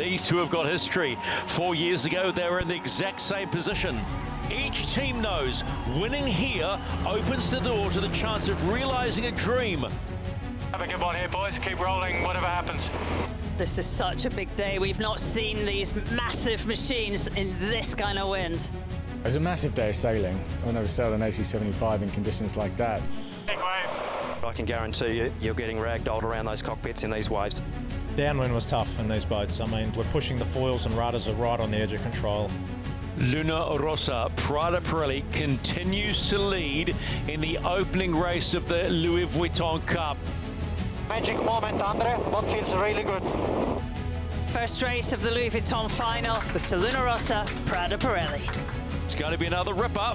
These two have got history. 4 years ago, they were in the exact same position. Each team knows winning here opens the door to the chance of realizing a dream. Have a good one here, boys. Keep rolling, whatever happens. This is such a big day. We've not seen these massive machines in this kind of wind. It was a massive day of sailing. I've never sailed an AC-75 in conditions like that. Big wave. I can guarantee you, you're getting ragdolled around those cockpits in these waves. Downwind was tough in these boats. I mean, we're pushing the foils and rudders are right on the edge of control. Luna Rossa Prada Pirelli continues to lead in the opening race of the Louis Vuitton Cup. Magic moment, Andre. What feels really good? First race of the Louis Vuitton final was to Luna Rossa Prada Pirelli. It's going to be another ripper.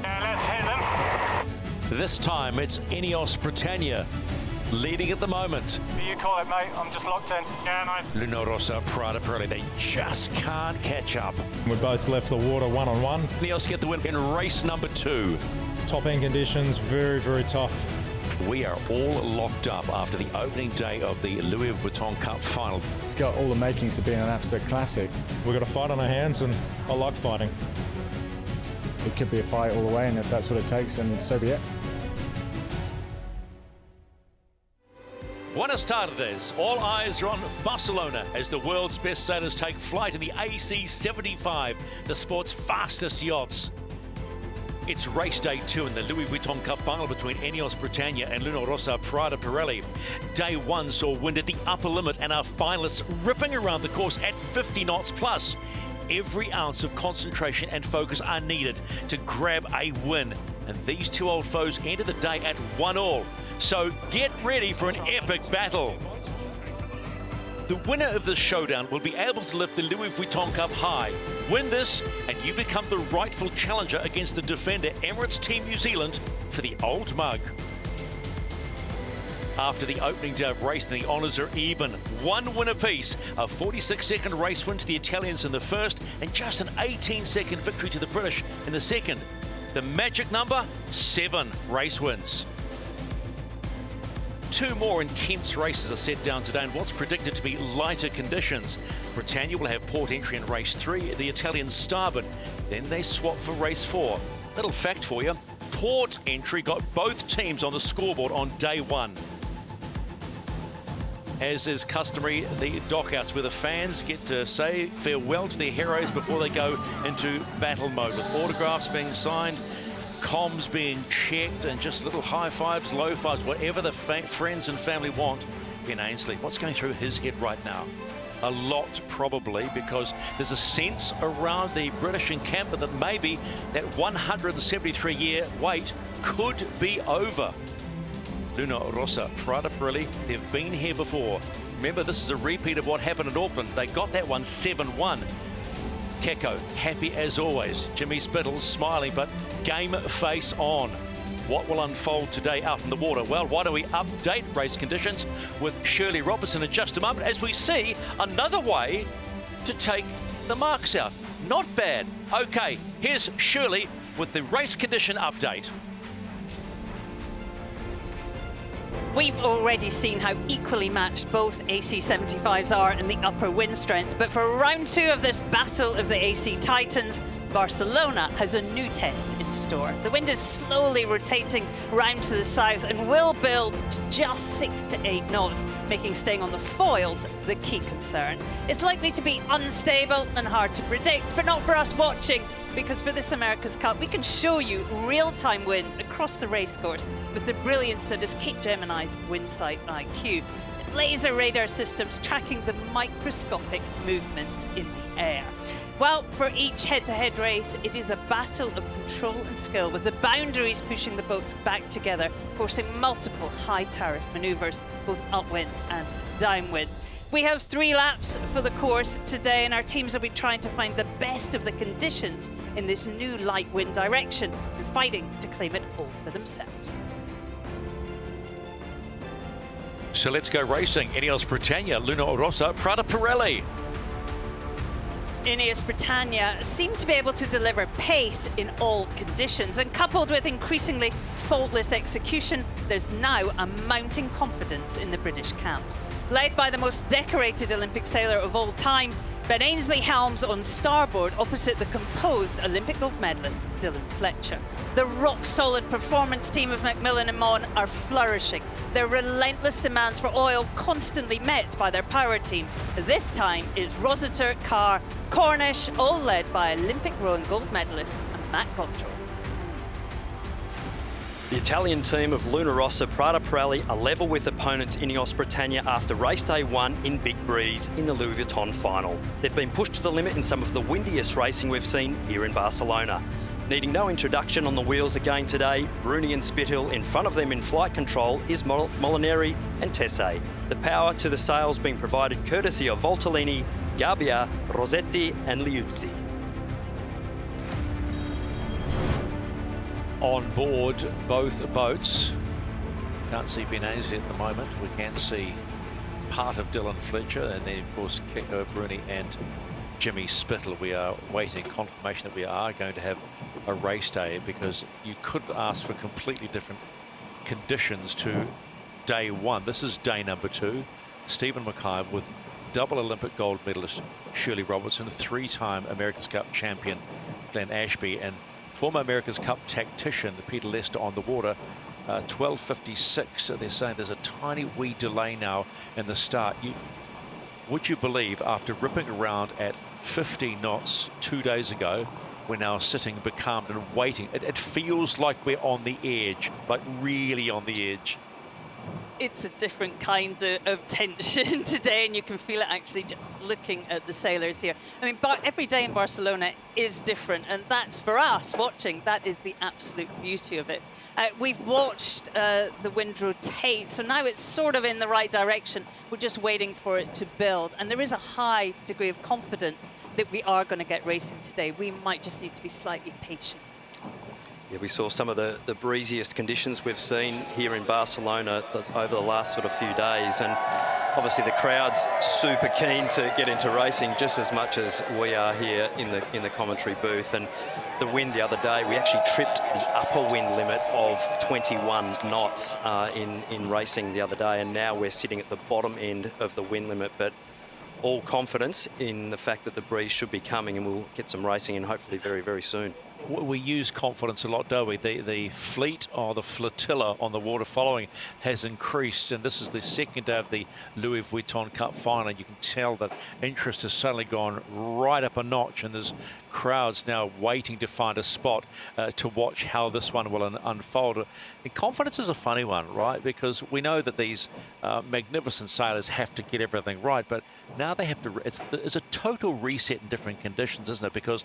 Yeah, let's hit them. This time it's Ineos Britannia leading at the moment. You call it, mate. I'm just locked in. Yeah, nice. Luna Rossa Prada Pirelli, they just can't catch up. We both left the water one-on-one. Ineos get the win in race number 2. Top end conditions, very, very tough. We are all locked up after the opening day of the Louis Vuitton Cup final. It's got all the makings of being an absolute classic. We've got a fight on our hands and I like fighting. It could be a fight all the way, and if that's what it takes, then so be it. Buenas tardes. All eyes are on Barcelona as the world's best sailors take flight in the AC-75, the sport's fastest yachts. It's race day 2 in the Louis Vuitton Cup final between Ineos Britannia and Luna Rossa Prada Pirelli. Day 1 saw wind at the upper limit and our finalists ripping around the course at 50 knots plus. Every ounce of concentration and focus are needed to grab a win. And these two old foes enter the day at 1-1. So get ready for an epic battle. The winner of this showdown will be able to lift the Louis Vuitton Cup high. Win this and you become the rightful challenger against the defender Emirates Team New Zealand for the old mug. After the opening day of race, the honours are even. 1 win apiece, a 46-second race win to the Italians in the first and just an 18-second victory to the British in the second. The magic number, 7 race wins. 2 more intense races are set down today in what's predicted to be lighter conditions. Britannia will have port entry in race 3, the Italians starboard. Then they swap for race 4. Little fact for you, port entry got both teams on the scoreboard on day 1. As is customary, the dockouts where the fans get to say farewell to their heroes before they go into battle mode, with autographs being signed, comms being checked, and just little high fives, low fives, whatever the friends and family want. Ben Ainsley, what's going through his head right now? A lot, probably, because there's a sense around the British encampment that maybe that 173-year wait could be over. Luna Rossa Prada Pirelli, they've been here before. Remember, this is a repeat of what happened at Auckland. They got that one 7-1. Keko, happy as always. Jimmy Spittle smiling, but game face on. What will unfold today out in the water? Well, why don't we update race conditions with Shirley Robertson in just a moment as we see another way to take the marks out. Not bad. Okay, here's Shirley with the race condition update. We've already seen how equally matched both AC-75s are in the upper wind strength, but for round 2 of this battle of the AC Titans, Barcelona has a new test in store. The wind is slowly rotating round to the south and will build to just 6 to 8 knots, making staying on the foils the key concern. It's likely to be unstable and hard to predict, but not for us watching, because for this America's Cup, we can show you real-time wind across the racecourse with the brilliance that is Cape Gemini's Windsight IQ. Laser radar systems tracking the microscopic movements in the air. Well, for each head-to-head race, it is a battle of control and skill, with the boundaries pushing the boats back together, forcing multiple high-tariff manoeuvres, both upwind and downwind. We have 3 laps for the course today, and our teams will be trying to find the best of the conditions in this new light wind direction and fighting to claim it all for themselves. So let's go racing. Ineos Britannia, Luna Rossa Prada Pirelli. Ineos Britannia seem to be able to deliver pace in all conditions, and coupled with increasingly faultless execution, there's now a mounting confidence in the British camp. Led by the most decorated Olympic sailor of all time, Ben Ainslie helms on starboard opposite the composed Olympic gold medalist Dylan Fletcher. The rock-solid performance team of Macmillan and Mon are flourishing. Their relentless demands for oil constantly met by their power team. This time it's Rossiter, Carr, Cornish, all led by Olympic rowing gold medalist Matt Gottschall. The Italian team of Luna Rossa Prada Pirelli are level with opponents Ineos Britannia after race day 1 in Big Breeze in the Louis Vuitton final. They've been pushed to the limit in some of the windiest racing we've seen here in Barcelona. Needing no introduction on the wheels again today, Bruni and Spithill in front of them in flight control is Molinari and Tessé. The power to the sails being provided courtesy of Voltolini, Gabbia, Rossetti and Liuzzi. On board both boats, can't see Ben Ainslie at the moment. We can see part of Dylan Fletcher, and then of course Kiko Bruni and Jimmy Spithill. We are waiting confirmation that we are going to have a race day, because you could ask for completely different conditions to day 1. This is day number 2. Stephen McIver with double Olympic gold medalist Shirley Robertson, 3-time America's Cup champion Glenn Ashby, and former America's Cup tactician Peter Lester on the water. 12:56. They're saying there's a tiny wee delay now in the start. Would you believe, after ripping around at 50 knots 2 days ago, we're now sitting becalmed and waiting? It feels like we're on the edge, like really on the edge. It's a different kind of tension today, and you can feel it actually just looking at the sailors here. I mean, every day in Barcelona is different, and that's, for us watching, that is the absolute beauty of it. We've watched the wind rotate, so now it's sort of in the right direction. We're just waiting for it to build, and there is a high degree of confidence that we are going to get racing today. We might just need to be slightly patient. Yeah, we saw some of the breeziest conditions we've seen here in Barcelona over the last sort of few days, and obviously the crowd's super keen to get into racing just as much as we are here in the commentary booth. And the wind the other day, we actually tripped the upper wind limit of 21 knots in racing the other day, and now we're sitting at the bottom end of the wind limit, but all confidence in the fact that the breeze should be coming, and we'll get some racing in hopefully very, very soon. We use confidence a lot, don't we? The fleet, or the flotilla on the water following, has increased, and this is the second day of the Louis Vuitton Cup final. You can tell that interest has suddenly gone right up a notch, and there's crowds now waiting to find a spot to watch how this one will unfold. And confidence is a funny one, right? Because we know that these magnificent sailors have to get everything right, but now they have to. It's a total reset in different conditions, isn't it? Because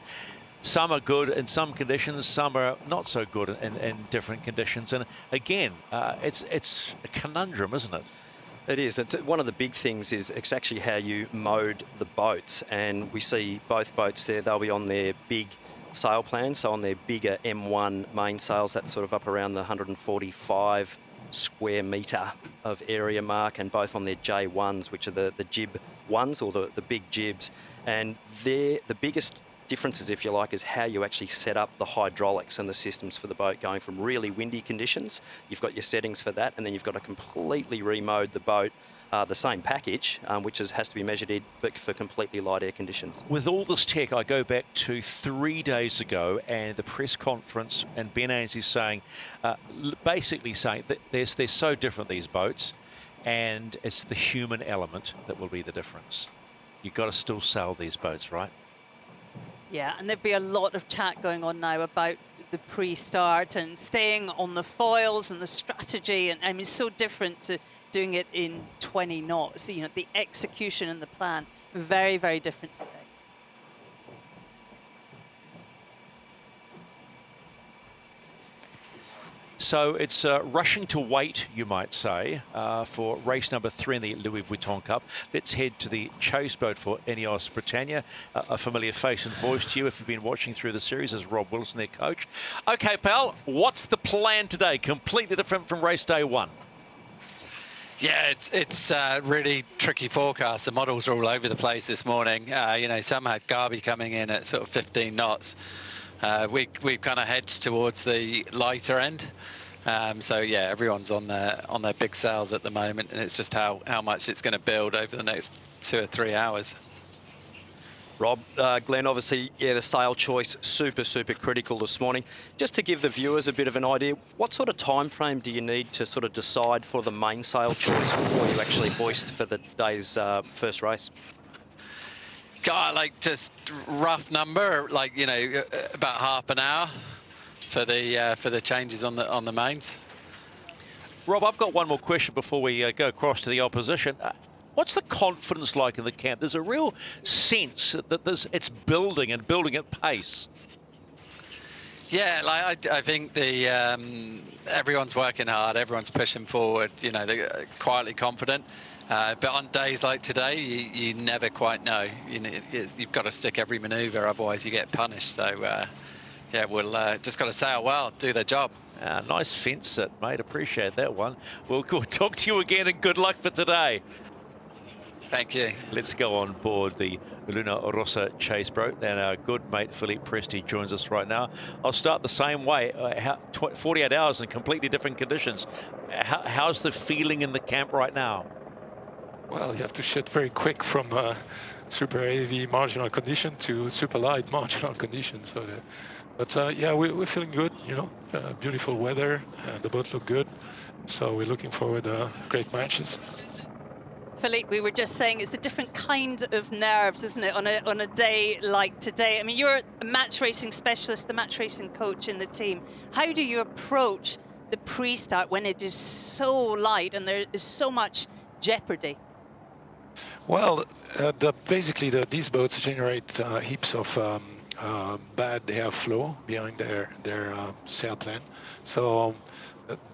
some are good in some conditions, some are not so good in different conditions. And again, it's a conundrum, isn't it? It is. One of the big things is it's actually how you mode the boats. And we see both boats there, they'll be on their big sail plan, so on their bigger M1 main sails, that's sort of up around the 145 square metre of area mark, and both on their J1s, which are the jib ones, or the big jibs. And the biggest differences, if you like, is how you actually set up the hydraulics and the systems for the boat going from really windy conditions. You've got your settings for that, and then you've got to completely remode the boat, the same package, which has to be measured in, but for completely light air conditions. With all this tech, I go back to 3 days ago and the press conference, and Ben Ainslie saying, basically saying that they're so different, these boats, and it's the human element that will be the difference. You've got to still sail these boats, right? Yeah, and there'd be a lot of chat going on now about the pre-start and staying on the foils and the strategy. And I mean, it's so different to doing it in 20 knots. You know, the execution and the plan, very, very different today. So it's rushing to wait, you might say, for race number 3 in the Louis Vuitton Cup. Let's head to the chase boat for Ineos Britannia. A familiar face and voice to you if you've been watching through the series as Rob Wilson, their coach. Okay, pal, what's the plan today? Completely different from race day 1. Yeah, it's a really tricky forecast. The models are all over the place this morning. You know, some had Garby coming in at sort of 15 knots. We've kind of hedged towards the lighter end. So yeah, everyone's on their big sails at the moment, and it's just how much it's going to build over the next 2 or 3 hours. Rob, Glenn, obviously, yeah, the sail choice, super critical this morning. Just to give the viewers a bit of an idea, what sort of time frame do you need to sort of decide for the mainsail choice before you actually hoist for the day's first race? God, like just rough number, like, you know, about half an hour for the changes on the mains. Rob, I've got one more question before we go across to the opposition. What's the confidence like in the camp? There's a real sense that it's building and building at pace. Yeah, like I think everyone's working hard, everyone's pushing forward. You know, they're quietly confident. But on days like today, you never quite know. You've got to stick every manoeuvre, otherwise you get punished. So yeah, we'll just got to sail well, do their job. Nice fence sit, mate. Appreciate that one. We'll talk to you again, and good luck for today. Thank you. Let's go on board the Luna Rossa chase boat, and our good mate Philippe Presti joins us right now. I'll start the same way. 48 hours in completely different conditions. How's the feeling in the camp right now? Well, you have to shift very quick from super heavy marginal condition to super light marginal condition. So, but yeah, we're feeling good. You know, beautiful weather. The boat look good. So we're looking forward to great matches. Philippe, we were just saying it's a different kind of nerves, isn't it, on a day like today? I mean, you're a match racing specialist, the match racing coach in the team. How do you approach the pre-start when it is so light and there is so much jeopardy? Well, basically these boats generate heaps of bad airflow behind their sail plan. So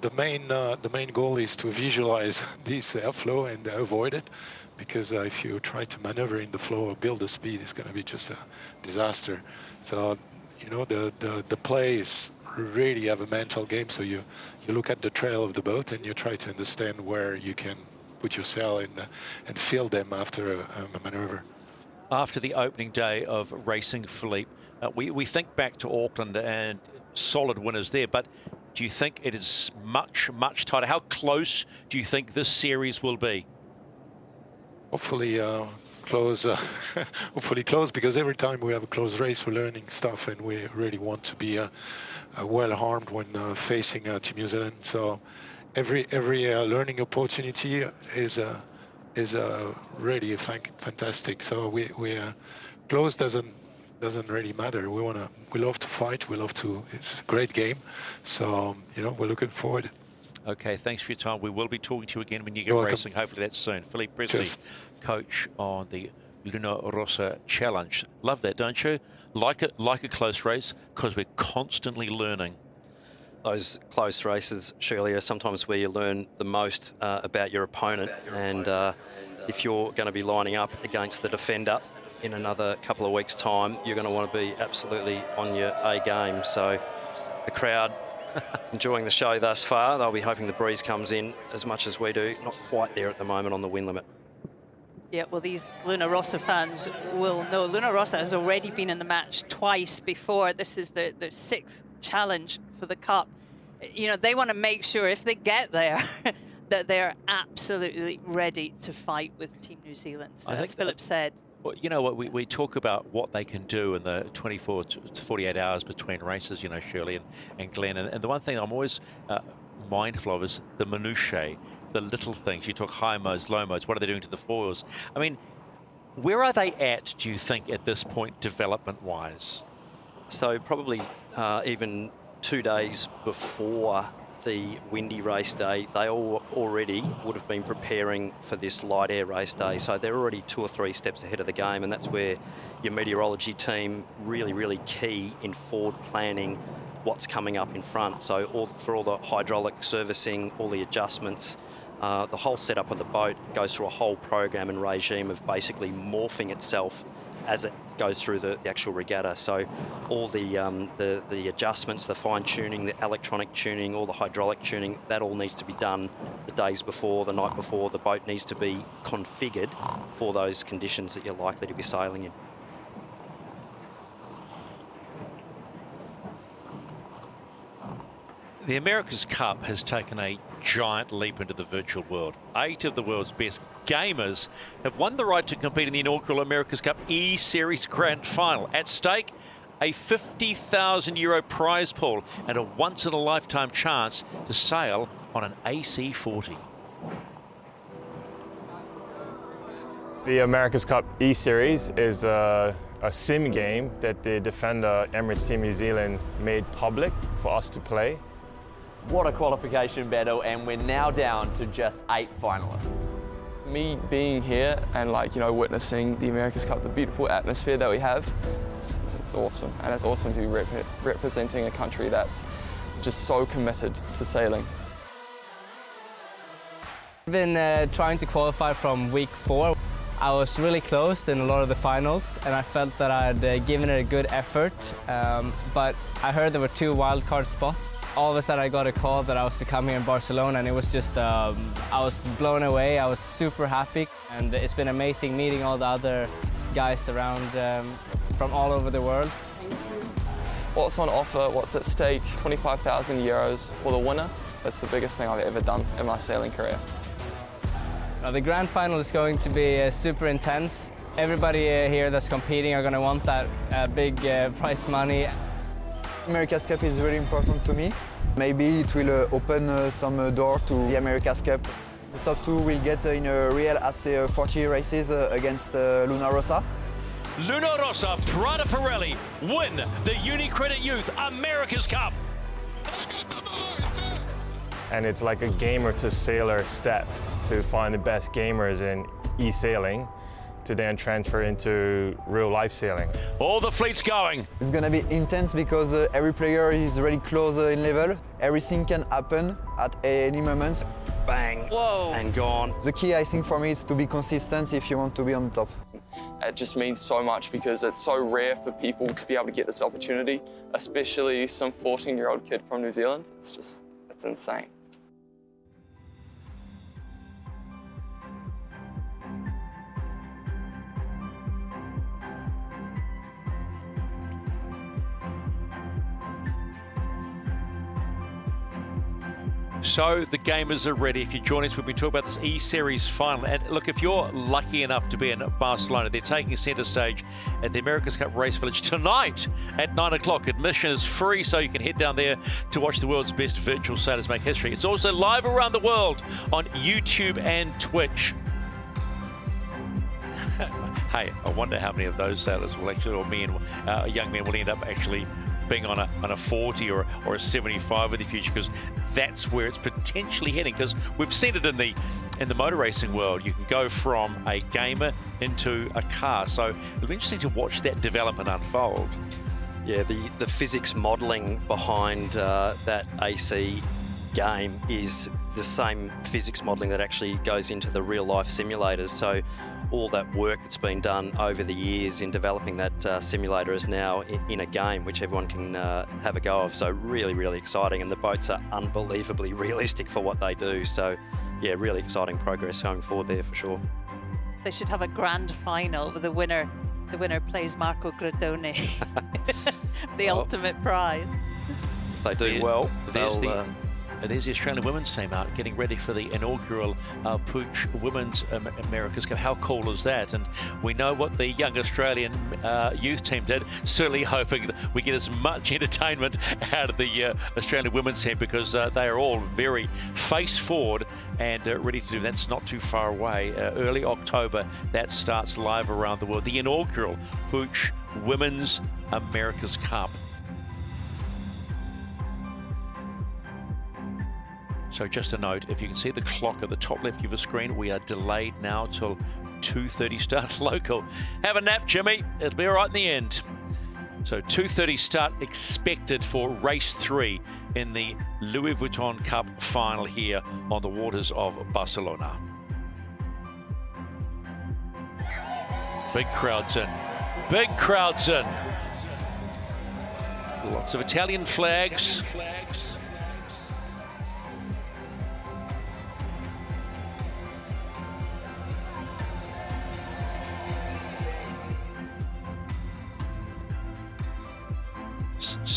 the main goal is to visualize this airflow and avoid it, because if you try to maneuver in the flow or build the speed, it's going to be just a disaster. So, you know, the play is really have a mental game. So you look at the trail of the boat and you try to understand where you can put your sail in and fill them after a maneuver. After the opening day of racing, Philippe, we think back to Auckland and solid winners there, but do you think it is much tighter? How close do you think this series will be? Hopefully close, hopefully close, because every time we have a close race, we're learning stuff, and we really want to be well armed when facing Team New Zealand. So every learning opportunity is really fantastic. So we close doesn't really matter. We love to fight. We love to. It's a great game. So you know, we're looking forward. Okay, thanks for your time. We will be talking to you again when you get racing. Hopefully that's soon. Philippe Presti, coach on the Luna Rossa Challenge. Love that, don't you? Like a close race, because we're constantly learning. Those close races, Shirley, are sometimes where you learn the most about your opponent. And if you're going to be lining up against the defender in another couple of weeks' time, you're going to want to be absolutely on your A game. So the crowd enjoying the show thus far. They'll be hoping the breeze comes in as much as we do. Not quite there at the moment on the wind limit. Yeah, well, these Luna Rossa fans will know Luna Rossa has already been in the match twice before. This is their sixth challenge for the Cup. You know, they want to make sure if they get there that they're absolutely ready to fight with Team New Zealand. So, as Philip said. Well, you know what, we talk about what they can do in the 24 to 48 hours between races, you know, Shirley and Glenn. And the one thing I'm always mindful of is the minutiae, the little things. You talk high modes, low modes, what are they doing to the foils? I mean, where are they at, do you think, at this point, development-wise? So probably even 2 days before the windy race day, they all already would have been preparing for this light air race day. So they're already 2 or 3 steps ahead of the game, and that's where your meteorology team really key in forward planning what's coming up in front. So for all the hydraulic servicing, all the adjustments, the whole setup of the boat goes through a whole program and regime of basically morphing itself as it goes through the actual regatta. So all the adjustments, the fine tuning, the electronic tuning, all the hydraulic tuning, that all needs to be done the days before, the night before. The boat needs to be configured for those conditions that you're likely to be sailing in. The America's Cup has taken a giant leap into the virtual world. 8 of the world's best gamers have won the right to compete in the inaugural America's Cup E-Series Grand Final. At stake, a €50,000 prize pool and a once-in-a-lifetime chance to sail on an AC-40. The America's Cup E-Series is a sim game that the defender Emirates Team New Zealand made public for us to play. What a qualification battle, and we're now down to just 8 finalists. Me being here and witnessing the America's Cup, the beautiful atmosphere that we have, it's awesome. And it's awesome to be representing a country that's just so committed to sailing. I've been trying to qualify from week 4. I was really close in a lot of the finals, and I felt that I'd given it a good effort, but I heard there were 2 wildcard spots. All of a sudden I got a call that I was to come here in Barcelona, and it was just, I was blown away. I was super happy, and it's been amazing meeting all the other guys around from all over the world. What's on offer, what's at stake, €25,000 for the winner. That's the biggest thing I've ever done in my sailing career. The grand final is going to be super intense. Everybody here that's competing are going to want that big prize money. America's Cup is very important to me. Maybe it will open some door to the America's Cup. The top 2 will get in a real AC40 races against Luna Rossa. Luna Rossa, Prada Pirelli win the UniCredit Youth America's Cup. And it's like a gamer to sailor step to find the best gamers in e-sailing to then transfer into real-life sailing. All the fleet's going. It's going to be intense because every player is really close in level. Everything can happen at any moment. Bang. Whoa. And gone. The key, I think, for me is to be consistent if you want to be on the top. It just means so much because it's so rare for people to be able to get this opportunity, especially some 14-year-old kid from New Zealand. It's insane. So the gamers are ready. If you join us, we'll be talking about this E-Series final. And look, if you're lucky enough to be in Barcelona, they're taking centre stage at the America's Cup Race Village tonight at 9 o'clock. Admission is free, so you can head down there to watch the world's best virtual sailors make history. It's also live around the world on YouTube and Twitch. Hey, I wonder how many of those sailors will actually, or young men will end up actually being on a 40 or a 75 in the future, because that's where it's potentially heading. Because we've seen it in the motor racing world. You can go from a gamer into a car. So it'll be interesting to watch that development unfold. Yeah, the physics modelling behind that AC game is the same physics modelling that actually goes into the real life simulators. So all that work that's been done over the years in developing that simulator is now in a game which everyone can have a go of. So really, really exciting, and the boats are unbelievably realistic for what they do. So yeah, really exciting progress going forward there for sure. They should have a grand final with the winner. The winner plays Marco Gradoni, the ultimate prize. If they do well, there's the Australian women's team out getting ready for the inaugural Pooch Women's America's Cup. How cool is that? And we know what the young Australian youth team did. Certainly hoping that we get as much entertainment out of the Australian women's team, because they are all very face forward and ready to do. That's not too far away. Early October, that starts live around the world. The inaugural Pooch Women's America's Cup. So just a note, if you can see the clock at the top left of the screen, we are delayed now till 2:30 start local. Have a nap, Jimmy. It'll be all right in the end. So 2:30 start expected for race 3 in the Louis Vuitton Cup final here on the waters of Barcelona. Big crowds in. Big crowds in. Lots of Italian flags.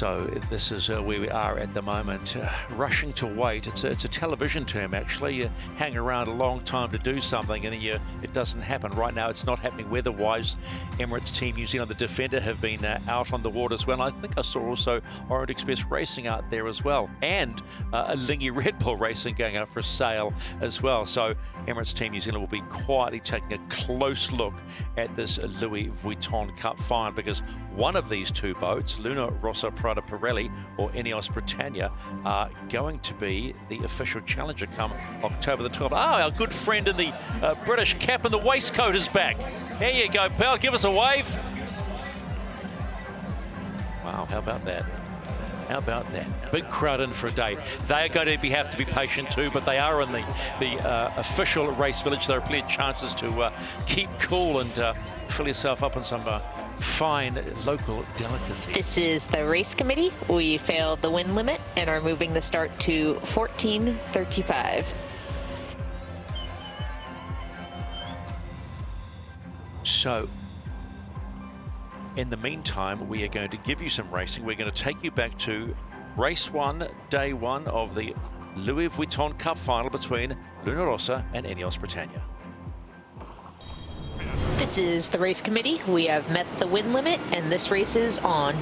So this is where we are at the moment. Rushing to wait. It's a television term, actually. You hang around a long time to do something and then it doesn't happen. Right now it's not happening weather-wise. Emirates Team New Zealand, the Defender, have been out on the water as well. I think I saw also Orient Express Racing out there as well. And a Lingy Red Bull Racing going out for a sail as well. So Emirates Team New Zealand will be quietly taking a close look at this Louis Vuitton Cup final, because one of these two boats, Luna Rossa Prada Pirelli or Ineos Britannia, are going to be the official challenger come October the 12th. Ah, our good friend in the British cap and the waistcoat is back. There you go, pal. Give us a wave. Wow, how about that? How about that? Big crowd in for a day. They are going to have to be patient too, but they are in the official race village. There are plenty of chances to keep cool and fill yourself up on some fine local delicacies. This is the race committee. We failed the wind limit and are moving the start to 14:35. So, in the meantime, we are going to give you some racing. We're going to take you back to race one, day one of the Louis Vuitton Cup final between Luna Rossa and Ineos Britannia. This is the race committee. We have met the wind limit and this race is on.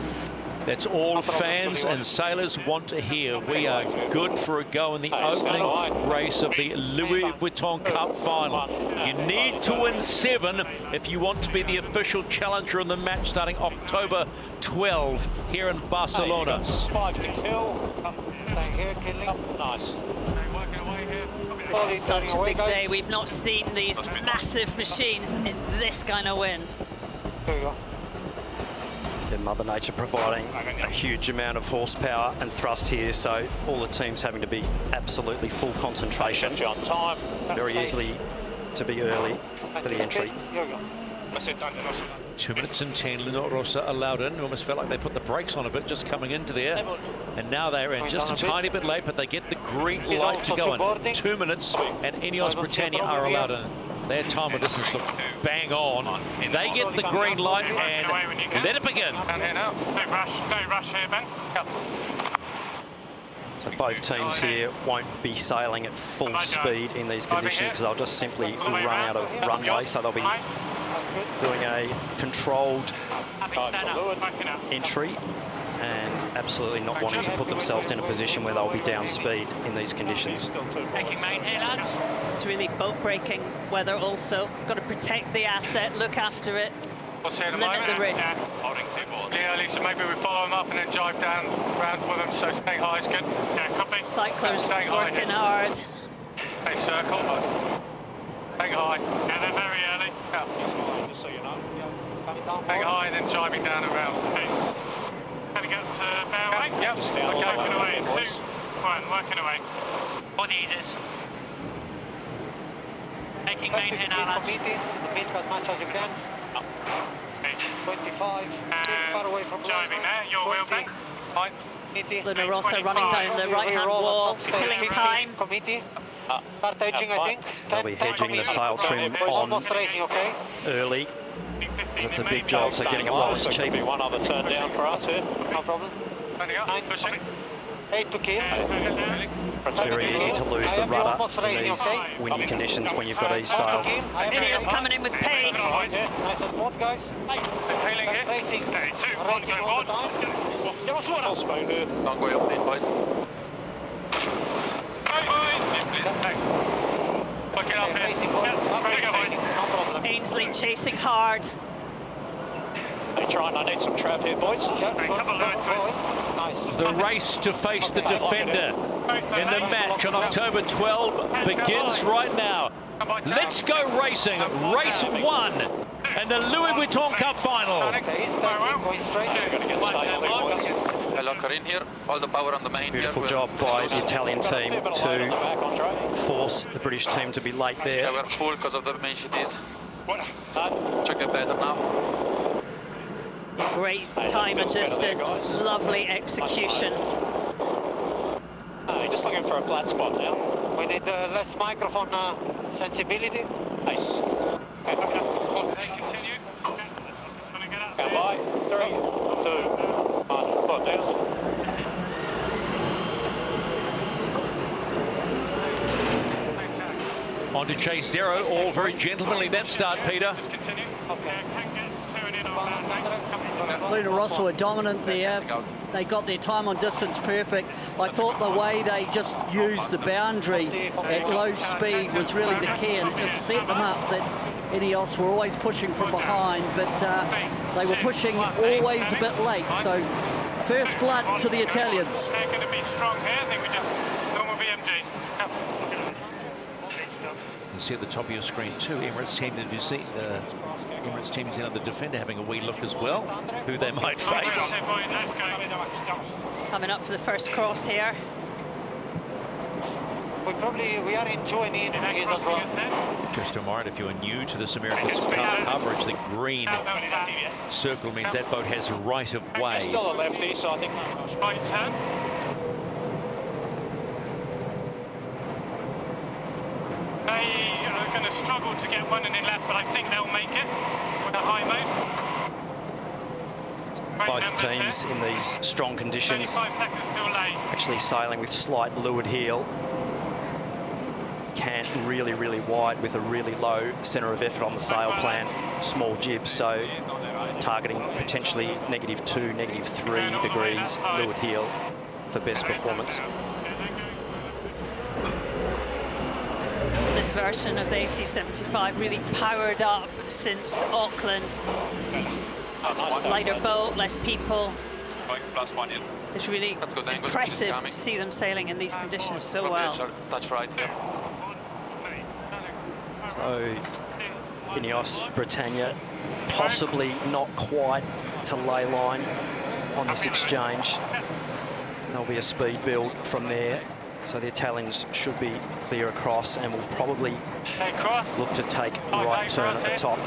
That's all fans and sailors want to hear. We are good for a go in the opening race of the Louis Vuitton Cup final. You need to win 7 if you want to be the official challenger in the match starting October 12 here in Barcelona. 5 to kill. Stay here, killing. Nice. This is such a big day. We've not seen these massive machines in this kind of wind. Here we go. And Mother Nature providing a huge amount of horsepower and thrust here, so all the teams having to be absolutely full concentration. On time. Very easily to be early for the entry. Here we go. 2 minutes and 10, Luna Rossa allowed in. Almost felt like they put the brakes on a bit just coming into there. And now they're in just a tiny bit late, but they get the green light to go in. 2 minutes and Ineos Britannia are allowed in. Their time of distance looks bang on. They get the green light and let it begin. Down here now. Don't rush here, Ben. Yep. So both teams here won't be sailing at full speed in these conditions because they'll just simply run out of runway. So they'll be doing a controlled entry and absolutely not wanting to put themselves in a position where they'll be down speed in these conditions. It's really boat breaking weather also. Got to protect the asset, look after it, limit the risk. Yeah, Lisa, maybe we follow them up and then drive down round with them, so stay high is good. Yeah, copy. Cyclers working hard. Stay circle, but hang high. Yeah, they're very early. Yeah. Just so you know. Hang high and then driving down and round. Okay. Can we get to bow right? Yep. Okay, working away. 2. Right, working away. Body easers. Taking main head out. Committing as much as you can. 25. Far away from driving there. Your wheel thing. Fine. Luna Rossa running down the right-hand wall, killing time. Start hedging, I think. They'll be hedging the sail trim on early. It's a big job, so getting it while it's cheap. One other turn down for us here. No problem. 9, 8 to kill. It's very easy to lose the rudder in these windy conditions when you've got these sails. Ineos coming in with pace. Nice and smooth, guys. Feeling here. Racing. 2, 1, go on. Give us one. Spoon here. Don't go up there, boys. Look it up here. Ainsley chasing hard. Hey, trying, I need some trap here, boys. The race to face the Defender in the match on October 12 begins right now. Let's go racing, race 1 and the Louis Vuitton Cup final. Locker in here, all the power on the main. Beautiful job by the Italian team to force the British team to be late there. Yeah, we're full because of the main sheeties. Check it better now. Great time and distance, lovely execution. Just looking for a flat spot now. We need less microphone sensibility. Nice. Okay, continue. Stand by. 3, 2, 1. Put down. On to chase zero, all very gentlemanly that start, Peter. Luna Rossa were dominant there. They got their time on distance perfect. I thought the way they just used the boundary at low speed was really the key, and it just set them up that Ineos were always pushing from behind, but they were pushing always a bit late. So first blood to the Italians. They're going to be strong here. I think we just normal BMG. You see at the top of your screen too, Emirates Team New Zealand, Emirates Team New Zealand, the defender, having a wee look as well, who they might face. Coming up for the first cross here. We are enjoying the interview as well. Just a reminder, if you are new to this America's Cup coverage, the green circle means that boat has right of way. Still a lefty, so I think right turn. They are going to struggle to get one in the left, but I think they'll make it with a high mode. Both teams in these strong conditions actually sailing with slight leeward heel. Cant really, really wide with a really low centre of effort on the sail plan. Small jib, so targeting potentially -2, -3 degrees leeward heel for best performance. This version of the AC75 really powered up since Auckland. Lighter boat, less people. It's really impressive to see them sailing in these conditions so well. That's right, yeah. So Ineos, Britannia, possibly not quite to ley line on this exchange. There'll be a speed build from there. So the Italians should be clear across and will probably look to take right turn at the top.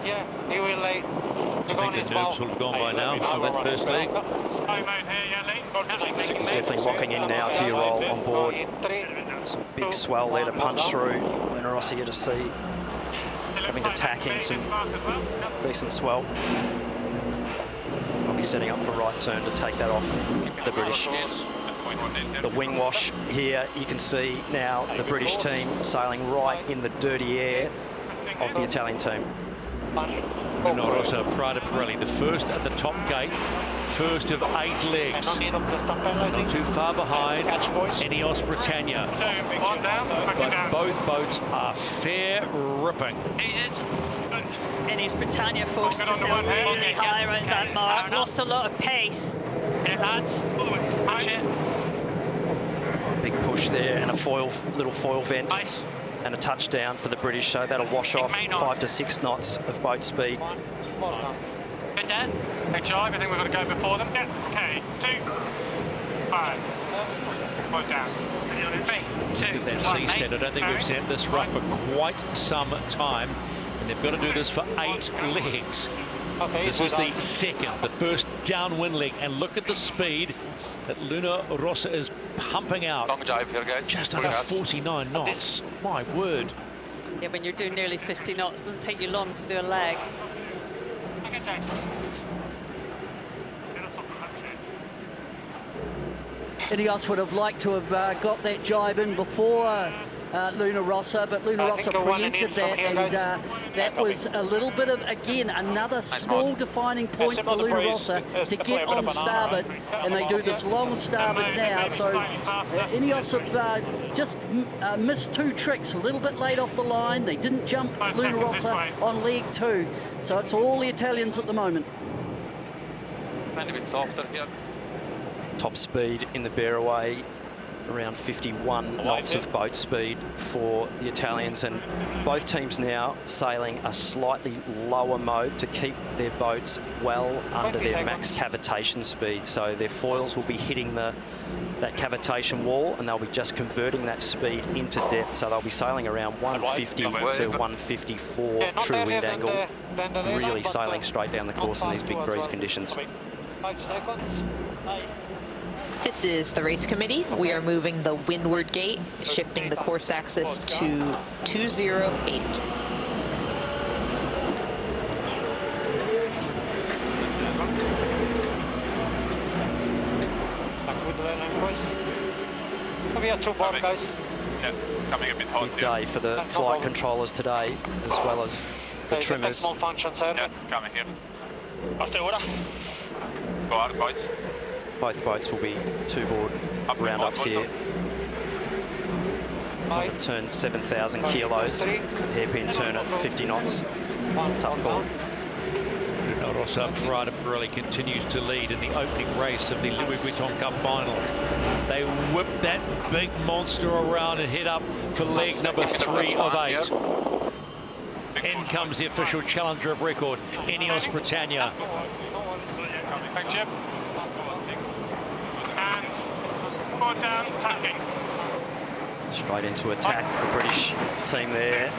Yeah, he will lay. I think the nerves will have gone by now on that first leg. Definitely locking in now to your roll on board. Some big swell there to punch through. Luna Rossa here to see, having to tack in some decent swell. I'll be setting up for right turn to take that off the British. The wing wash here, you can see now the British team sailing right in the dirty air of the Italian team. Luna Rossa, Prada Pirelli, the first at the top gate, first of 8 legs. Not too far behind, Ineos Britannia. But both boats are fair ripping. Ineos Britannia forced to sail really high around that mark, lost a lot of pace. Big push there and a little foil vent and a touchdown for the British, so that'll wash off 5 to 6 knots of boat speed. Good, Dan. Good job. I think we've got to go before them. Yeah. Okay, 2, 5. One down. 3, 2, Look at that sea stand. I don't think we've seen this rough for quite some time. And they've got to do this for 8 legs. This is the second, the first downwind leg. And look at the speed that Luna Rossa is pumping out. Long dive here, guys. Just under 49 knots. My word. Yeah, when you're doing nearly 50 knots, it doesn't take you long to do a leg. Ineos would have liked to have got that jibe in before Luna Rossa, but Luna Rossa preempted that, and that was a little bit of, again, another small defining point for Luna Rossa to get on starboard, and they do this long starboard now. So Ineos have just missed 2 tricks, a little bit late off the line. They didn't jump Luna Rossa on leg 2, so it's all the Italians at the moment. A bit softer here. Top speed in the Bearaway, around 51 knots of boat speed for the Italians, and both teams now sailing a slightly lower mode to keep their boats well under their max cavitation speed. So their foils will be hitting that cavitation wall, and they'll be just converting that speed into depth. So they'll be sailing around 150 to 154 true wind angle, really sailing straight down the course in these big breeze conditions. 5 seconds. This is the race committee. We are moving the windward gate, shifting the course axis to 208. We are 2 bar, guys. Yeah, coming a bit hot. Big day for the flight controllers today, as well as the trimmers. Small function, sir. Yeah, coming here. After order. Go out, boats. Both boats will be two-board roundups here. Turn 7,000 kilos, hairpin turn at 50 knots. Tough call. Rossa Prada Pirelli continues to lead in the opening race of the Louis Vuitton Cup final. They whipped that big monster around and head up for leg number 3 of 8. In comes the official challenger of record, Ineos Britannia. Thank you. And forward down, tacking. Straight into attack, the British team there,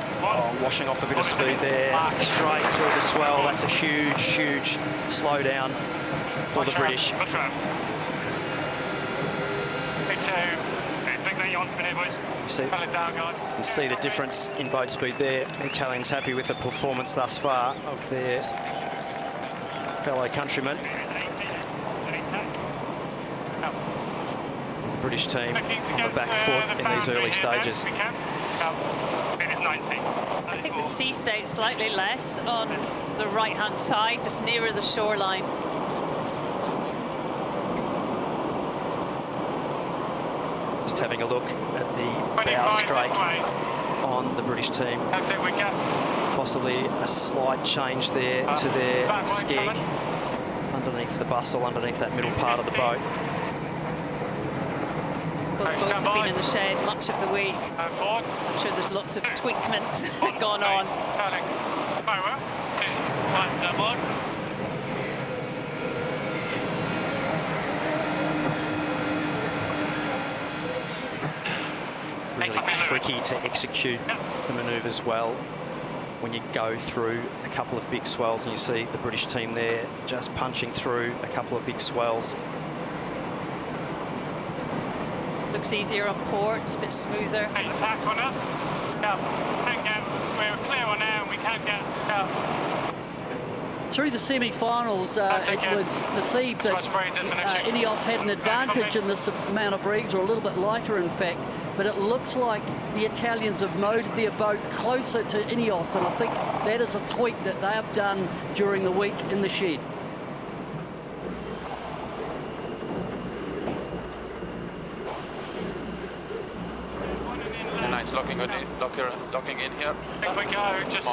washing off a bit of speed there, straight through the swell. That's a huge, huge slowdown for the British. You can see the difference in boat speed there. The Italians happy with the performance thus far of their fellow countrymen. British team on the back foot in these early stages. I think the sea state slightly less on the right-hand side, just nearer the shoreline. Just having a look at the bow strake on the British team. Possibly a slight change there to their skeg underneath the bustle, underneath that middle part of the boat. Both boats have been in the shed much of the week. I'm sure there's lots of tweakments gone on. Really tricky to execute the manoeuvres well when you go through a couple of big swells, and you see the British team there just punching through a couple of big swells. Looks easier on port, a bit smoother. Attack on us. We're clear on now and we can't get out. Through the semi-finals, it was perceived that Ineos had an advantage in this amount of breeze, or a little bit lighter in fact, but it looks like the Italians have mowed their boat closer to Ineos, and I think that is a tweak that they have done during the week in the shed. Nice locking in here. I think we go, just...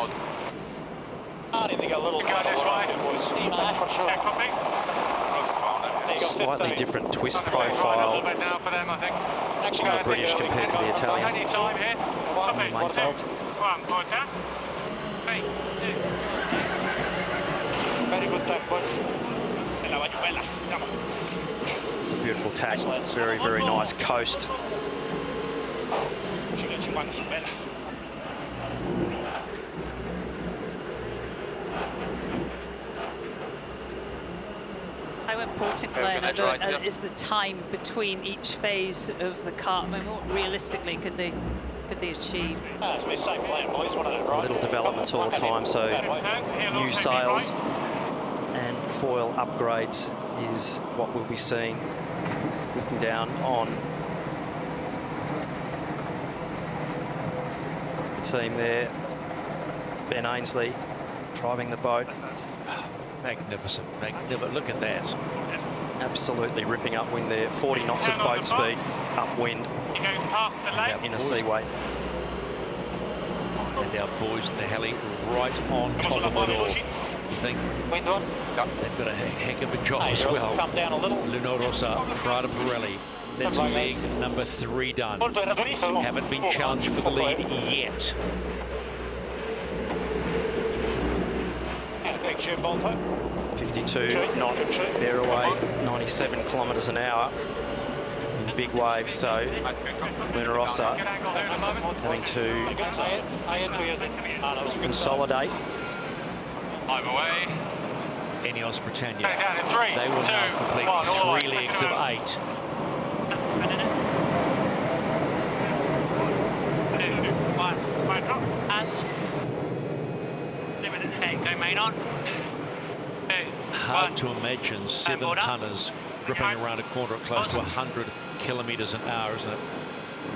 I think a little... Go this way. Slightly different twist profile on the British compared to the Italians on the mainsail. Very good tack, boys. It's a beautiful tack. Very, very nice coast. How important, Glenn, is the time between each phase of the Cup? I mean, what realistically could they achieve? Little developments all the time, so new sails and foil upgrades is what we'll be seeing. Looking down on the team there, Ben Ainsley driving the boat. Magnificent, magnificent. Look at that. Absolutely ripping upwind there. 40 knots of boat speed, upwind, in a seaway. And our boys in the heli right on top of it all. You think they've got a heck of a job as well. Luna Rossa, Prada Pirelli. That's leg number 3 done. Haven't been challenged for the lead yet. 52 knot bear away, 97 kilometres an hour in big waves, so Luna Rossa having to consolidate. Away. Ineos Britannia. They will now complete 3 legs of 8. Hard to imagine 7-tonners gripping around a corner at close to 100 kilometres an hour, isn't it?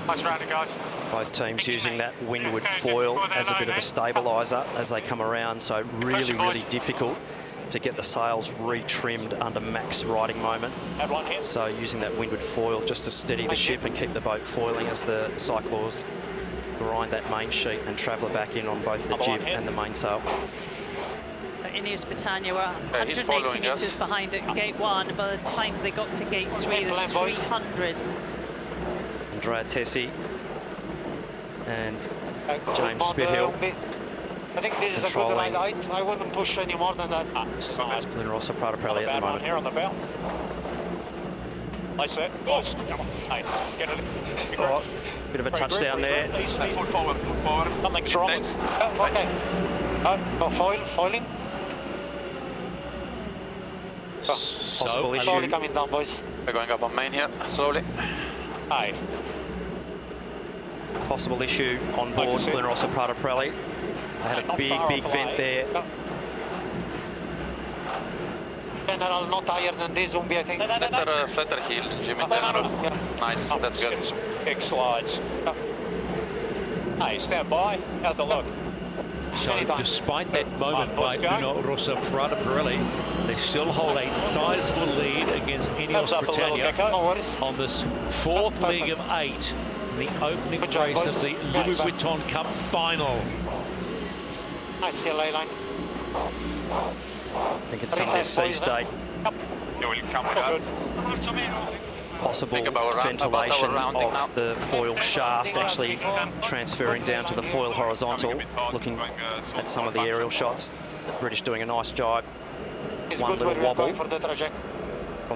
Nice rounding, guys. Both teams using that windward foil as a bit of a stabiliser as they come around, so really, really difficult to get the sails retrimmed under max riding moment. So using that windward foil just to steady the ship and keep the boat foiling as the cyclors grind that main sheet and traveller back in on both the jib and the mainsail. Ineos Britannia were 180 metres behind at gate 1. By the time they got to gate 3, there's 300. Andrea Tessi and James Spithill. I think this is a good ride height. I wouldn't push any more than that. Luna Rossa Prada Pirelli at the moment. Here on the bell. Nice set. Goes. Get it. Oh, bit of a touchdown there. Forward. Nothing's wrong. Okay. Foiling. Possible issue. Slowly coming down, boys. We're going up on main here. Slowly. Aye. Possible issue on board Luna Rossa Prada Pirelli. They had a big vent there. General, not higher than this zombie, I think. Flatter heel, Jimmy. Nice, that's good. Big slides. Hey, stand by. How's the look? So despite that moment by Luna Rossa Prada Pirelli, they still hold a sizable lead against Ineos Britannia on this fourth leg of 8 in the opening race of the Louis Vuitton Cup final. Nice heel lay line. I think it's Sunday sea state. You will come with that. Possible ventilation of the foil shaft actually transferring down to the foil horizontal. Looking at some of the aerial shots, the British doing a nice job. One little wobble from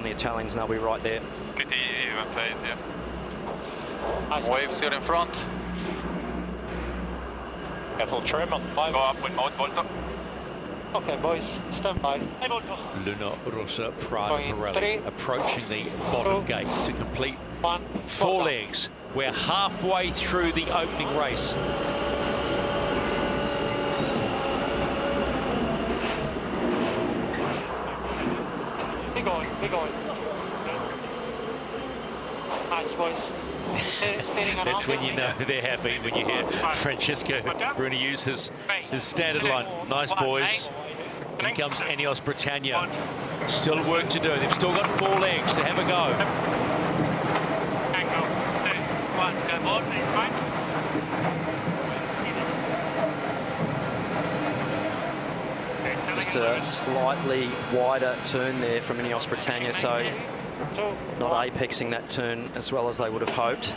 the Italians, and they'll be right there. Pretty even place, yeah. Waves here in front. Careful trim on 5. Go up with mode, Volta. Okay, boys, stand by. Luna Rossa Prada Pirelli approaching the bottom gate to complete 4 legs. We're halfway through the opening race. Be going. Nice, boys. That's when you know they're happy, when you hear Francesco Bruni use his standard line. Nice, boys. In comes Ineos Britannia. Still work to do. They've still got 4 legs to have a go. Just a slightly wider turn there from Ineos Britannia, so not apexing that turn as well as they would have hoped.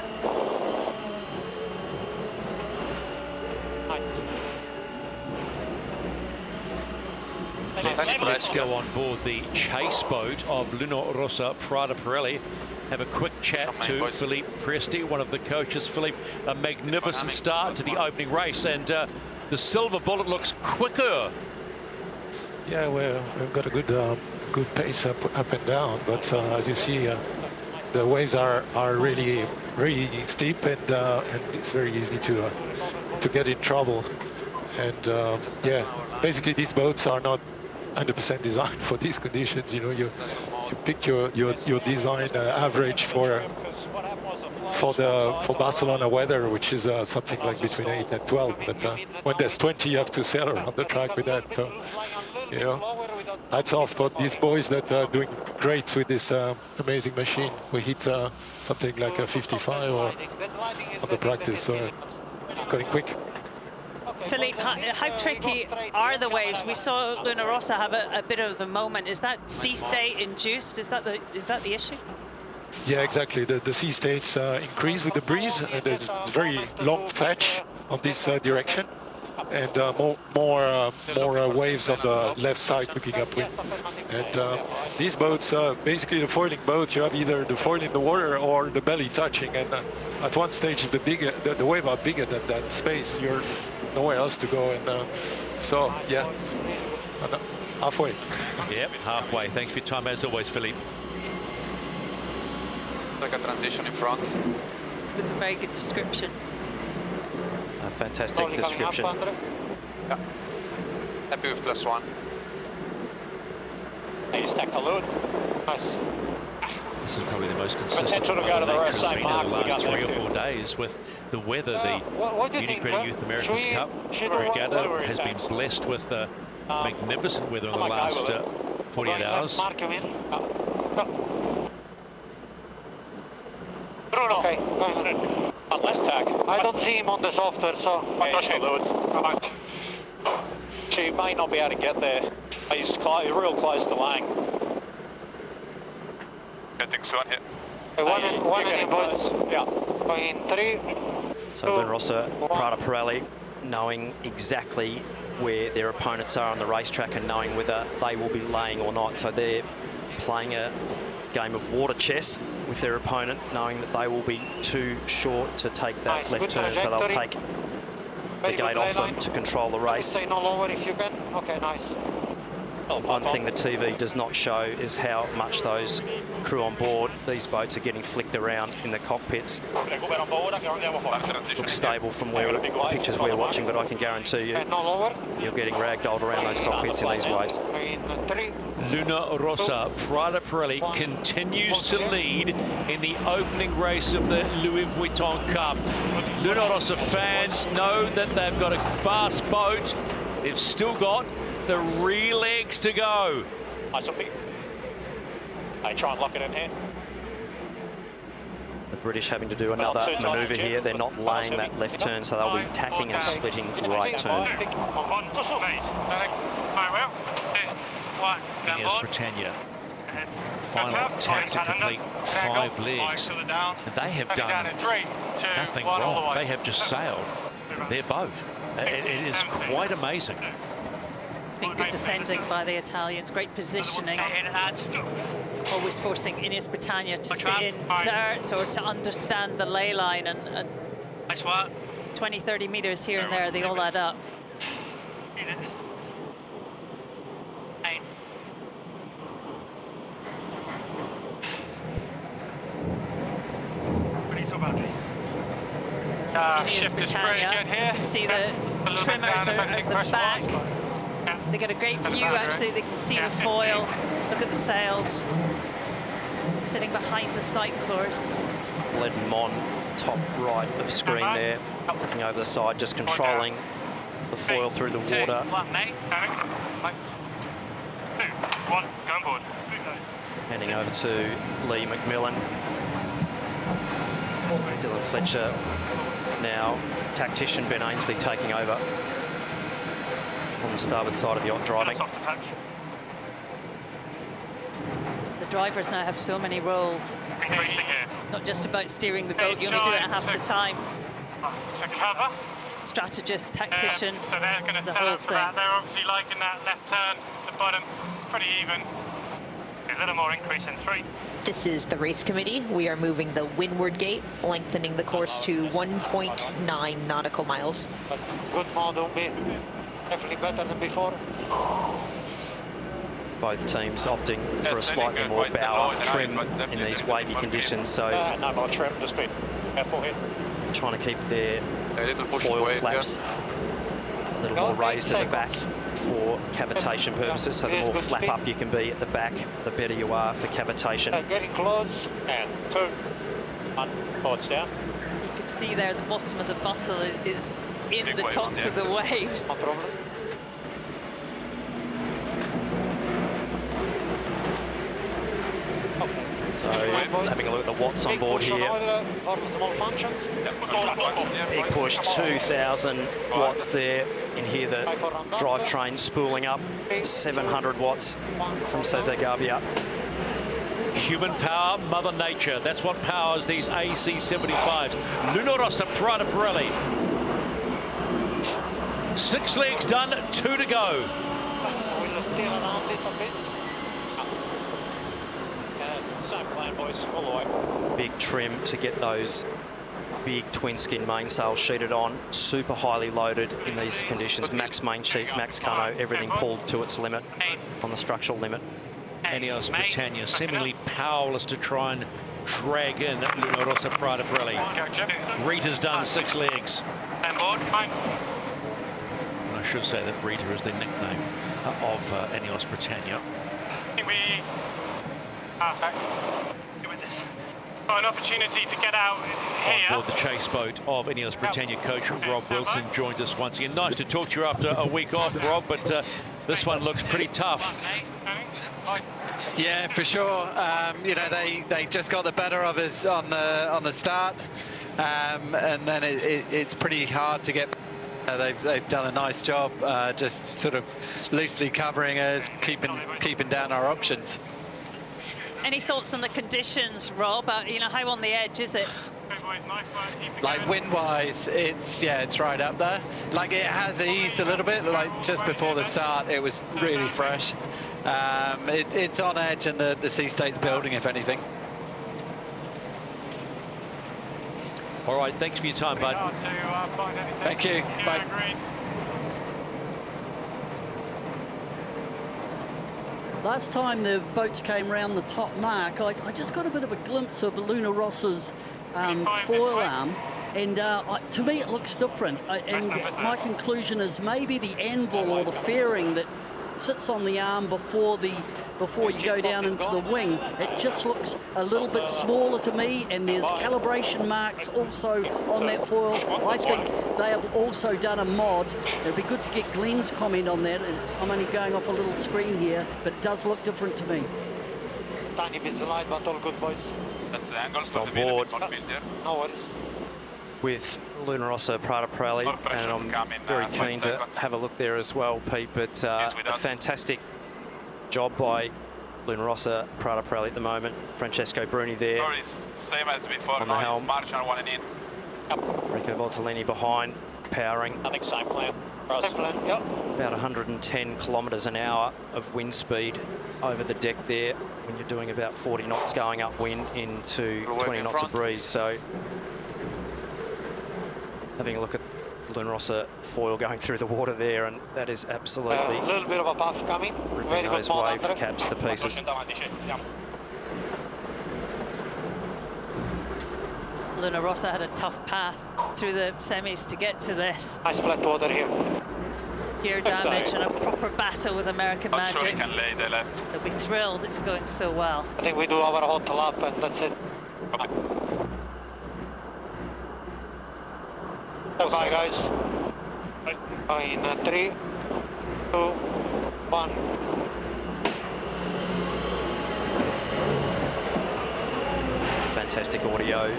Let's go on board the chase boat of Luna Rossa Prada Pirelli. Have a quick chat to Philippe Presti, one of the coaches. Philippe, a magnificent start to the opening race, and the silver bullet looks quicker. Yeah, we've got a good pace up and down, but as you see, the waves are really steep, and it's very easy to get in trouble. And yeah, basically these boats are not 100% designed for these conditions. You know, you pick your design average for Barcelona weather, which is something like between 8 and 12. But when there's 20, you have to sail around the track with that. So, you know, hats off for these boys that are doing great with this amazing machine. We hit something like a 55 on the practice, so it's going quick. Philippe, how tricky are the waves? We saw Luna Rossa have a bit of the moment. Is that sea state induced? Is that the issue? Yeah, exactly. The sea states increase with the breeze, and there's very long fetch on this direction, and more waves on the left side picking up wind. And these boats, basically the foiling boats, you have either the foil in the water or the belly touching, and at one stage, if the wave are bigger than that space, you're nowhere else to go. And so, yeah, halfway. Yep, halfway. Thanks for your time as always, Philippe. Like a transition in front. It was a very good description. A fantastic description. Yeah. Happy with +1. Hey, stack the load. Nice. This is probably the most consistent Potential to go to the Mother rest, Nature's same been mark over we the last got 3 or there 4 too. days with the weather. What do you The think, Unicredit Phil? Youth America's Should Cup we do regatta one? has been blessed with magnificent weather in the I'm okay last with it. 48 hours. Mark him in. Bruno. Okay, go ahead. On left tack. I don't see him on the software, so... So you may not be able to get there. He's real close to Lang. Getting one hit. One in both. Yeah. Going in 3. So Luna Rossa, Prada Pirelli, knowing exactly where their opponents are on the racetrack and knowing whether they will be laying or not. So they're playing a game of water chess with their opponent, knowing that they will be too short to take that left turn, so they'll take the gate off them to control the race. Stay no lower if you can. Okay, nice. One thing the TV does not show is how much those crew on board these boats are getting flicked around in the cockpits. Looks stable from where the pictures we're watching, but I can guarantee you you're getting ragdolled around those cockpits in these waves. Luna Rossa, Prada Pirelli continues to lead in the opening race of the Louis Vuitton Cup. Luna Rossa fans know that they've got a fast boat. They've still got 3 legs to go. I try and lock it in here. The British having to do another manoeuvre here. They're not laying that left turn, so they'll be tacking and splitting right turn. Here's Britannia. Final tack to complete 5 legs. And they have done nothing wrong. They have just sailed their boat. It is quite amazing. It's been good defending by the Italians, great positioning. Always forcing Ineos Britannia to sit in dirt or to understand the ley line, and 20, 30 meters here and there, they all add up. This is Ineos Britannia. You can see the trimmers are at the back. They get a great view, actually. They can see the foil. Look at the sails. Sitting behind the cyclors. Led Mon, top right of screen there, looking over the side, just controlling the foil through the water. Handing over to Lee McMillan. Dylan Fletcher now, tactician Ben Ainsley taking over on the starboard side of the yacht driving. The drivers now have so many roles. Not just about steering the boat, you only do that half the time. Strategist, tactician, so they're going to the set whole up for thing. that. They're obviously liking that left turn, the bottom, pretty even. A little more increase in 3. This is the race committee. We are moving the windward gate, lengthening the course to 1.9 nautical miles. Good model, definitely better than before. Both teams opting for a slightly more bow trim in these wavy conditions, so no more trim, just be careful here. trying to keep their foil flaps a little more raised at the back for cavitation purposes, so the more flap up you can be at the back, the better you are for cavitation. Getting close, and 2. 1, boards down. You can see there the bottom of the bottle is in the tops of the waves. No problem. So having a look at the watts on board here. Big push, 2,000 watts there. In here, the drivetrain spooling up, 700 watts from Cesar Garbia. Human power, Mother Nature. That's what powers these AC-75s. Luna Rossa, Prada Pirelli. 6 legs done, 2 to go. Big trim to get those big twin skin mainsail sheeted on, super highly loaded in these conditions. Max main sheet, max cano, everything pulled to its limit on the structural limit. Ineos Britannia seemingly powerless to try and drag in Luna Rossa, Prada Pirelli. Rita's done 6 legs. And I should say that Rita is the nickname of Ineos Britannia. Perfect. With this. Got an opportunity to get out here. On board the chase boat of Ineos Britannia coach Rob Wilson joins us once again. Nice to talk to you after a week off, Rob, but this one looks pretty tough. Yeah, for sure. You know, they just got the better of us on the start, and then it's pretty hard to get. They've done a nice job, just sort of loosely covering us, keeping down our options. Any thoughts on the conditions, Rob? You know, how on the edge is it? Like wind-wise, it's right up there. Like it has eased a little bit. Like just before the start, it was really fresh. It's on edge, and the sea state's building, if anything. All right, thanks for your time, bud. Thank you. Bye. Last time the boats came round the top mark, I just got a bit of a glimpse of Luna Ross's foil arm, and to me it looks different. And my conclusion is maybe the anvil or the fairing that sits on the arm before you go down into the wing, it just looks a little bit smaller to me, and there's calibration marks also on that foil. I think they have also done a mod. It'd be good to get Glenn's comment on that. I'm only going off a little screen here, but it does look different to me. Tiny bit light, but all good, boys. Just on board No worries. with Luna Rossa Prada Pirelli, and I'm very keen to have a look there as well, Pete. But a fantastic job by Luna Rossa Prada Pirelli at the moment. Francesco Bruni there Same as before. on the helm. Yep. Rico Voltolini behind, powering. I think same plan. Same plan. Yep. About 110 kilometres an hour of wind speed over the deck there when you're doing about 40 knots going upwind into 20 knots of breeze. So having a look at Luna Rossa foil going through the water there, and that is absolutely A little bit of a puff coming. ripping Very good those mode wave under. caps to pieces. Luna Rossa had a tough path through the semis to get to this. Nice flat water here. Gear damage and a proper battle with American Magic. lay the left. They'll be thrilled it's going so well. I think we do our hot lap and that's it. Bye, guys. In 3, 2, 1. Fantastic audio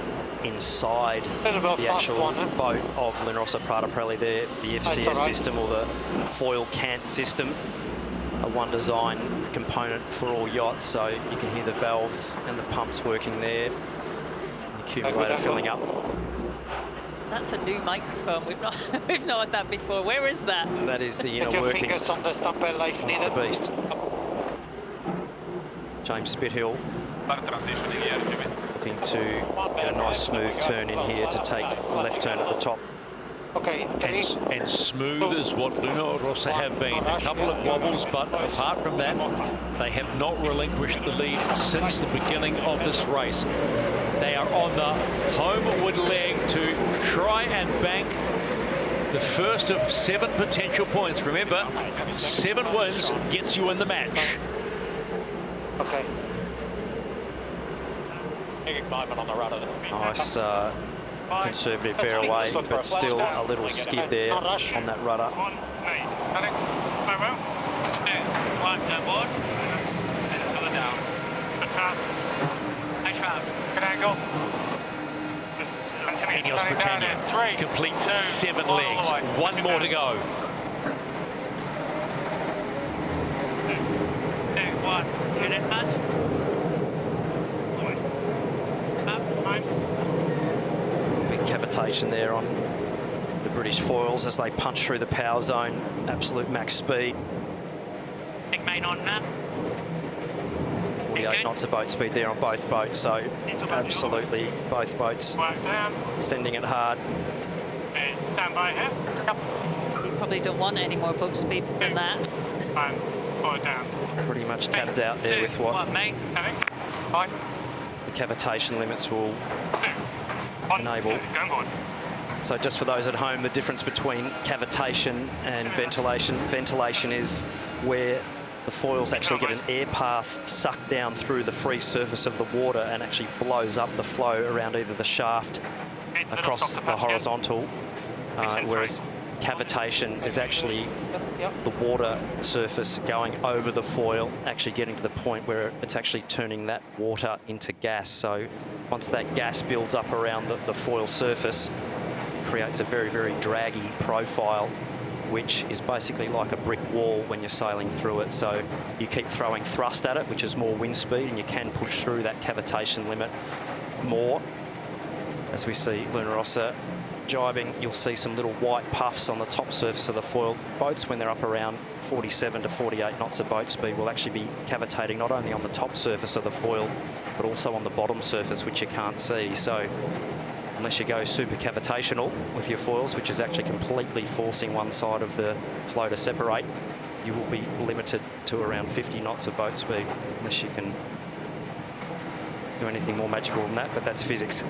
inside the actual boat of Luna Rossa Prada Pirelli there, the FCS system, or the foil cant system, a one design component for all yachts, so you can hear the valves and the pumps working there, the accumulator filling up. That's a new microphone. We've not had that before. Where is that? That is the inner Your workings fingers on the stumper if of needed. the beast. James Spithill looking to get a nice smooth turn in here to take a left turn at the top. Okay. And smooth as what Luna Rossa have been. A couple of wobbles, but apart from that, they have not relinquished the lead since the beginning of this race. They are on the homeward leg to try and bank the first of 7 potential points. Remember, 7 wins gets you in the match. Okay. On the rudder. Nice conservative bear away, but still a little skid there on that rudder. Ineos Britannia completes 7 legs. 1 more to go. 2, 1. Get it, man. Big cavitation there on the British foils as they punch through the power zone. Absolute max speed. Big main on now. 48 knots of boat speed there on both boats, so absolutely both boats extending it hard. Stand by here. You probably don't want any more boat speed than that. And forward down. Pretty much tapped out there with what the cavitation limits will enable. So just for those at home, the difference between cavitation and ventilation. Ventilation is where the foils actually get an air path sucked down through the free surface of the water and actually blows up the flow around either the shaft across the horizontal, whereas cavitation is actually the water surface going over the foil, actually getting to the point where it's actually turning that water into gas. So once that gas builds up around the foil surface, it creates a very, very draggy profile, which is basically like a brick wall when you're sailing through it. So you keep throwing thrust at it, which is more wind speed, and you can push through that cavitation limit more. As we see Luna Rossa jibing, you'll see some little white puffs on the top surface of the foil. Boats, when they're up around 47 to 48 knots of boat speed, will actually be cavitating not only on the top surface of the foil, but also on the bottom surface, which you can't see. So unless you go super cavitational with your foils, which is actually completely forcing one side of the flow to separate, you will be limited to around 50 knots of boat speed, unless you can do anything more magical than that, but that's physics.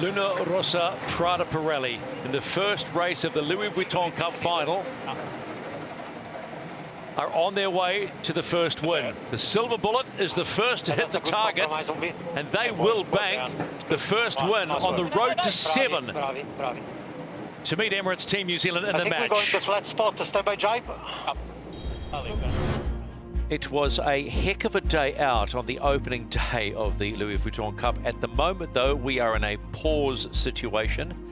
Luna Rossa Prada Pirelli in the first race of the Louis Vuitton Cup final are on their way to the first win. The Silver Bullet is the first to hit the target, and they will bank the first win on the road to 7 to meet Emirates Team New Zealand in the match. We're going to flat spot to stand by jibe. It was a heck of a day out on the opening day of the Louis Vuitton Cup. At the moment, though, we are in a pause situation.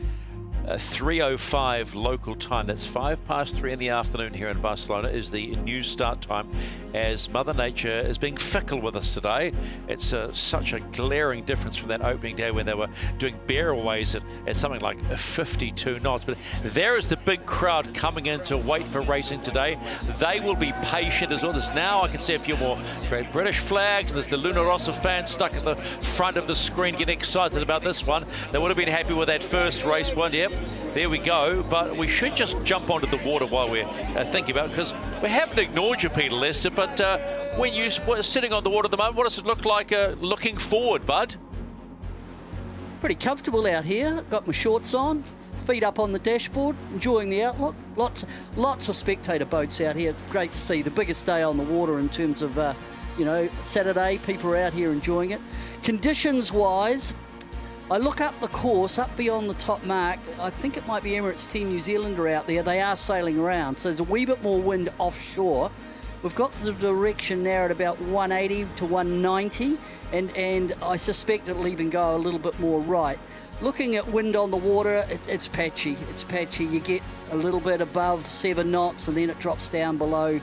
3:05 local time, that's 3:05 in the afternoon here in Barcelona, is the new start time, as Mother Nature is being fickle with us today. It's such a glaring difference from that opening day when they were doing bearaways at something like 52 knots. But there is the big crowd coming in to wait for racing today. They will be patient as well. There's now, I can see a few more Great British flags, and there's the Luna Rossa fans stuck at the front of the screen getting excited about this one. They would have been happy with that first race one. Yep, there we go. But we should just jump onto the water while we're thinking about it, because we haven't ignored you, Peter Lester, but when you're sitting on the water at the moment, what does it look like looking forward, bud? Pretty comfortable out here. Got my shorts on, feet up on the dashboard, enjoying the outlook. Lots of spectator boats out here. Great to see. The biggest day on the water in terms of, Saturday. People are out here enjoying it. Conditions-wise, I look up the course, up beyond the top mark. I think it might be Emirates Team New Zealand are out there. They are sailing around, so there's a wee bit more wind offshore. We've got the direction now at about 180 to 190, and I suspect it'll even go a little bit more right. Looking at wind on the water, it's patchy. It's patchy. You get a little bit above 7 knots, and then it drops down below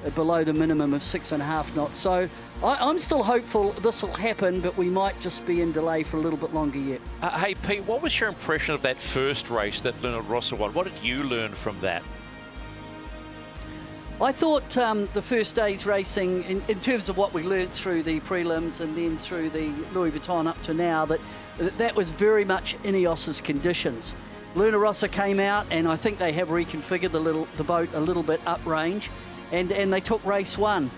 the minimum of 6.5 knots. So I'm still hopeful this will happen, but we might just be in delay for a little bit longer yet. Hey, Pete, what was your impression of that first race that Luna Rossa won? What did you learn from that? I thought the first day's racing, in terms of what we learned through the prelims and then through the Louis Vuitton up to now, that was very much Ineos's conditions. Luna Rossa came out, and I think they have reconfigured the boat a little bit uprange, and they took race 1.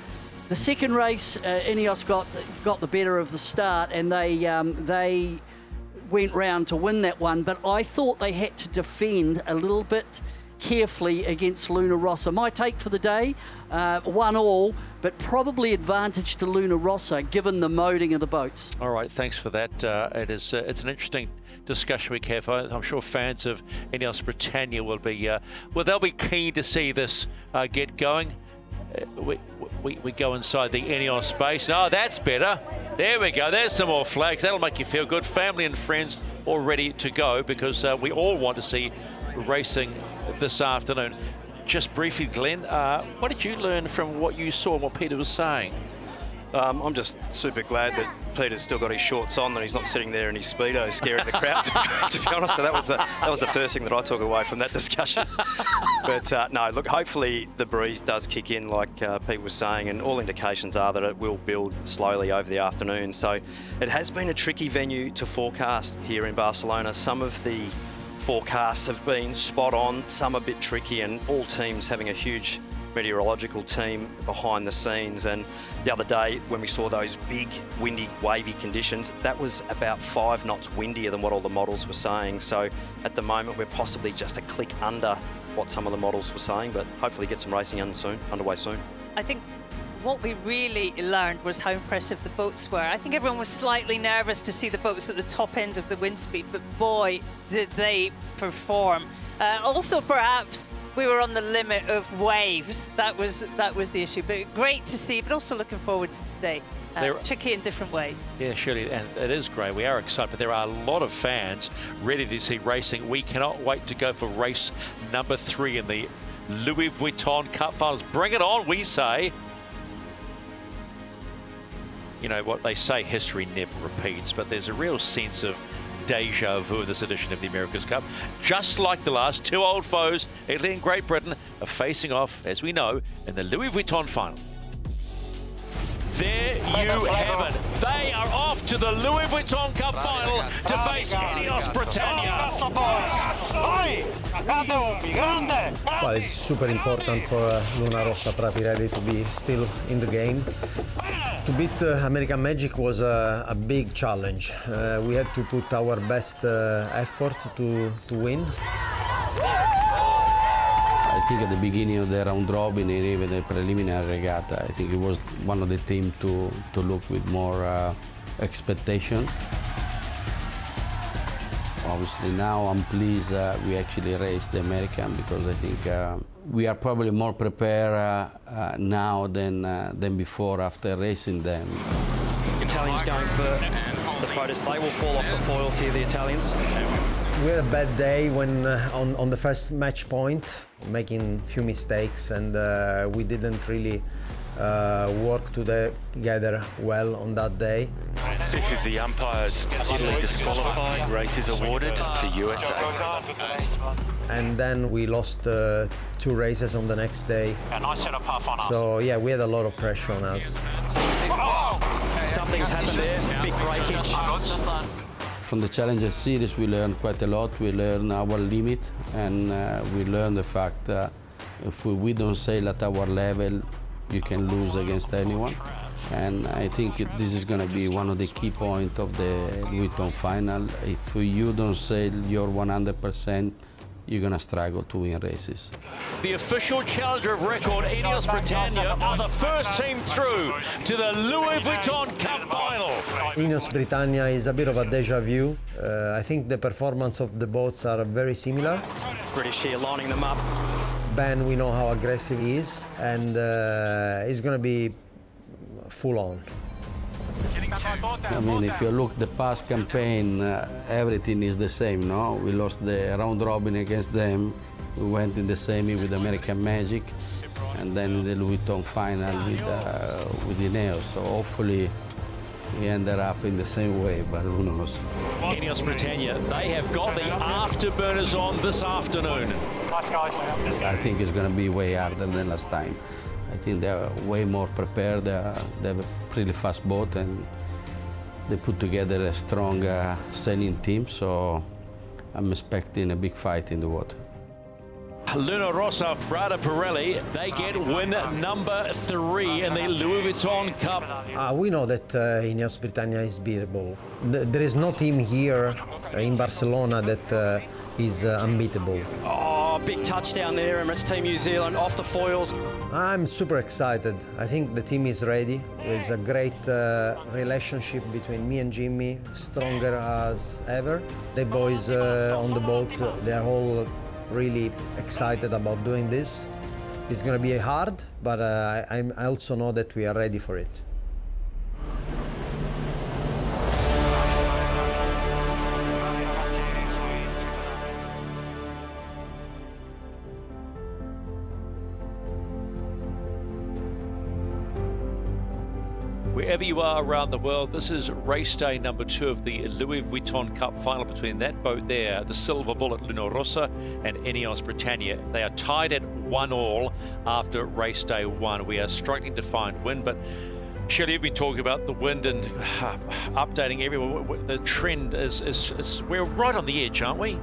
The second race, Ineos got the better of the start, and they went round to win that one, but I thought they had to defend a little bit carefully against Luna Rossa. My take for the day, 1-1, but probably advantage to Luna Rossa given the moding of the boats. All right, thanks for that. It's an interesting discussion we have. I'm sure fans of Ineos Britannia will be they'll be keen to see this get going. We go inside the Ineos space. Oh, that's better. There we go. There's some more flags. That'll make you feel good. Family and friends all ready to go, because we all want to see racing this afternoon. Just briefly, Glenn, what did you learn from what you saw and what Peter was saying? I'm just super glad that Peter's still got his shorts on, that he's not sitting there in his Speedo scaring the crowd, to be honest. So that was the first thing that I took away from that discussion. But no, look, hopefully the breeze does kick in like Pete was saying, and all indications are that it will build slowly over the afternoon. So it has been a tricky venue to forecast here in Barcelona. Some of the forecasts have been spot on, some a bit tricky, and all teams having a huge meteorological team behind the scenes. And the other day when we saw those big, windy, wavy conditions, that was about 5 knots windier than what all the models were saying. So at the moment, we're possibly just a click under what some of the models were saying, but hopefully get some racing underway soon. I think what we really learned was how impressive the boats were. I think everyone was slightly nervous to see the boats at the top end of the wind speed, but boy, did they perform. Also, perhaps we were on the limit of waves. That was the issue, but great to see, but also looking forward to today. Tricky in different ways. Yeah, surely, and it is great. We are excited, but there are a lot of fans ready to see racing. We cannot wait to go for race number 3 in the Louis Vuitton Cup Finals. Bring it on, we say. You know what they say, history never repeats, but there's a real sense of deja vu in this edition of the America's Cup. Just like the last 2 old foes, Italy and Great Britain are facing off, as we know, in the Louis Vuitton final. There you have it. They are off to the Louis Vuitton Cup final to face Ineos Britannia. Well, it's super important for Luna Rossa Pirelli to be still in the game. To beat American Magic was a big challenge. We had to put our best effort to win. I think at the beginning of the round robin and even the preliminary regatta, I think it was one of the teams to look with more expectation. Obviously now I'm pleased we actually raced the American, because I think we are probably more prepared now than before after racing them. Italians going for the protest. They will fall off the foils here, the Italians. We had a bad day when on the first match point, making a few mistakes, and we didn't really work together well on that day. This is the umpires. Italy disqualified. Race is awarded to USA. And then we lost 2 races on the next day. Nice set up half on us. So yeah, we had a lot of pressure on us. Something's happened there. Big breakage. From the Challenger Series, we learned quite a lot. We learned our limit, and we learned the fact that if we don't sail at our level, you can lose against anyone. And I think this is going to be one of the key points of the Vuitton final. If you don't sail your 100%, you're going to struggle to win races. The official challenger of record, Ineos Britannia, are the first team through to the Louis Vuitton Cup final. Ineos Britannia is a bit of a deja vu. I think the performance of the boats are very similar. British here lining them up. Ben, we know how aggressive he is, and he's going to be full on. I mean, if you look the past campaign, everything is the same, no? We lost the round robin against them. We went in the semi with American Magic, and then in the Louis Vuitton final with Ineos. So hopefully we ended up in the same way, but who knows? Ineos Britannia, they have got the afterburners on this afternoon. Nice guys. I think it's going to be way harder than last time. I think they're way more prepared. They have a pretty fast boat, and they put together a strong sailing team, so I'm expecting a big fight in the water. Luna Rossa Pirelli, they get win number 3 in the Louis Vuitton Cup. We know that Ineos Britannia is beatable. There is no team here in Barcelona that is unbeatable. Oh, big touchdown there, Emirates Team New Zealand off the foils. I'm super excited. I think the team is ready. There's a great relationship between me and Jimmy, stronger as ever. The boys on the boat, they're all really excited about doing this. It's going to be hard, but I also know that we are ready for it. Wherever you are around the world, this is race day number 2 of the Louis Vuitton Cup final between that boat there, the Silver Bullet Luna Rossa, and Ineos Britannia. They are tied at 1-1 after race day 1. We are struggling to find wind, but Shirley, you've been talking about the wind and updating everyone. The trend is we're right on the edge, aren't we?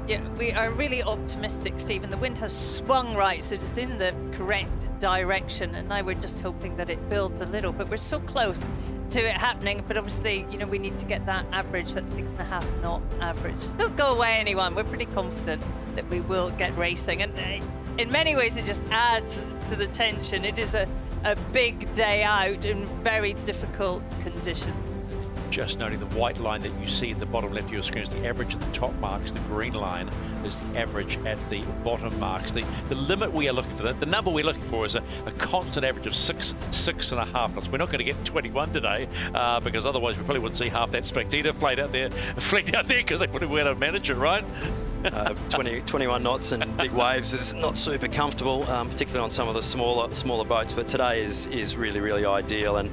Yeah, we are really optimistic, Stephen. The wind has swung right, so it's in the correct direction, and now we're just hoping that it builds a little, but we're so close to it happening. But obviously, you know, we need to get that average, that 6.5 knot average. Don't go away, anyone. We're pretty confident that we will get racing, and in many ways it just adds to the tension. It is a big day out in very difficult conditions. Just noting the white line that you see at the bottom left of your screen is the average at the top marks. The green line is the average at the bottom marks. The limit we are looking for, the number we're looking for is a constant average of 6.5 knots. We're not going to get 21 today because otherwise we probably wouldn't see half that spectator fleet out there because they probably went out to manage it, right? 21 knots and big waves is not super comfortable, particularly on some of the smaller boats, but today is really, really ideal. And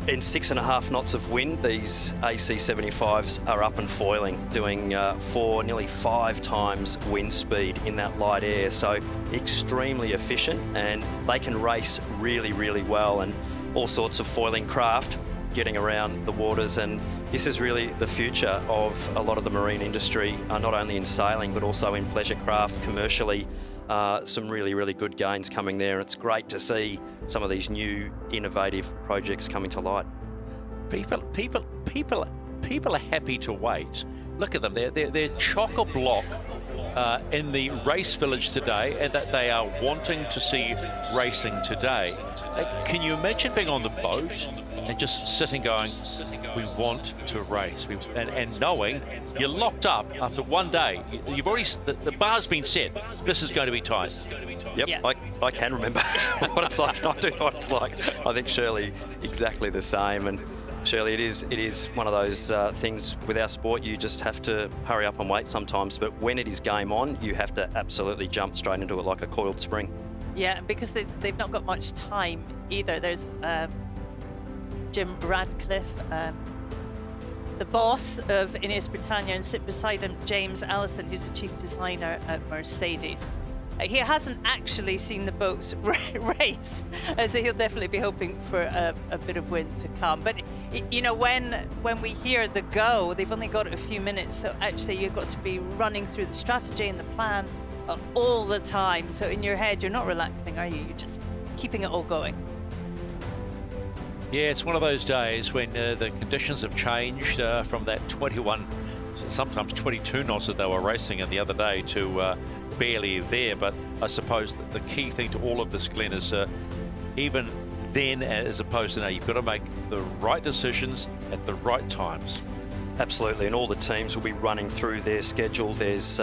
in 6.5 knots of wind, these AC75s are up and foiling, doing nearly 5 times wind speed in that light air. So extremely efficient, and they can race really, really well, and all sorts of foiling craft getting around the waters. And this is really the future of a lot of the marine industry, not only in sailing, but also in pleasure craft, commercially. Some really, really good gains coming there. It's great to see some of these new innovative projects coming to light. People are happy to wait. Look at them. They're chock-a-block in the race village today, and that they are wanting to see racing today. Can you imagine being on the boat and just sitting going, we want to race, and knowing you're locked up after one day. You've already, the bar's been set. This is going to be tight. Yep, yeah. I can remember what it's like. I do know what it's like. I think Shirley exactly the same. And Shirley, it is one of those things with our sport. You just have to hurry up and wait sometimes. But when it is game on, you have to absolutely jump straight into it like a coiled spring. Yeah, because they've not got much time either. There's Jim Radcliffe, the boss of Ineos Britannia, and sit beside him James Allison, who's the chief designer at Mercedes. He hasn't actually seen the boats race, so he'll definitely be hoping for a bit of wind to come. But you know, when we hear the go, they've only got a few minutes, so actually you've got to be running through the strategy and the plan all the time. So in your head, you're not relaxing, are you? You're just keeping it all going. Yeah, it's one of those days when the conditions have changed from that 21, sometimes 22 knots that they were racing in the other day to barely there. But I suppose that the key thing to all of this, Glenn, is even then, as opposed to now, you've got to make the right decisions at the right times. Absolutely, and all the teams will be running through their schedule. There's,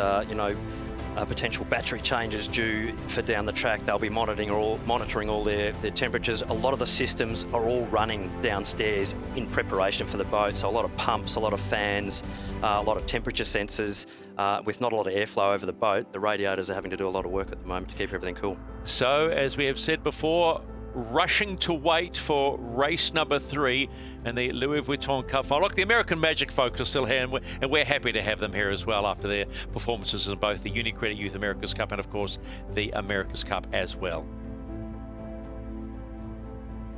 potential battery changes due for down the track. They'll be monitoring all their temperatures. A lot of the systems are all running downstairs in preparation for the boat. So a lot of pumps, a lot of fans, a lot of temperature sensors. With not a lot of airflow over the boat, the radiators are having to do a lot of work at the moment to keep everything cool. So, as we have said before, rushing to wait for race number 3 and the Louis Vuitton Cup final. Look, the American Magic folks are still here, and we're happy to have them here as well after their performances in both the UniCredit Youth America's Cup and, of course, the America's Cup as well.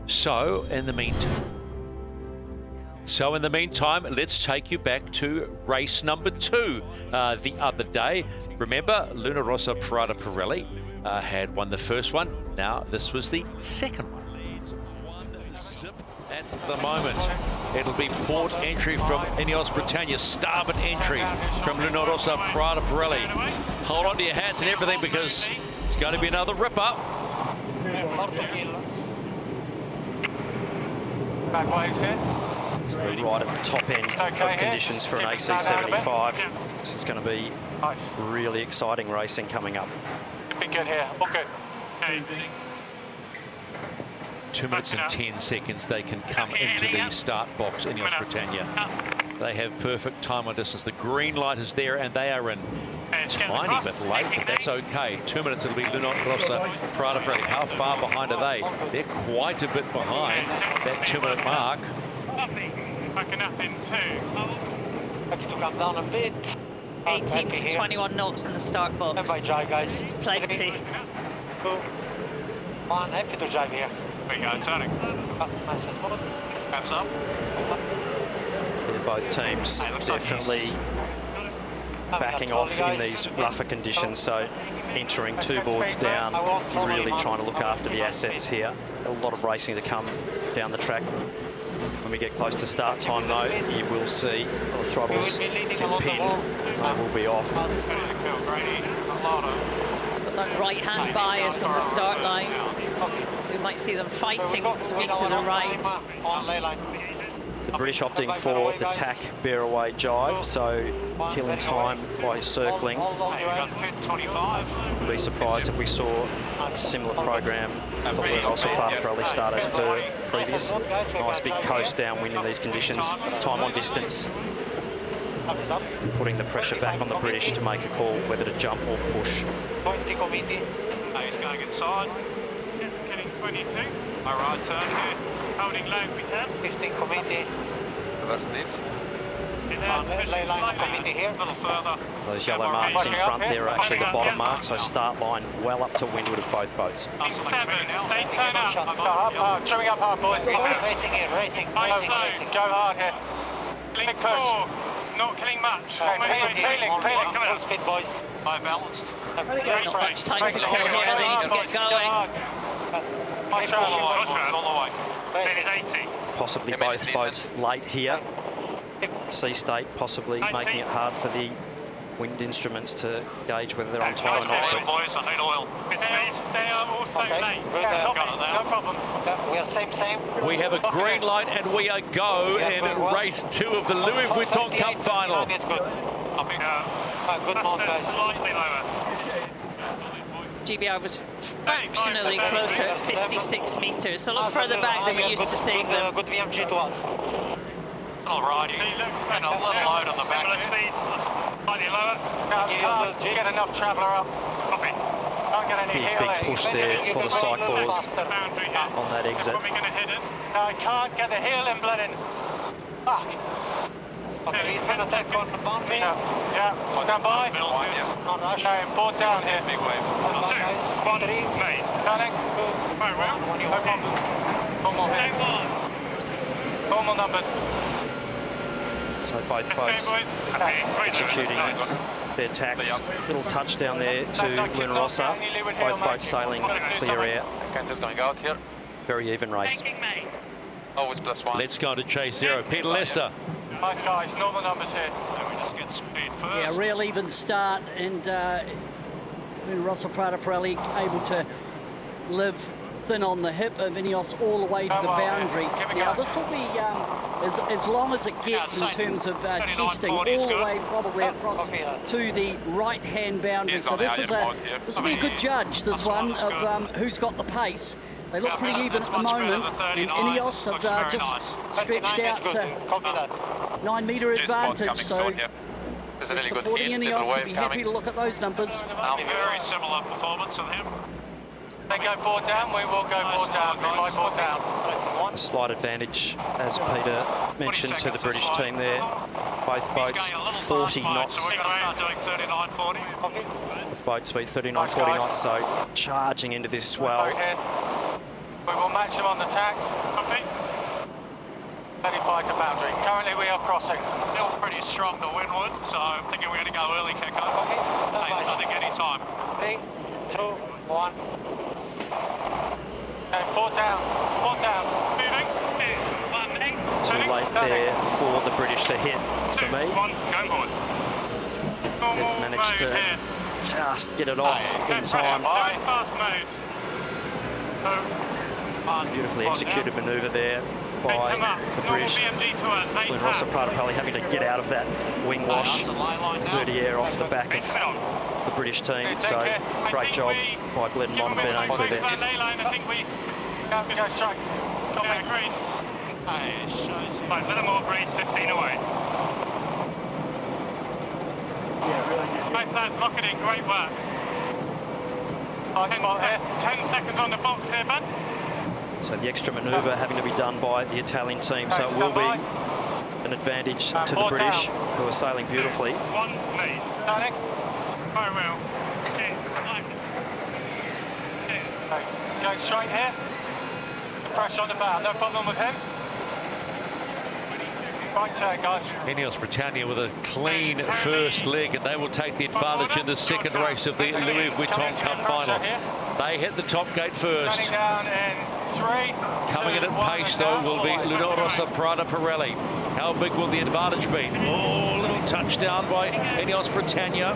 So, in the meantime, let's take you back to race number 2 the other day. Remember, Luna Rossa Prada Pirelli had won the first one. Now this was the second one. At the moment, it'll be port entry from Ineos Britannia, starboard entry from Luna Rossa Prada Pirelli. Hold on to your hats and everything, because it's going to be another rip up. Back waves here. So we're right at the top end of conditions for an AC75. This is going to be really exciting racing coming up. Been good here, all good. 2 minutes and 10 seconds they can come into the start box, Ineos Britannia. They have perfect time on distance. The green light is there, and they are in tiny bit late, but that's okay. 2 minutes, it'll be Luna Rossa Prada Pirelli. How far behind are they? They're quite a bit behind that 2 minute mark. Backing up in 2. Happy to come down a bit. 18 to 21 knots in the start box. It's plenty. Cool. I'm happy to drive here. There you go, turning. Perhaps up. Yeah, both teams definitely backing off in these rougher conditions. So entering 2 boards down, really trying to look after the assets here. A lot of racing to come down the track. When we get close to start time though, you will see the throttles get pinned. They will be off. Got that right-hand bias on the start line. We might see them fighting to be to the right. The British opting for the tack bear away jibe, so killing time by circling. Wouldn't be surprised if we saw a similar program for the also part of Pirelli start as per previous. Nice big coast downwind in these conditions. Time on distance. Putting the pressure back on the British to make a call whether to jump or push. He's going inside. Getting 22. My right turn here. Holding low if we can. 15 committee. Those yellow marks in front there are actually the bottom marks, so start line well up to windward of both boats. 7. They turn up. Showing up hard, boys. Racing here, racing. Go hard here. Big push. Not killing much. Feeling. Full speed, boys. High balanced. Not much time to kill here. They need to get going. All the way. It is 80. Possibly both boats late here. Sea state possibly making it hard for the wind instruments to gauge whether they're on time or not. Boys, I need oil. They are also late. No problem. We are same. We have a green light and we are go in race 2 of the Louis Vuitton Cup final. Good mount, guys. Slightly lower. GBR was fractionally closer at 56 metres, so a lot further back than we're used to seeing them. Good VMG to us. Alrighty, and a little load on the back. Similar speeds, slightly lower. Can't get enough traveller up. Copy. Can't get any heel. Big push there for the cyclists on that exit. No, I can't get the heel in blood in. Fuck. Okay, he's going to take on the bomb. Yeah, stand by. Okay, board down here. Big wave. 2, 1, mate. Turning. Very well. No problem. One more here. One more numbers. So both boats executing their tacks. Little touchdown there to Luna Rossa. Both boats sailing clear air. Just going out here. Very even race. Always +1. Let's go to chase 0. Peter Lester. Nice guys, normal numbers here. We just get speed first. Yeah, real even start, and Russell Prada Pirelli able to live thin on the hip of Ineos all the way to the boundary. Now this will be as long as it gets in terms of testing all the way probably across to the right-hand boundary. So this will be a good judge, this one, of who's got the pace. They look pretty even at the moment, and Ineos have just stretched out to 9-metre advantage, so they're supporting Ineos. Will be happy to look at those numbers. Very similar performance of him. They go board down, we will go board down. Board down. A slight advantage, as Peter mentioned, to the British team there. Both boats 40 knots. Both boats speed 39, 40 knots, so charging into this swell. We will match them on the tack. 35 to boundary. Currently we are crossing. Still pretty strong to windward, so I'm thinking we're going to go early kick up. I think any time. 3, 2, 1. Okay, board down. Moving. 2, 1, 8. Too late there for the British to hit, for me. They've managed to just get it off in time. Very fast move. Beautifully executed manoeuvre there by the British. When Rossa Prada Pirelli having to get out of that wing wash, dirty air off the back of the British team. So great job by Glenmont and Ben Ainsley there. I think we go straight. Green. Right, a little more breeze, 15 away. Nice lad, lock it in, great work. 10 seconds on the box here, bud. So the extra manoeuvre having to be done by the Italian team, so it will be an advantage to the British, who are sailing beautifully. 1 knee. Turning. Very well. Going straight here. Pressure on the bow, no problem with him. Right turn, guys. Ineos Britannia with a clean first leg, and they will take the advantage in the second race of the Louis Vuitton Cup final. They hit the top gate first. Turning down in 3. Coming in at pace, though, will be Luna Rossa Prada Pirelli. How big will the advantage be? Oh, a little touchdown by Ineos Britannia.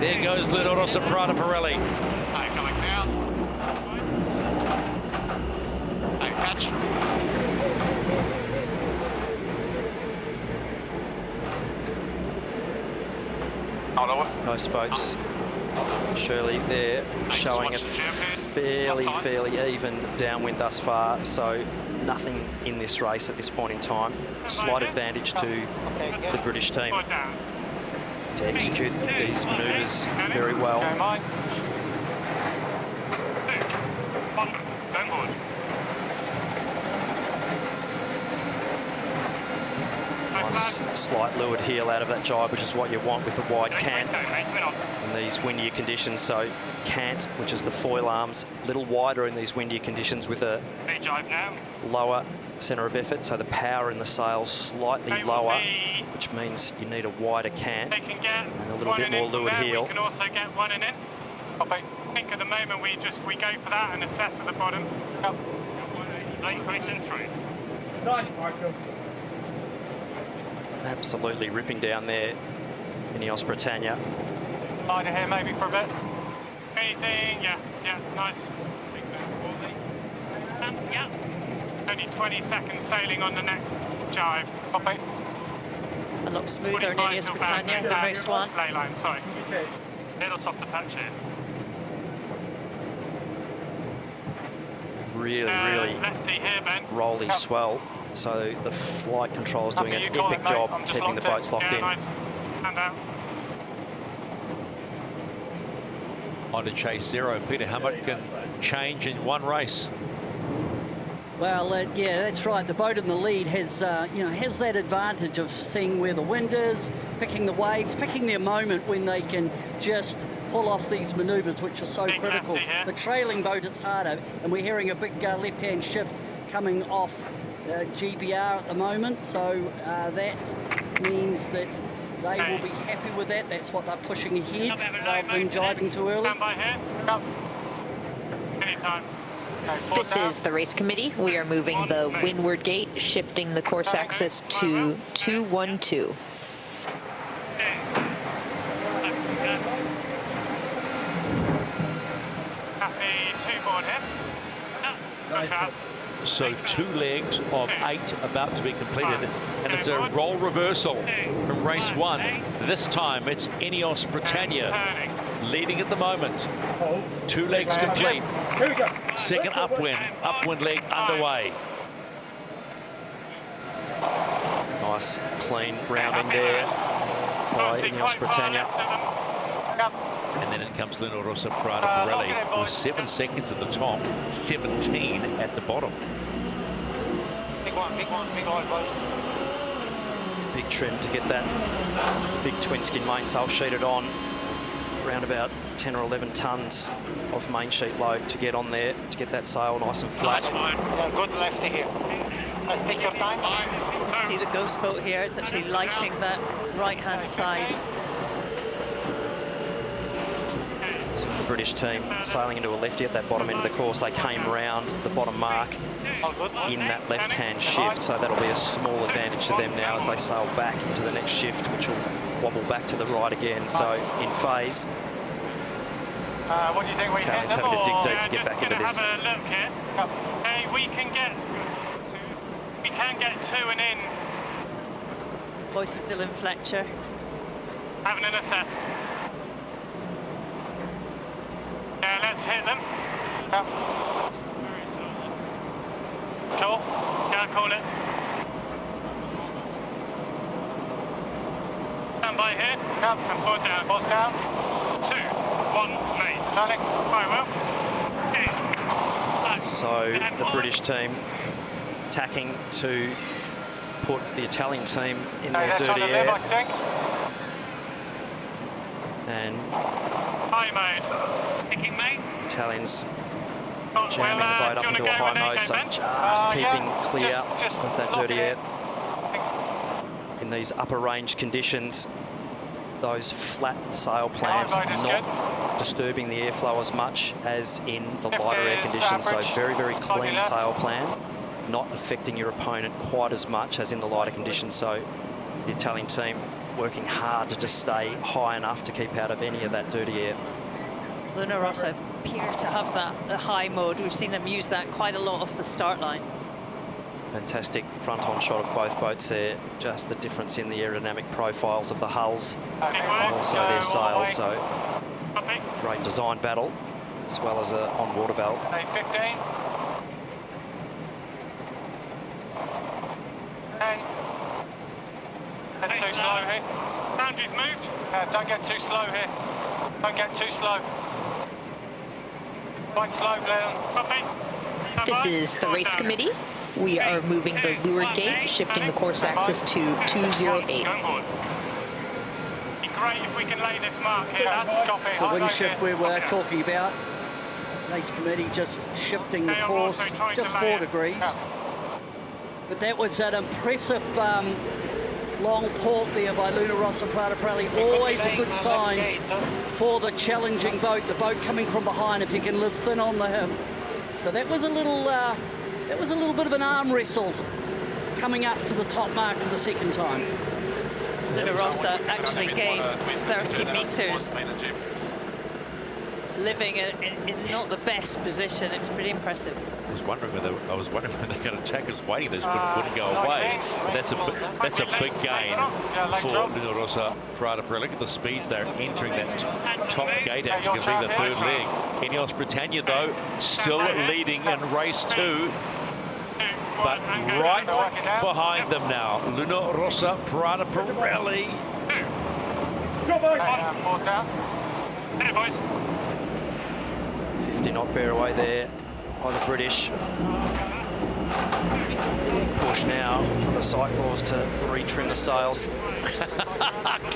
There goes Luna Rossa Prada Pirelli. Hey, coming down. Hey, catch. Most boats, surely they're showing a fairly even downwind thus far, so nothing in this race at this point in time. Slight advantage to the British team to execute these manoeuvres very well. Nice slight leeward heel out of that jibe, which is what you want with a wide cant in these windier conditions. So cant, which is the foil arms, a little wider in these windier conditions with a lower centre of effort. So the power in the sails slightly lower, which means you need a wider cant and a little bit more leeward heel. We can also get one in it. I think at the moment we go for that and assess at the bottom. Late race in 3. Nice, Michael. Absolutely ripping down there, Ineos Britannia. Lighter here maybe for a bit. Anything? Yeah, nice. Yeah. Only 20 seconds sailing on the next jibe. Copy. A lot smoother in Ineos Britannia than race 1. Lay line, sorry. Little softer patch here. Really rolly swell. So the flight control is doing an epic job keeping the boats locked in. Nice. Hand out. On to chase 0. Peter, how much can change in one race? Well, yeah, that's right. The boat in the lead has, has that advantage of seeing where the wind is, picking the waves, picking their moment when they can just pull off these manoeuvres, which are so critical. The trailing boat is harder, and we're hearing a big left-hand shift coming off GBR at the moment, so that means that they will be happy with that. That's what they're pushing ahead rather than jibing too early. Stand by here. Anytime. This is the race committee. We are moving the windward gate, shifting the course axis to 212. Happy 2 board here. So 2 legs of 8 about to be completed, and it's a role reversal from race 1. This time it's Ineos Britannia leading at the moment. 2 legs complete. Second upwind leg underway. Nice clean rounding there by Ineos Britannia. And then in comes Luna Rossa Prada Pirelli with 7 seconds at the top, 17 at the bottom. Big one, boys. Big trim to get that big twin skin mainsail sheeted on. Around about 10 or 11 tonnes of main sheet load to get on there, to get that sail nice and flat. Yeah, good lefty here. Take your time. See the ghost boat here, it's actually liking that right-hand side. So the British team sailing into a lefty at that bottom end of the course. They came round the bottom mark in that left-hand shift, so that'll be a small advantage to them now as they sail back into the next shift, which will wobble back to the right again. So in phase, What do you think we Italians having to dig deep to get back into this. Have a look here. Hey, we can get 2 and in. Voice of Dylan Fletcher. Having an assess. Yeah, let's hit them. Cool. Yeah, call it. Stand by here. And forward down. Pause down. 2, 1, main. Turning. Very well. So the British team tacking to put the Italian team in their dirty air. And high mode. Picking mate. Italians jamming the boat up into a high mode, so just keeping clear of that dirty air. in these upper range conditions. Those flat sail plans not disturbing the airflow as much as in the lighter air conditions. So very, very clean sail plan, not affecting your opponent quite as much as in the lighter conditions. So the Italian team working hard to just stay high enough to keep out of any of that dirty air. Luna Rossa appear to have the high mode. We've seen them use that quite a lot off the start line. Fantastic front-on shot of both boats there. Just the difference in the aerodynamic profiles of the hulls and also their sails. So great design battle as well as a on-water battle. 15. 10. Too slow here. Boundaries moved. Don't get too slow here. Don't get too slow. Quite slow, Leon. Copy. This is the race committee. We are moving the leeward gate, shifting the course axis to 208. Be great if we can lay this mark here. That's copy. So wind shift we were talking about. Race committee just shifting the course just 4 degrees. But that was an impressive long port there by Luna Rossa Prada Pirelli. Always a good sign for the challenging boat, the boat coming from behind if you can live thin on the hip. So that was a little bit of an arm wrestle coming up to the top mark for the second time. Luna Rossa actually gained 30 metres, living in not the best position. It's pretty impressive. I was wondering when they're going to attack us waiting. They wouldn't go away. That's a big gain for Luna Rossa Prada Pirelli. Look at the speeds they're entering that top gate out. You can see the third leg. Ineos Britannia though still leading in race 2. But right behind them now, Luna Rossa Prada Pirelli. 50 knot bear away there by the British. Push now for the cyclaws to retrim the sails.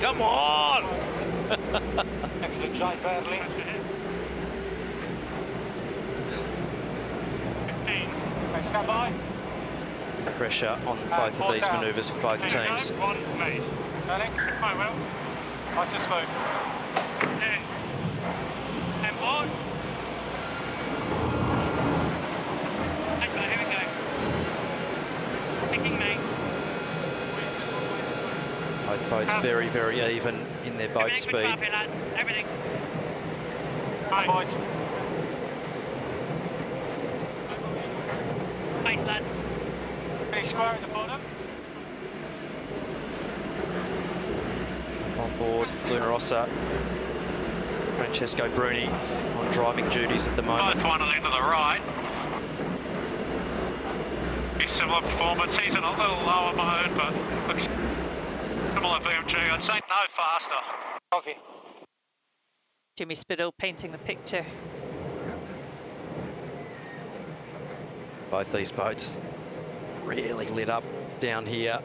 Come on! Stand by. Pressure on both of these manoeuvres for both teams. Both boats very, very even in their boat speed. Square at the bottom. On board, Luna Rossa, Francesco Bruni on driving duties at the moment. Both one a little to the right. Similar performance. He's in a little lower mode, but looks similar VMG. I'd say no faster. Copy. Jimmy Spittle painting the picture. Both these boats really lit up down here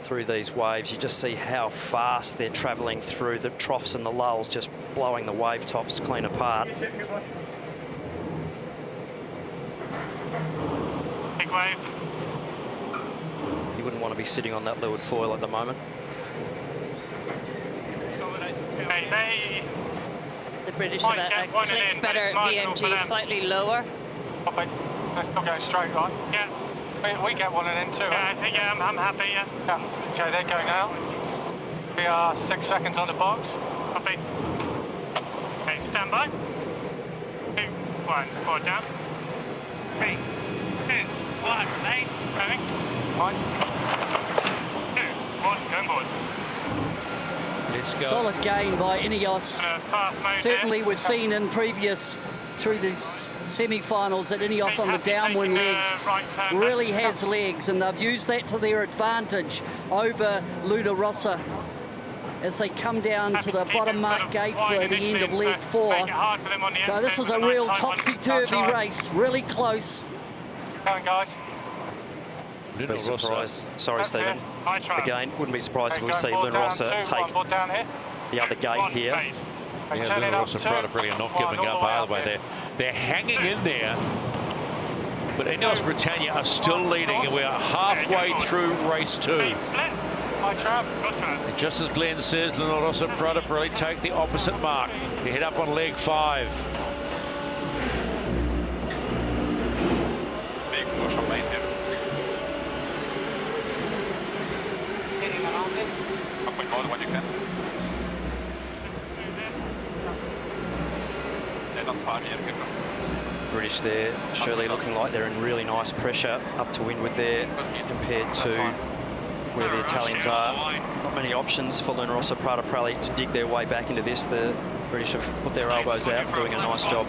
through these waves. You just see how fast they're travelling through the troughs and the lulls, just blowing the wave tops clean apart. Big wave. You wouldn't want to be sitting on that leeward foil at the moment. The British have a click better VMG, slightly lower. Let's not go straight, right? Yeah. We get one and then 2. Yeah, I'm happy, yeah. Okay, they're going out. We are 6 seconds on the box. Copy. Okay, stand by. 2, 1, forward down. 3, 2, 1, lane. Going. 1, 2, 1, going forward. Let's go. Solid gain by Ineos. Certainly we've seen in previous, through these semi-finals, that Ineos on the downwind legs really has legs, and they've used that to their advantage over Luna Rossa as they come down to the bottom mark gate for the end of leg 4. So this is a real topsy-turvy race, really close. Come on, guys. Wouldn't be surprised. Sorry, Stephen. Again, wouldn't be surprised if we see Luna Rossa take the other gate here. Yeah, Luna Rossa Prada Pirelli are not giving up either way. They're hanging in there. But Ineos Britannia are still leading, and we are halfway through race 2. And just as Glenn says, Luna Rossa Prada Pirelli take the opposite mark. You head up on leg 5. Big push from main here. Up with more than what you can. They're not far yet, people. British there, surely looking like they're in really nice pressure up to windward there compared to where the Italians are. Not many options for Luna Rossa Prada Pirelli to dig their way back into this. The British have put their elbows out, doing a nice job.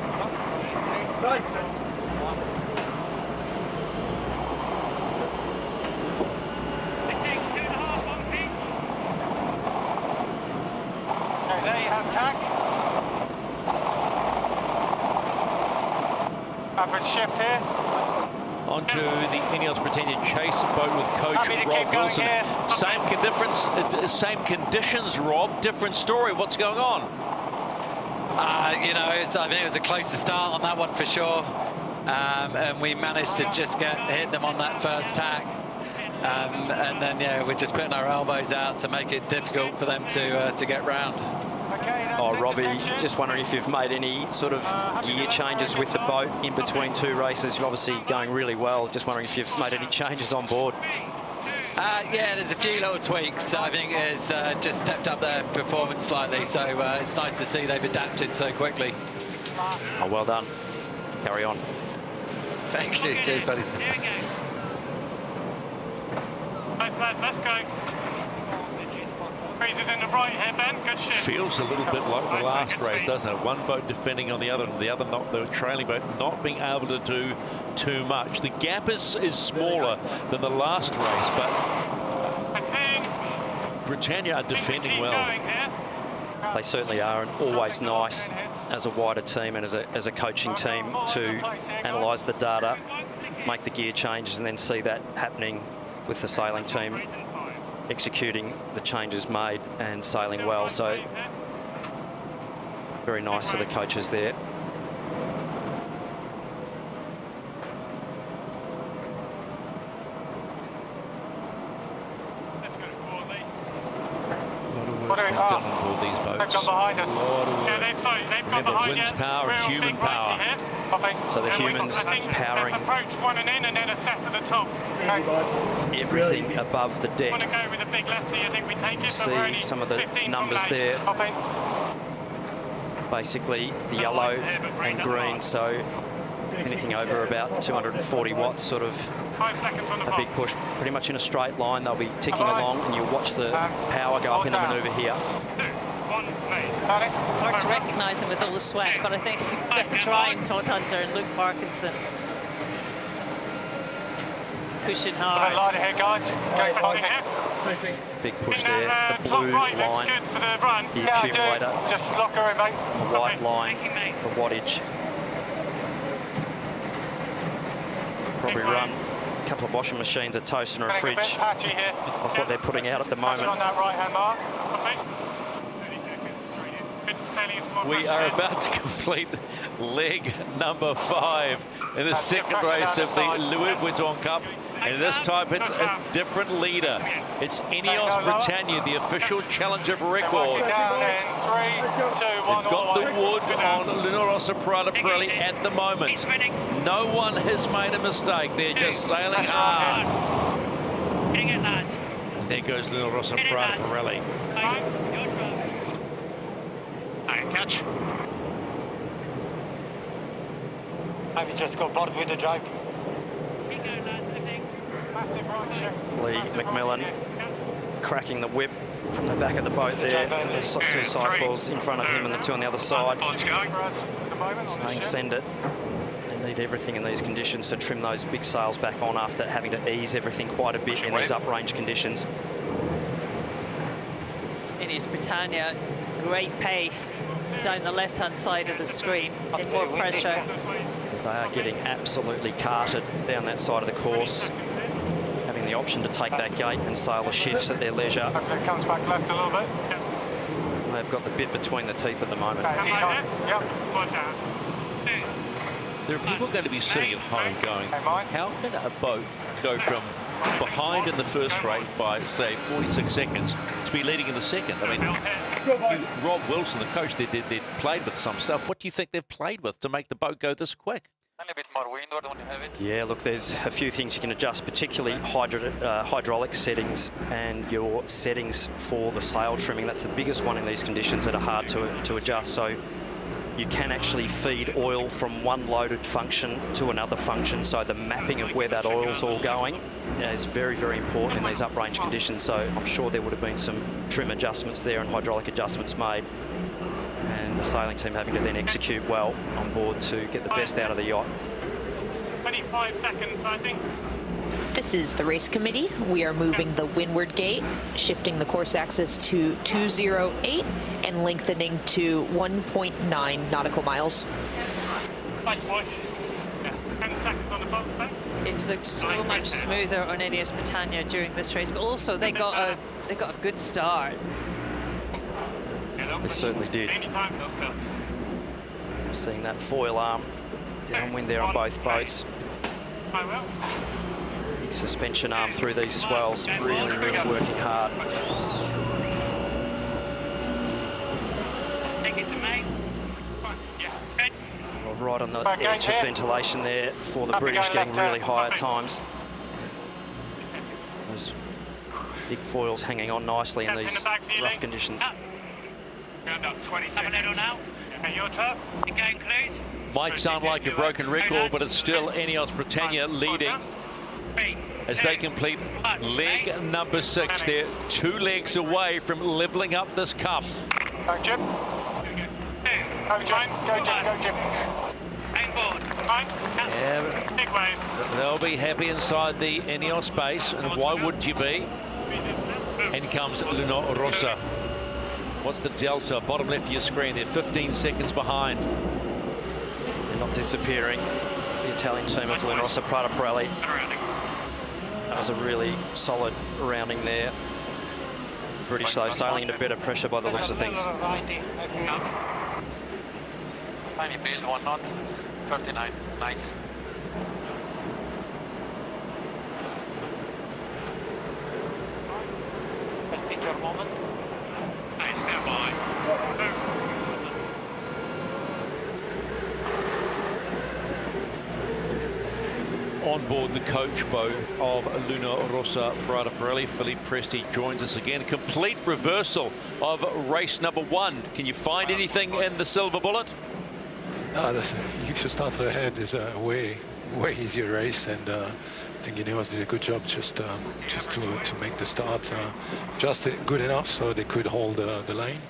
There you have tack. Average shift here. Onto the Ineos Britannia chase boat with coach Rob Wilson. Same conditions, Rob. Different story. What's going on? You know, I think it was a closer start on that one for sure. And we managed to just hit them on that first tack. And then, yeah, we're just putting our elbows out to make it difficult for them to get round. Oh, Robbie, just wondering if you've made any sort of gear changes with the boat in between 2 races. You're obviously going really well. Just wondering if you've made any changes on board. Yeah, there's a few little tweaks. I think it's just stepped up their performance slightly. So it's nice to see they've adapted so quickly. Oh, well done. Carry on. Thank you. Cheers, buddy. Let's go. Freezes in the right here, Ben. Good shit. Feels a little bit like the last race, doesn't it? One boat defending on the other, and the other not, the trailing boat not being able to do too much. The gap is smaller than the last race, but Britannia are defending well. They certainly are, and always nice as a wider team and as a coaching team to analyse the data, make the gear changes, and then see that happening with the sailing team executing the changes made and sailing well. So very nice for the coaches there. They've gone behind us. Yeah, they've gone behind winds power and human power. So the humans powering approach one and in, and then assess at the top. everything above the deck. Want to go with a big lefty? I think we take it. See some of the numbers there. Basically the yellow and green, so anything over about 240 watts, sort of a big push, pretty much in a straight line. They'll be ticking along, and you'll watch the power go up in the manoeuvre here. It's hard to recognise them with all the sweat, but I think that's Ryan, Todd Hunter and Luke Parkinson pushing hard. Lighter here, guys. Big push there. The blue line, the accumulator, just lock her in, mate. The white line, the wattage. Probably run a couple of washing machines, a toaster and a fridge off what they're putting out at the moment. On that right-hand mark. We are about to complete leg number 5 in the second race of the Louis Vuitton Cup. And this time it's a different leader. It's Ineos Britannia, the official challenger for record. They've got the wood on Luna Rossa Prada Pirelli at the moment. No one has made a mistake. They're just sailing hard. There goes Luna Rossa Prada Pirelli. Catch. Have you just got bored with the drive? Lee McMillan cracking the whip from the back of the boat there. There's 2 cycles in front of him and the 2 on the other side. Saying send it. They need everything in these conditions to trim those big sails back on after having to ease everything quite a bit in these uprange conditions. Ineos Britannia, great pace down the left-hand side of the screen, in more pressure. They are getting absolutely carted down that side of the course, having the option to take that gate and sail the shifts at their leisure. It comes back left a little bit. They've got the bit between the teeth at the moment. There are people going to be sitting at home going, how can a boat go from behind in the first race by, say, 46 seconds to be leading in the second. I mean, Rob Wilson, the coach, they played with some stuff. What do you think they've played with to make the boat go this quick? A little bit more windward when you have it. Yeah, look, there's a few things you can adjust, particularly hydraulic settings and your settings for the sail trimming. That's the biggest one in these conditions that are hard to adjust. So you can actually feed oil from one loaded function to another function. So the mapping of where that oil's all going is very, very important in these uprange conditions. So I'm sure there would have been some trim adjustments there and hydraulic adjustments made. And the sailing team having to then execute well on board to get the best out of the yacht. 25 seconds, I think. This is the race committee. We are moving the windward gate, shifting the course axis to 208 and lengthening to 1.9 nautical miles. Nice push. 10 seconds on the box back. It's looked so much smoother on Emirates Britannia during this race, but also they got a good start. They certainly did. Seeing that foil arm downwind there on both boats. Big suspension arm through these swells, really, really working hard. Well, right on the edge of ventilation there for the British, getting really high at times. Those big foils hanging on nicely in these rough conditions. Might sound like a broken record, but it's still Emirates Britannia leading as they complete leg number 6. They're 2 legs away from levelling up this cup. Go, Jim. Go, Jim. Go, Jim. Go, Jim. Yeah, big wave. They'll be happy inside the Ineos base, and why wouldn't you be? In comes Luna Rossa. What's the delta? Bottom left of your screen. They're 15 seconds behind. They're not disappearing. The Italian team of Luna Rossa, Prada Pirelli. That was a really solid rounding there. British, though, sailing into better pressure by the looks of things. Tiny build, 1 knot, 39, nice. Picture moment. Nice, nearby. On board the coach boat of Luna Rossa Prada Pirelli, Philippe Presti joins us again. Complete reversal of race number 1. Can you find anything in the silver bullet? No, you should start ahead is a way easier race, and I think Ineos did a good job just to make the start just good enough so they could hold the lane.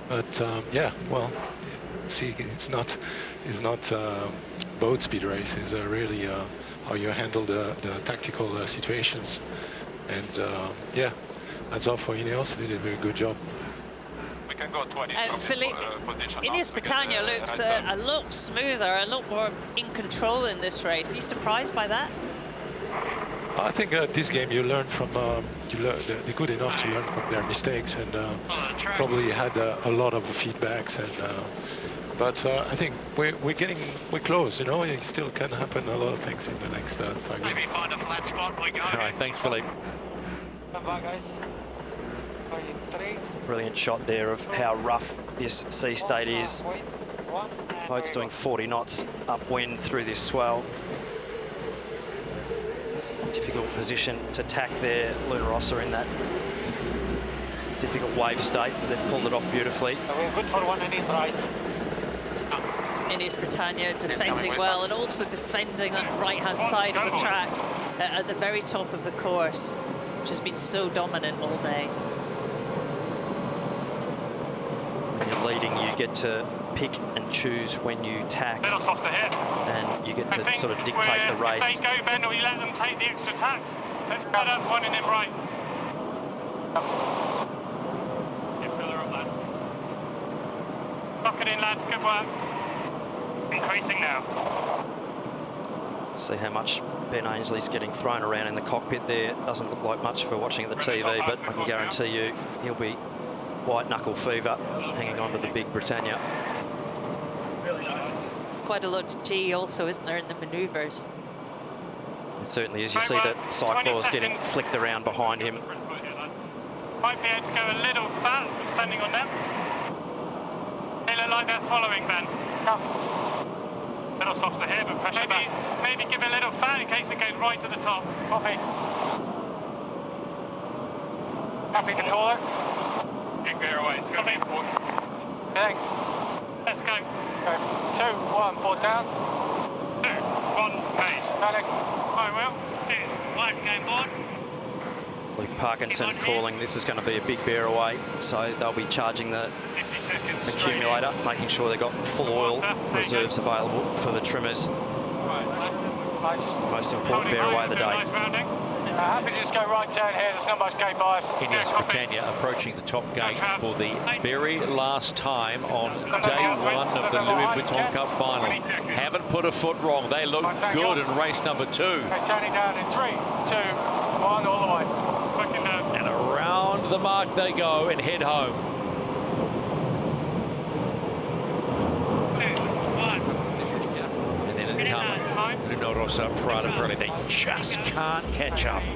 But yeah, well, see, it's not boat speed race. It's really how you handle the tactical situations, and yeah, that's all for Ineos. They did a very good job. Philippe, Emirates Britannia looks a lot smoother, a lot more in control in this race. Are you surprised by that? I think this game you learn from, they're good enough to learn from their mistakes, and probably had a lot of feedbacks. And but I think we're close. You know, it still can happen. A lot of things in the next 5 years. Maybe find a flat spot. We go. All right, thanks, Philippe. Come back, guys. 3. Brilliant shot there of how rough this sea state is. Boat's doing 40 knots upwind through this swell. Difficult position to tack there. Luna Rossa in that difficult wave state, but they've pulled it off beautifully. We're good for 1 and right. Emirates Britannia defending well, and also defending that right-hand side of the track at the very top of the course, which has been so dominant all day. When you're leading, you get to pick and choose when you tack, and you get to sort of dictate the race. If they go, Ben, or you let them take the extra tacks. Let's put up 1 and then right. Get further up, lads. Lock it in, lads. Good work. Increasing now. See how much Ben Ainsley's getting thrown around in the cockpit there. Doesn't look like much for watching at the TV, but I can guarantee you he'll be white knuckle fever hanging on to the big Britannia. There's quite a lot of G also, isn't there, in the manoeuvres? It certainly is. You see that Cyclaw's getting flicked around behind him. Might be able to go a little fat, standing on them. They look like they're following, Ben. No. A little softer here, but pressure back. Maybe give a little fat in case it goes right to the top. Copy. Happy to call it? Big bear away. It's going to be important. Let's go. 2, 1, 4 down. 2, 1, 8. Panic. I will. Life game board. Luke Parkinson calling this is going to be a big bear away, so they'll be charging the accumulator, making sure they've got full oil reserves available for the trimmers. Most important bear away of the day. Happy to just go right down here, there's not much gate bias. Ineos Britannia approaching the top gate for the very last time on day one of the Louis Vuitton Cup final. Haven't put a foot wrong. They look good in race number 2. Turning down in 3, 2, 1, all the way. And around the mark they go and head home. And then it comes Luna Rossa, Prada Pirelli. They just can't catch up. 3,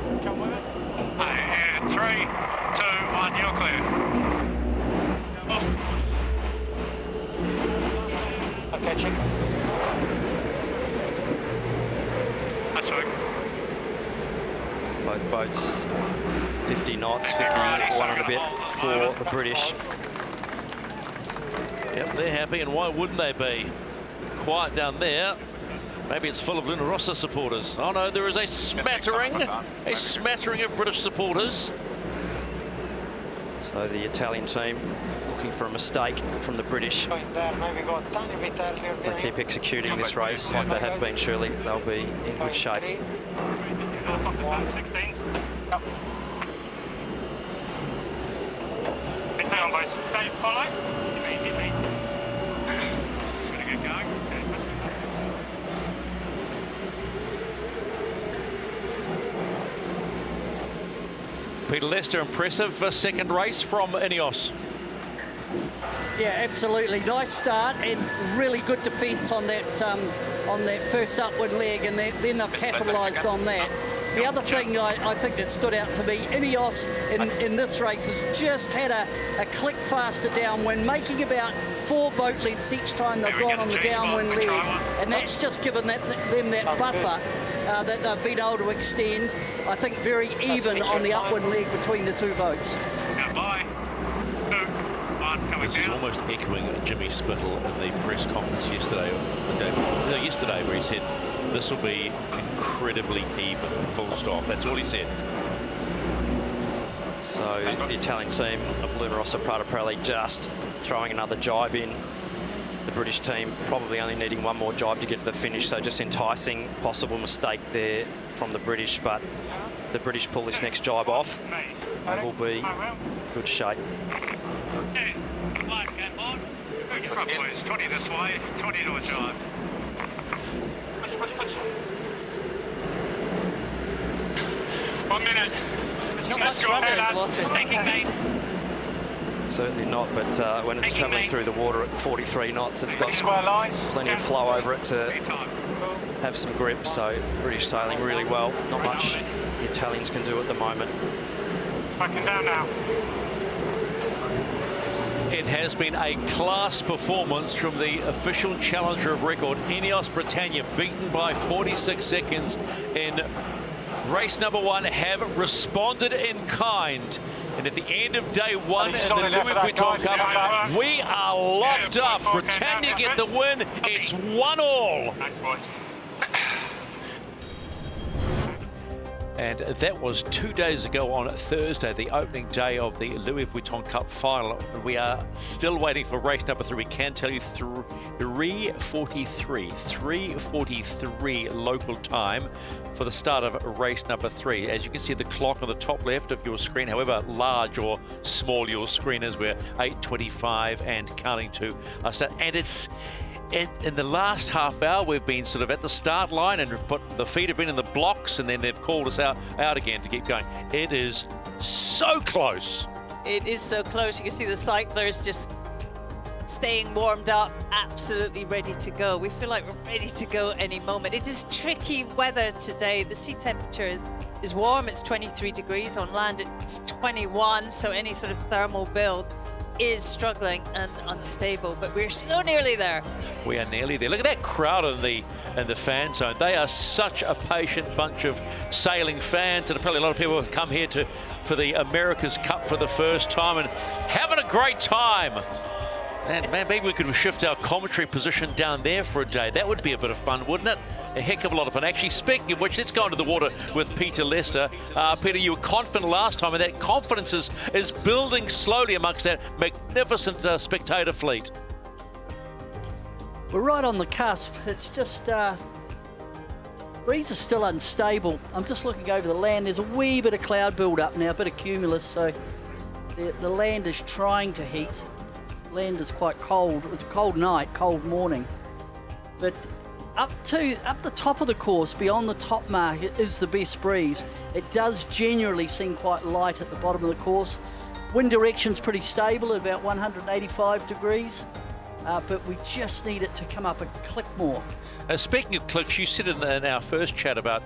2, 1, you're clear. I'm catching. That's right. Both boats 50 knots, 51 and a bit for the British. Yep, they're happy, and why wouldn't they be? Quiet down there. Maybe it's full of Luna Rossa supporters. Oh no, there is a smattering of British supporters. So the Italian team looking for a mistake from the British. They keep executing this race like they have been. Surely they'll be in good shape. 16s. Yep. It's down, boys. Dave, follow. Hit me. Gonna get going. Peter Lester, impressive second race from Ineos. Yeah, absolutely. Nice start and really good defence on that first upwind leg, and then they've capitalised on that. The other thing I think that stood out to me, Ineos in this race has just had a click faster downwind, making about 4 boat lengths each time they've gone on the downwind leg, and that's just given them that buffer that they've been able to extend. I think very even on the upwind leg between the two boats. This is almost echoing Jimmy Spittle in the press conference yesterday, where he said this will be incredibly even, full stop. That's all he said. So the Italian team of Luna Rossa, Prada Pirelli just throwing another jibe in. The British team probably only needing one more jibe to get to the finish, so just enticing possible mistake there from the British, but the British pull this next jibe off, they will be in good shape. Front boys, 20 this way, 20 to a jibe. Push. 1 minute. Not much rudder in the water sometimes. Certainly not, but when it's travelling through the water at 43 knots, it's got plenty of flow over it to have some grip, so British sailing really well. Not much the Italians can do at the moment. Backing down now. It has been a class performance from the official challenger of record, Ineos Britannia, beaten by 46 seconds in race number 1, have responded in kind. And at the end of day 1 in the Louis Vuitton Cup, we are locked up. Britannia get the win. It's 1-all. And that was 2 days ago on Thursday, the opening day of the Louis Vuitton Cup final. We are still waiting for race number 3. We can tell you 3:43 local time for the start of race number 3. As you can see, the clock on the top left of your screen, however large or small your screen is, we're 8:25 and counting to a start. And it's in the last half hour, we've been sort of at the start line, and the feet have been in the blocks, and then they've called us out again to keep going. It is so close. It is so close. You can see the cyclers just staying warmed up, absolutely ready to go. We feel like we're ready to go any moment. It is tricky weather today. The sea temperature is warm. It's 23 degrees. On land, it's 21. So any sort of thermal build is struggling and unstable, but we're so nearly there. We are nearly there. Look at that crowd in the fan zone. They are such a patient bunch of sailing fans, and probably a lot of people have come here for the America's Cup for the first time and having a great time. And man, maybe we could shift our commentary position down there for a day. That would be a bit of fun, wouldn't it? A heck of a lot of fun. Actually, speaking of which, let's go into the water with Peter Lester. Peter, you were confident last time, and that confidence is building slowly amongst that magnificent spectator fleet. We're right on the cusp. It's just, breeze is still unstable. I'm just looking over the land. There's a wee bit of cloud build-up now, a bit of cumulus, so the land is trying to heat. Land is quite cold. It was a cold night, cold morning. But up the top of the course, beyond the top mark, it is the best breeze. It does generally seem quite light at the bottom of the course. Wind direction's pretty stable at about 185 degrees, but we just need it to come up a click more. Speaking of clicks, you said in our first chat about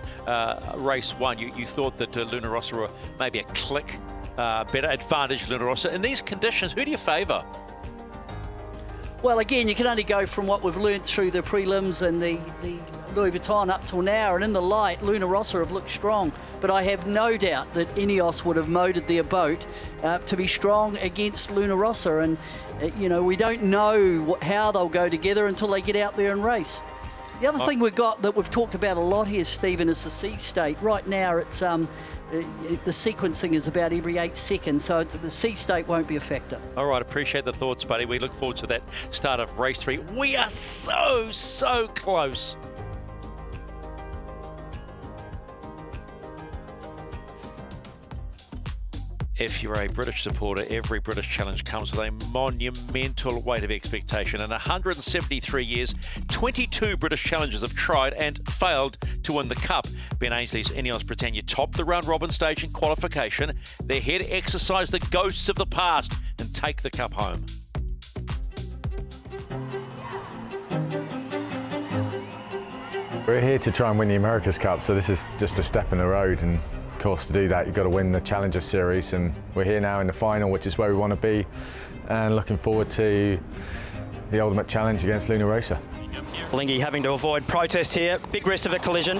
race one, you thought that Luna Rossa were maybe a click better advantage Luna Rossa. In these conditions, who do you favour? Well, again, you can only go from what we've learnt through the prelims and the Louis Vuitton up till now, and in the light, Luna Rossa have looked strong. But I have no doubt that Ineos would have moded their boat to be strong against Luna Rossa, and you know, we don't know how they'll go together until they get out there and race. The other thing we've got that we've talked about a lot here, Stephen, is the sea state. Right now, it's the sequencing is about every 8 seconds, so the sea state won't be a factor. All right, appreciate the thoughts, buddy. We look forward to that start of race 3. We are so close. If you're a British supporter, every British challenge comes with a monumental weight of expectation. In 173 years, 22 British challengers have tried and failed to win the Cup. Ben Ainsley's Ineos Britannia topped the round-robin stage in qualification. They're here to exercise the ghosts of the past and take the Cup home. We're here to try and win the America's Cup, so this is just a step in the road, and of course to do that you've got to win the Challenger Series, and we're here now in the final, which is where we want to be, and looking forward to the ultimate challenge against Luna Rossa. Lingy having to avoid protest here, big risk of a collision.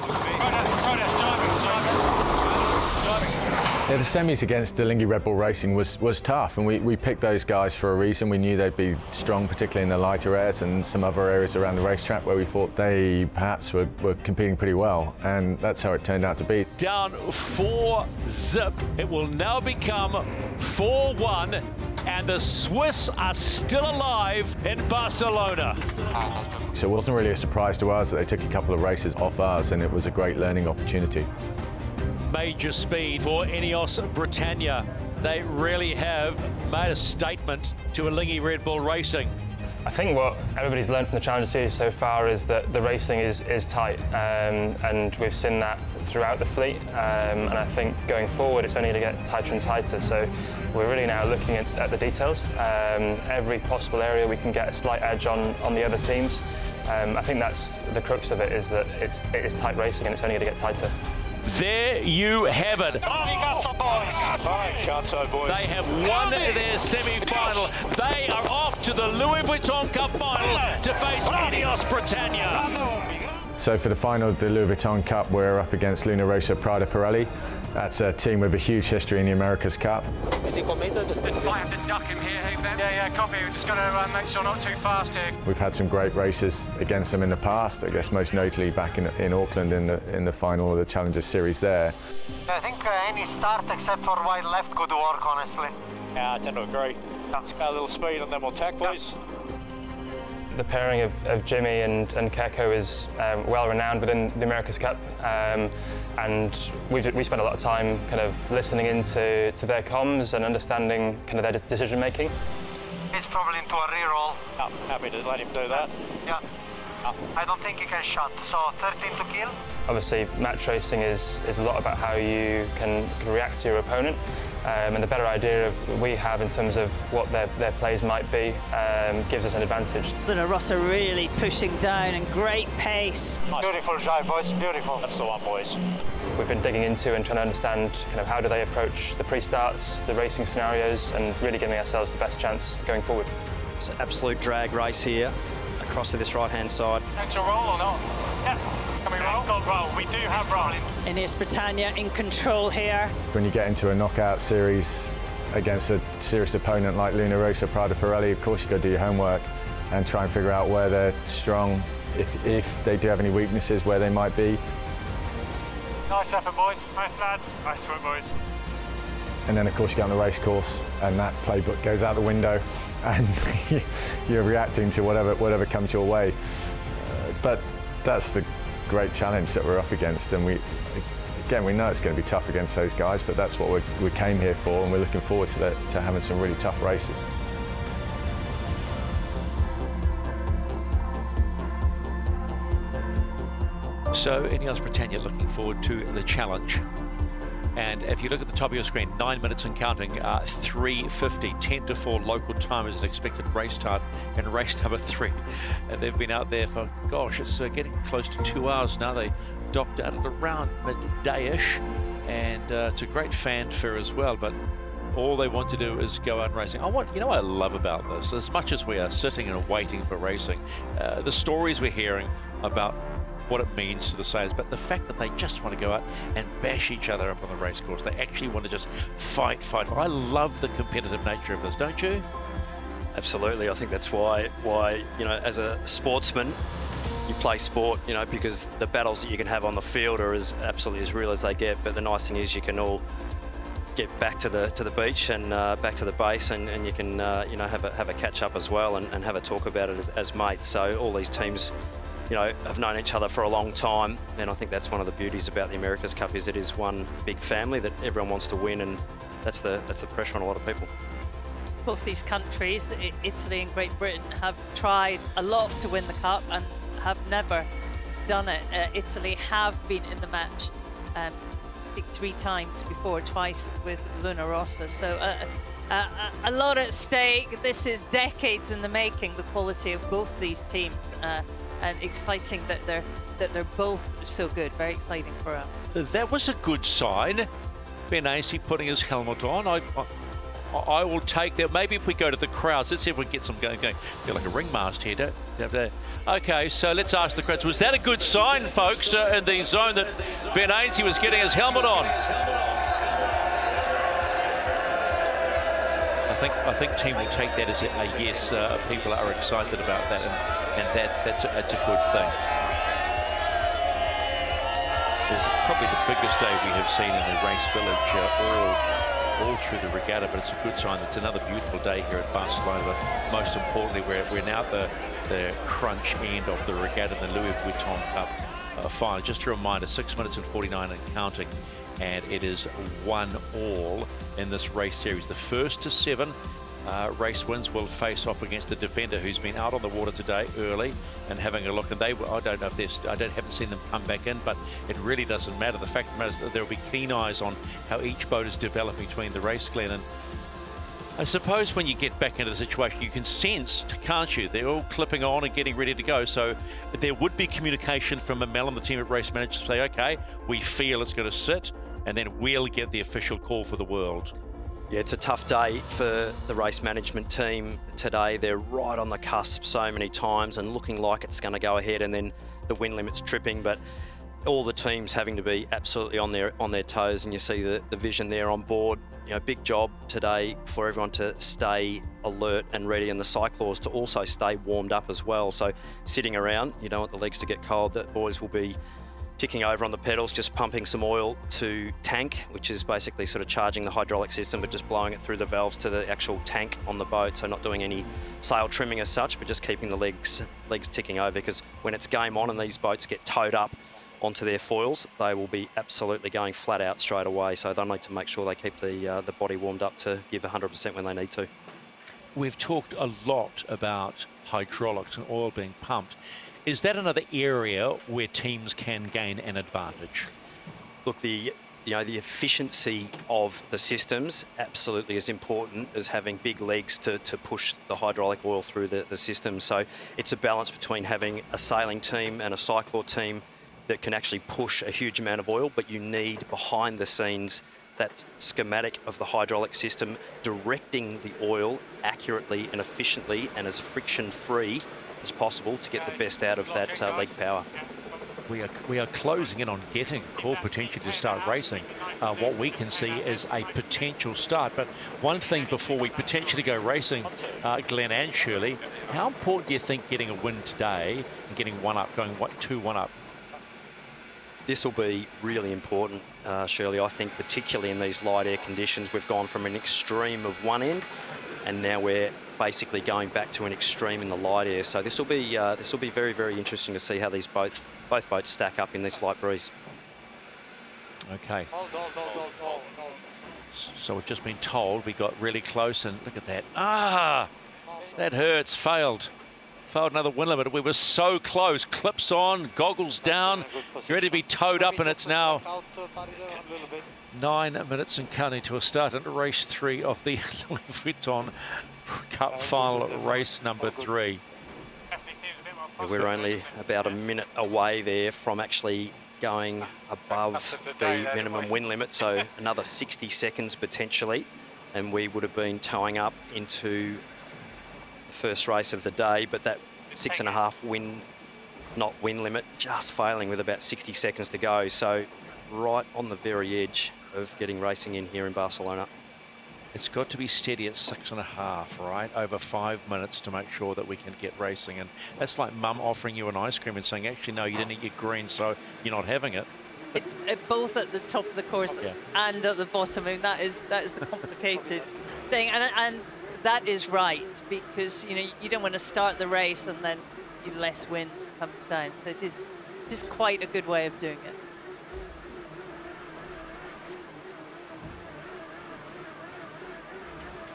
Yeah, the semis against Delingy Red Bull Racing was tough, and we picked those guys for a reason. We knew they'd be strong, particularly in the lighter airs and some other areas around the racetrack where we thought they perhaps were competing pretty well, and that's how it turned out to be. Down 4-zip. It will now become 4-1, and the Swiss are still alive in Barcelona. So it wasn't really a surprise to us that they took a couple of races off us, and it was a great learning opportunity. Major speed for Ineos Britannia. They really have made a statement to Delingy Red Bull Racing. I think what everybody's learned from the Challenger Series so far is that the racing is tight, and we've seen that throughout the fleet, and I think going forward it's only going to get tighter and tighter, so we're really now looking at the details. Every possible area we can get a slight edge on the other teams. I think that's the crux of it, is that it is tight racing and it's only going to get tighter. There you have it. They have won their semi-final. They are off to the Louis Vuitton Cup final to face Ineos Britannia. So for the final of the Louis Vuitton Cup, we're up against Luna Rossa Prada Pirelli. That's a team with a huge history in the America's Cup. Is he committed? Might have to duck him here, hey Ben. Yeah, copy. We've just got to make sure not too fast here. We've had some great races against them in the past. I guess most notably back in Auckland in the final of the Challenger Series there. I think any start except for wide left could work, honestly. Yeah, I tend to agree. Let's go a little speed and then we'll tack, boys. The pairing of Jimmy and Keko is well renowned within the America's Cup, and we spent a lot of time kind of listening into their comms and understanding kind of their decision making. He's probably into a re-roll. Oh, happy to let him do that. Yeah. I don't think he can shot, so 13 to kill. Obviously, match racing is a lot about how you can react to your opponent, and the better idea of we have in terms of what their plays might be gives us an advantage. Luna Rossa really pushing down and great pace. Beautiful drive, boys, beautiful. That's the one, boys. We've been digging into and trying to understand kind of how do they approach the pre-starts, the racing scenarios, and really giving ourselves the best chance going forward. It's an absolute drag race here across to this right-hand side. Actual roll or not? Yes. Can we roll? Got roll. We do have rolling. Ineos Britannia in control here. When you get into a knockout series against a serious opponent like Luna Rossa, Prada Pirelli, of course you've got to do your homework and try and figure out where they're strong, if they do have any weaknesses, where they might be. Nice effort, boys. Nice lads. Nice work, boys. And then of course you get on the race course and that playbook goes out the window and you're reacting to whatever comes your way. But that's the great challenge that we're up against, and we know it's going to be tough against those guys, but that's what we came here for, and we're looking forward to having some really tough races. So Ineos Britannia looking forward to the challenge. And if you look at the top of your screen, 9 minutes and counting, 3:50, 10 to 4 local time is an expected race start in race number 3. And they've been out there for, gosh, it's getting close to 2 hours now. They docked out at around midday-ish, and it's a great fanfare as well, but all they want to do is go out racing. You know what I love about this? As much as we are sitting and waiting for racing, the stories we're hearing about what it means to the sailors, but the fact that they just want to go out and bash each other up on the race course. They actually want to just fight. I love the competitive nature of this, don't you? Absolutely. I think that's why you know, as a sportsman, you play sport, you know, because the battles that you can have on the field are absolutely as real as they get. But the nice thing is you can all get back to the beach and back to the base, and you can you know, have a catch up as well and have a talk about it as mates. So all these teams, you know, have known each other for a long time, and I think that's one of the beauties about the America's Cup, is it is one big family that everyone wants to win, and that's the pressure on a lot of people. Both these countries, Italy and Great Britain, have tried a lot to win the Cup and have never done it. Italy have been in the match I think 3 times before, twice with Luna Rossa, so a lot at stake. This is decades in the making, the quality of both these teams. And exciting that they're both so good. Very exciting for us. That was a good sign. Benassi putting his helmet on. I will take that. Maybe if we go to the crowds, let's see if we can get some going. Feel like a ringmaster here. Okay, so let's ask the crowds. Was that a good sign, folks, in the zone that Benassi was getting his helmet on? I think team will take that as a yes. People are excited about that, and that's a good thing. It's probably the biggest day we have seen in the race village all through the regatta, but it's a good sign. It's another beautiful day here at Barcelona, but most importantly, we're now at the crunch end of the regatta, the Louis Vuitton Cup final. Just a reminder, 6 minutes and 49 and counting, and it is 1-1 in this race series. The first to 7 race wins will face off against the defender, who's been out on the water today early and having a look. And I don't know if haven't seen them come back in, but it really doesn't matter. The fact of the matter is that there will be keen eyes on how each boat is developing between the race, Glenn. And I suppose when you get back into the situation, you can sense, can't you? They're all clipping on and getting ready to go. So there would be communication from Mel and the team at Race Managers to say, okay, we feel it's going to sit, and then we'll get the official call for the world. Yeah, it's a tough day for the race management team today. They're right on the cusp so many times and looking like it's going to go ahead, and then the wind limit's tripping, but all the teams having to be absolutely on their toes, and you see the vision there on board. You know, big job today for everyone to stay alert and ready, and the cyclors to also stay warmed up as well. So sitting around, you don't want the legs to get cold. The boys will be ticking over on the pedals, just pumping some oil to tank, which is basically sort of charging the hydraulic system, but just blowing it through the valves to the actual tank on the boat. So not doing any sail trimming as such, but just keeping the legs ticking over, because when it's game on and these boats get towed up onto their foils, they will be absolutely going flat out straight away. So they'll need to make sure they keep the body warmed up to give 100% when they need to. We've talked a lot about hydraulics and oil being pumped. Is that another area where teams can gain an advantage? Look, the efficiency of the systems absolutely as important as having big legs to push the hydraulic oil through the system. So it's a balance between having a sailing team and a cyclor team that can actually push a huge amount of oil, but you need behind the scenes that schematic of the hydraulic system directing the oil accurately and efficiently and as friction-free as possible to get the best out of that leg power. We are closing in on getting core potential to start racing. What we can see is a potential start. But one thing before we potentially go racing, Glenn and Shirley, how important do you think getting a win today and getting one up, going 2-1 up? This will be really important, Shirley. I think particularly in these light air conditions, we've gone from an extreme of one end, and now we're basically going back to an extreme in the light air. So this will be very, very interesting to see how these both boats stack up in this light breeze. Okay. So we've just been told we got really close, and look at that. Ah, that hurts. Failed another wind limit. We were so close. Clips on, goggles down, ready to be towed up, and it's now 9 minutes and counting to a start into race 3 of the Louis Vuitton Cup final, race number 3. We're only about a minute away there from actually going above the minimum wind limit, so another 60 seconds potentially, and we would have been towing up into the first race of the day, but that 6.5 knot wind limit just failing with about 60 seconds to go, so right on the very edge of getting racing in here in Barcelona. It's got to be steady at 6.5, right? Over 5 minutes to make sure that we can get racing. And that's like mum offering you an ice cream and saying, actually, no, you didn't eat your green, so you're not having it. It's both at the top of the course and at the bottom. I mean, that is the complicated thing. And that is right, because, you know, you don't want to start the race and then less wind comes down. So it is quite a good way of doing it.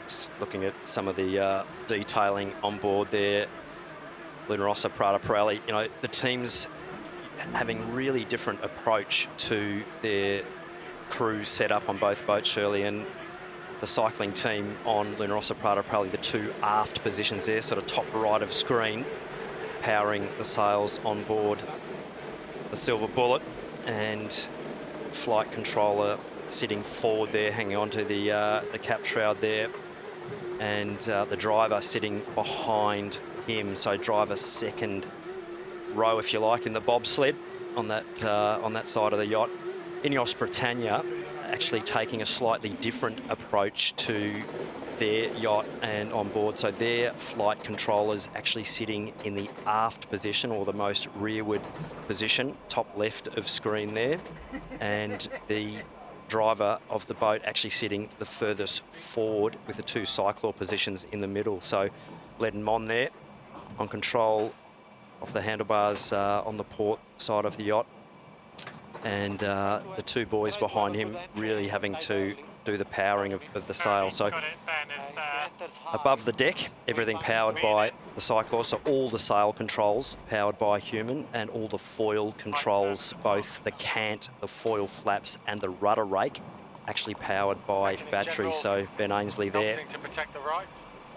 Just looking at some of the detailing on board there, Luna Rossa, Prada Pirelli, you know, the teams having really different approach to their crew setup on both boats, Shirley, and the cycling team on Luna Rossa, Prada Pirelli, the 2 aft positions there, sort of top right of screen, powering the sails on board the Silver Bullet, and flight controller sitting forward there, hanging onto the cap shroud there, and the driver sitting behind him, so driver second row, if you like, in the bobsled on that side of the yacht. Ineos Britannia actually taking a slightly different approach to their yacht and on board, so their flight controllers actually sitting in the aft position, or the most rearward position, top left of screen there, and the driver of the boat actually sitting the furthest forward with the 2 cyclor positions in the middle. So Ledden Mon there on control of the handlebars on the port side of the yacht, and the 2 boys behind him really having to do the powering of the sail. So above the deck, everything powered by the cyclor, so all the sail controls powered by human, and all the foil controls, both the cant, the foil flaps and the rudder rake, actually powered by battery. So Ben Ainsley there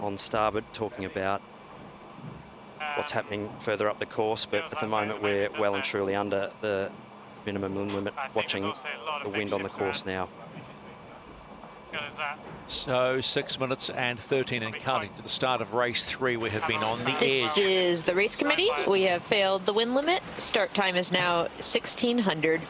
on starboard talking about what's happening further up the course, but at the moment we're well and truly under the minimum wind limit, watching the wind on the course now. So 6 minutes and 13 and counting to the start of race 3. We have been on the edge. This is the race committee. We have failed the wind limit. Start time is now 1600.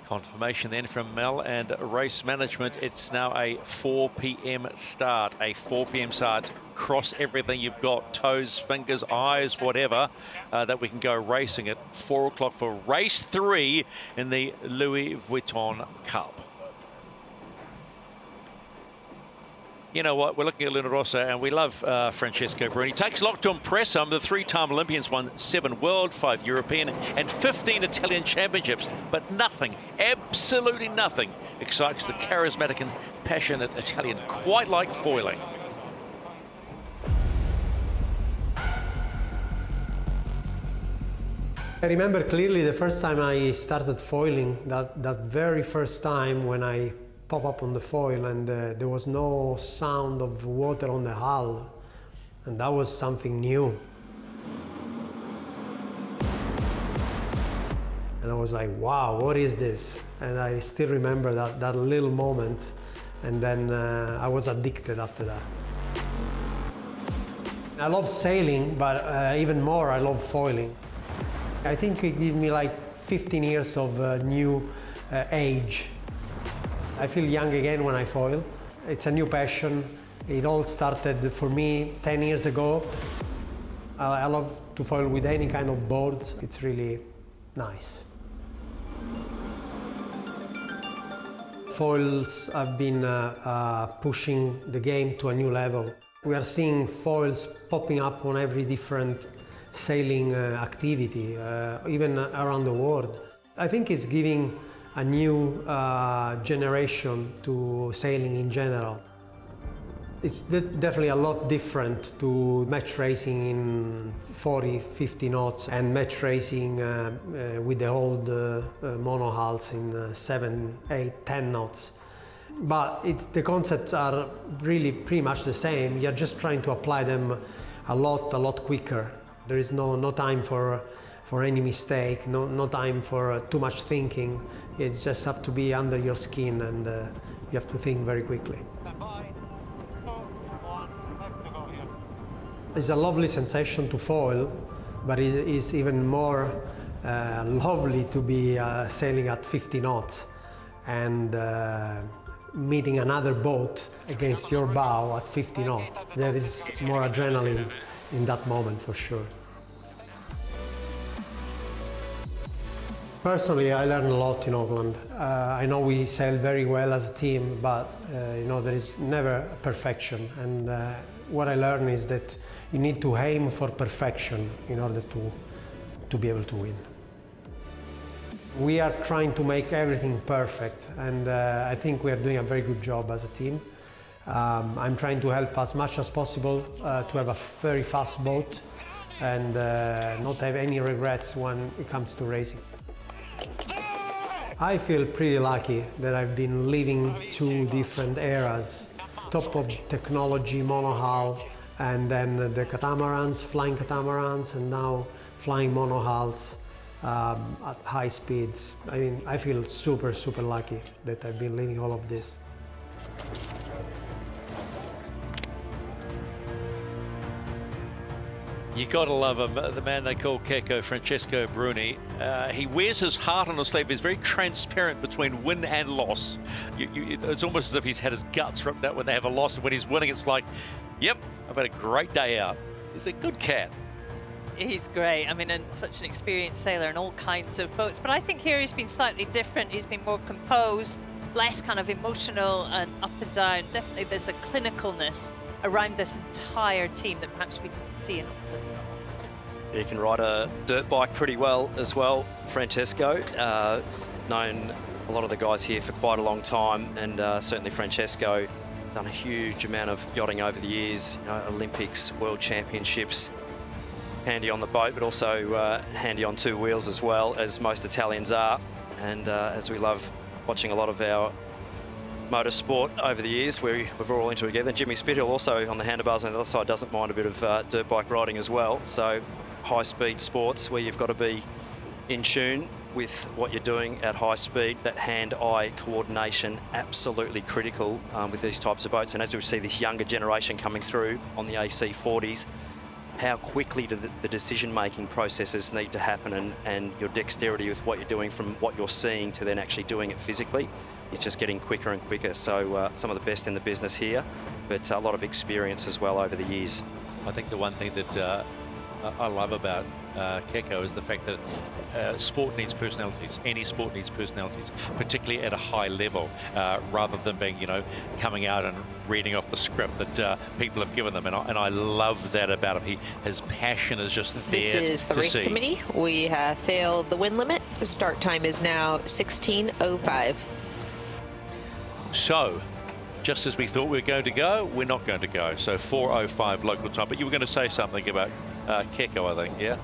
Confirmation then from Mel and race management. It's now a 4 p.m. start. A 4 p.m. start. Cross everything you've got, toes, fingers, eyes, whatever, that we can go racing at 4 o'clock for race 3 in the Louis Vuitton Cup. You know what, we're looking at Luna Rossa, and we love Francesco Bruni. Takes a lot to impress him. The 3-time Olympians won 7 world, 5 European, and 15 Italian championships. But nothing, absolutely nothing, excites the charismatic and passionate Italian quite like foiling. I remember clearly the first time I started foiling, that very first time when I pop up on the foil and there was no sound of water on the hull, and that was something new. And I was like, wow, what is this? And I still remember that little moment, and then I was addicted after that. I love sailing, but even more I love foiling. I think it gave me like 15 years of new age. I feel young again when I foil. It's a new passion. It all started for me 10 years ago. I love to foil with any kind of board. It's really nice. Foils have been pushing the game to a new level. We are seeing foils popping up on every different sailing activity, even around the world. I think it's giving a new generation to sailing in general. It's definitely a lot different to match racing in 40, 50 knots and match racing with the old monohulls in 7, 8, 10 knots. But the concepts are really pretty much the same. You're just trying to apply them a lot quicker. There is no time for any mistake, no time for too much thinking. You just have to be under your skin, and you have to think very quickly. It's a lovely sensation to foil, but it's even more lovely to be sailing at 50 knots and meeting another boat against your bow at 50 knots. There is more adrenaline in that moment for sure. Personally, I learned a lot in Auckland. I know we sail very well as a team, but there is never perfection. And what I learned is that you need to aim for perfection in order to be able to win. We are trying to make everything perfect, and I think we are doing a very good job as a team. I'm trying to help as much as possible to have a very fast boat and not have any regrets when it comes to racing. I feel pretty lucky that I've been living two different eras. Top of technology, monohull, and then the catamarans, flying catamarans, and now flying monohulls at high speeds. I mean, I feel super lucky that I've been living all of this. You gotta love him, the man they call Keko, Francesco Bruni. He wears his heart on his sleeve. He's very transparent between win and loss. It's almost as if he's had his guts ripped out when they have a loss, and when he's winning, it's like, yep, I've had a great day out. He's a good cat. He's great. I mean, and such an experienced sailor in all kinds of boats. But I think here he's been slightly different. He's been more composed, less kind of emotional and up and down. Definitely there's a clinicalness around this entire team that perhaps we didn't see in Auckland. He can ride a dirt bike pretty well as well, Francesco. Known a lot of the guys here for quite a long time, and certainly Francesco done a huge amount of yachting over the years, Olympics, World Championships. Handy on the boat, but also handy on two wheels as well, as most Italians are. And as we love watching a lot of our motorsport over the years, we're all into it together. Jimmy Spithill also on the handlebars on the other side doesn't mind a bit of dirt bike riding as well. So high-speed sports where you've got to be in tune with what you're doing at high speed. That hand-eye coordination, absolutely critical with these types of boats. And as we see this younger generation coming through on the AC40s, how quickly do the decision-making processes need to happen, and your dexterity with what you're doing from what you're seeing to then actually doing it physically. It's just getting quicker and quicker. So some of the best in the business here, but a lot of experience as well over the years. I think the one thing that I love about Keko is the fact that sport needs personalities. Any sport needs personalities, particularly at a high level, rather than being, coming out and reading off the script that people have given them. And I love that about him. His passion is just there. This is the race committee. We have failed the win limit. The start time is now 16:05. So, just as we thought we were going to go, we're not going to go. So 4:05 local time. But you were going to say something about Keko, I think, yeah?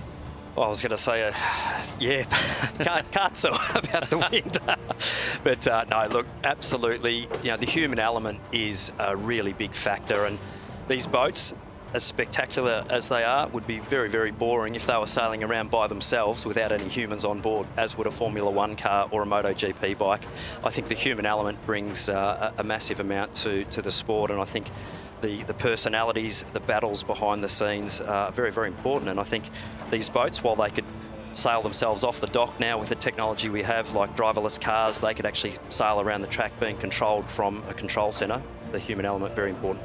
Well, I was going to say, yeah, can't say about the wind. But no, look, absolutely, you know, the human element is a really big factor. And these boats, as spectacular as they are, would be very, very boring if they were sailing around by themselves without any humans on board, as would a Formula One car or a MotoGP bike. I think the human element brings a massive amount to the sport, and I think the personalities, the battles behind the scenes are very, very important. And I think these boats, while they could sail themselves off the dock now with the technology we have, like driverless cars, they could actually sail around the track being controlled from a control centre. The human element, very important.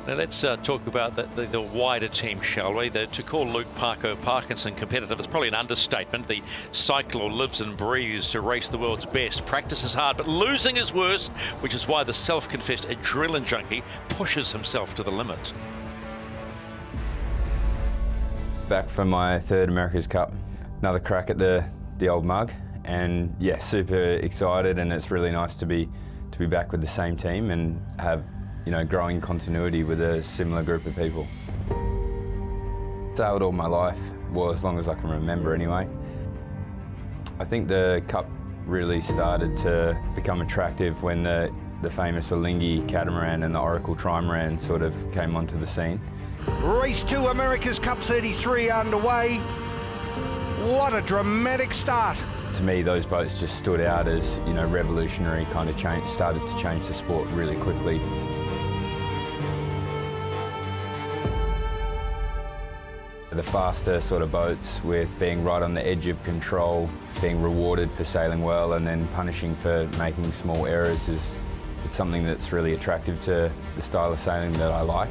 Now let's talk about the wider team, shall we? To call Luke Parkinson competitive is probably an understatement. The cycler lives and breathes to race the world's best. Practice is hard, but losing is worse, which is why the self-confessed adrenaline junkie pushes himself to the limit. Back for my third America's Cup, another crack at the old mug, and yeah, super excited, and it's really nice to be back with the same team and have, you know, growing continuity with a similar group of people. Sailed all my life, well, as long as I can remember anyway. I think the Cup really started to become attractive when the famous Alinghi catamaran and the Oracle trimaran sort of came onto the scene. Race 2 America's Cup 33 underway. What a dramatic start. To me, those boats just stood out as, you know, revolutionary, kind of started to change the sport really quickly. The faster sort of boats, with being right on the edge of control, being rewarded for sailing well and then punishing for making small errors, it's something that's really attractive to the style of sailing that I like.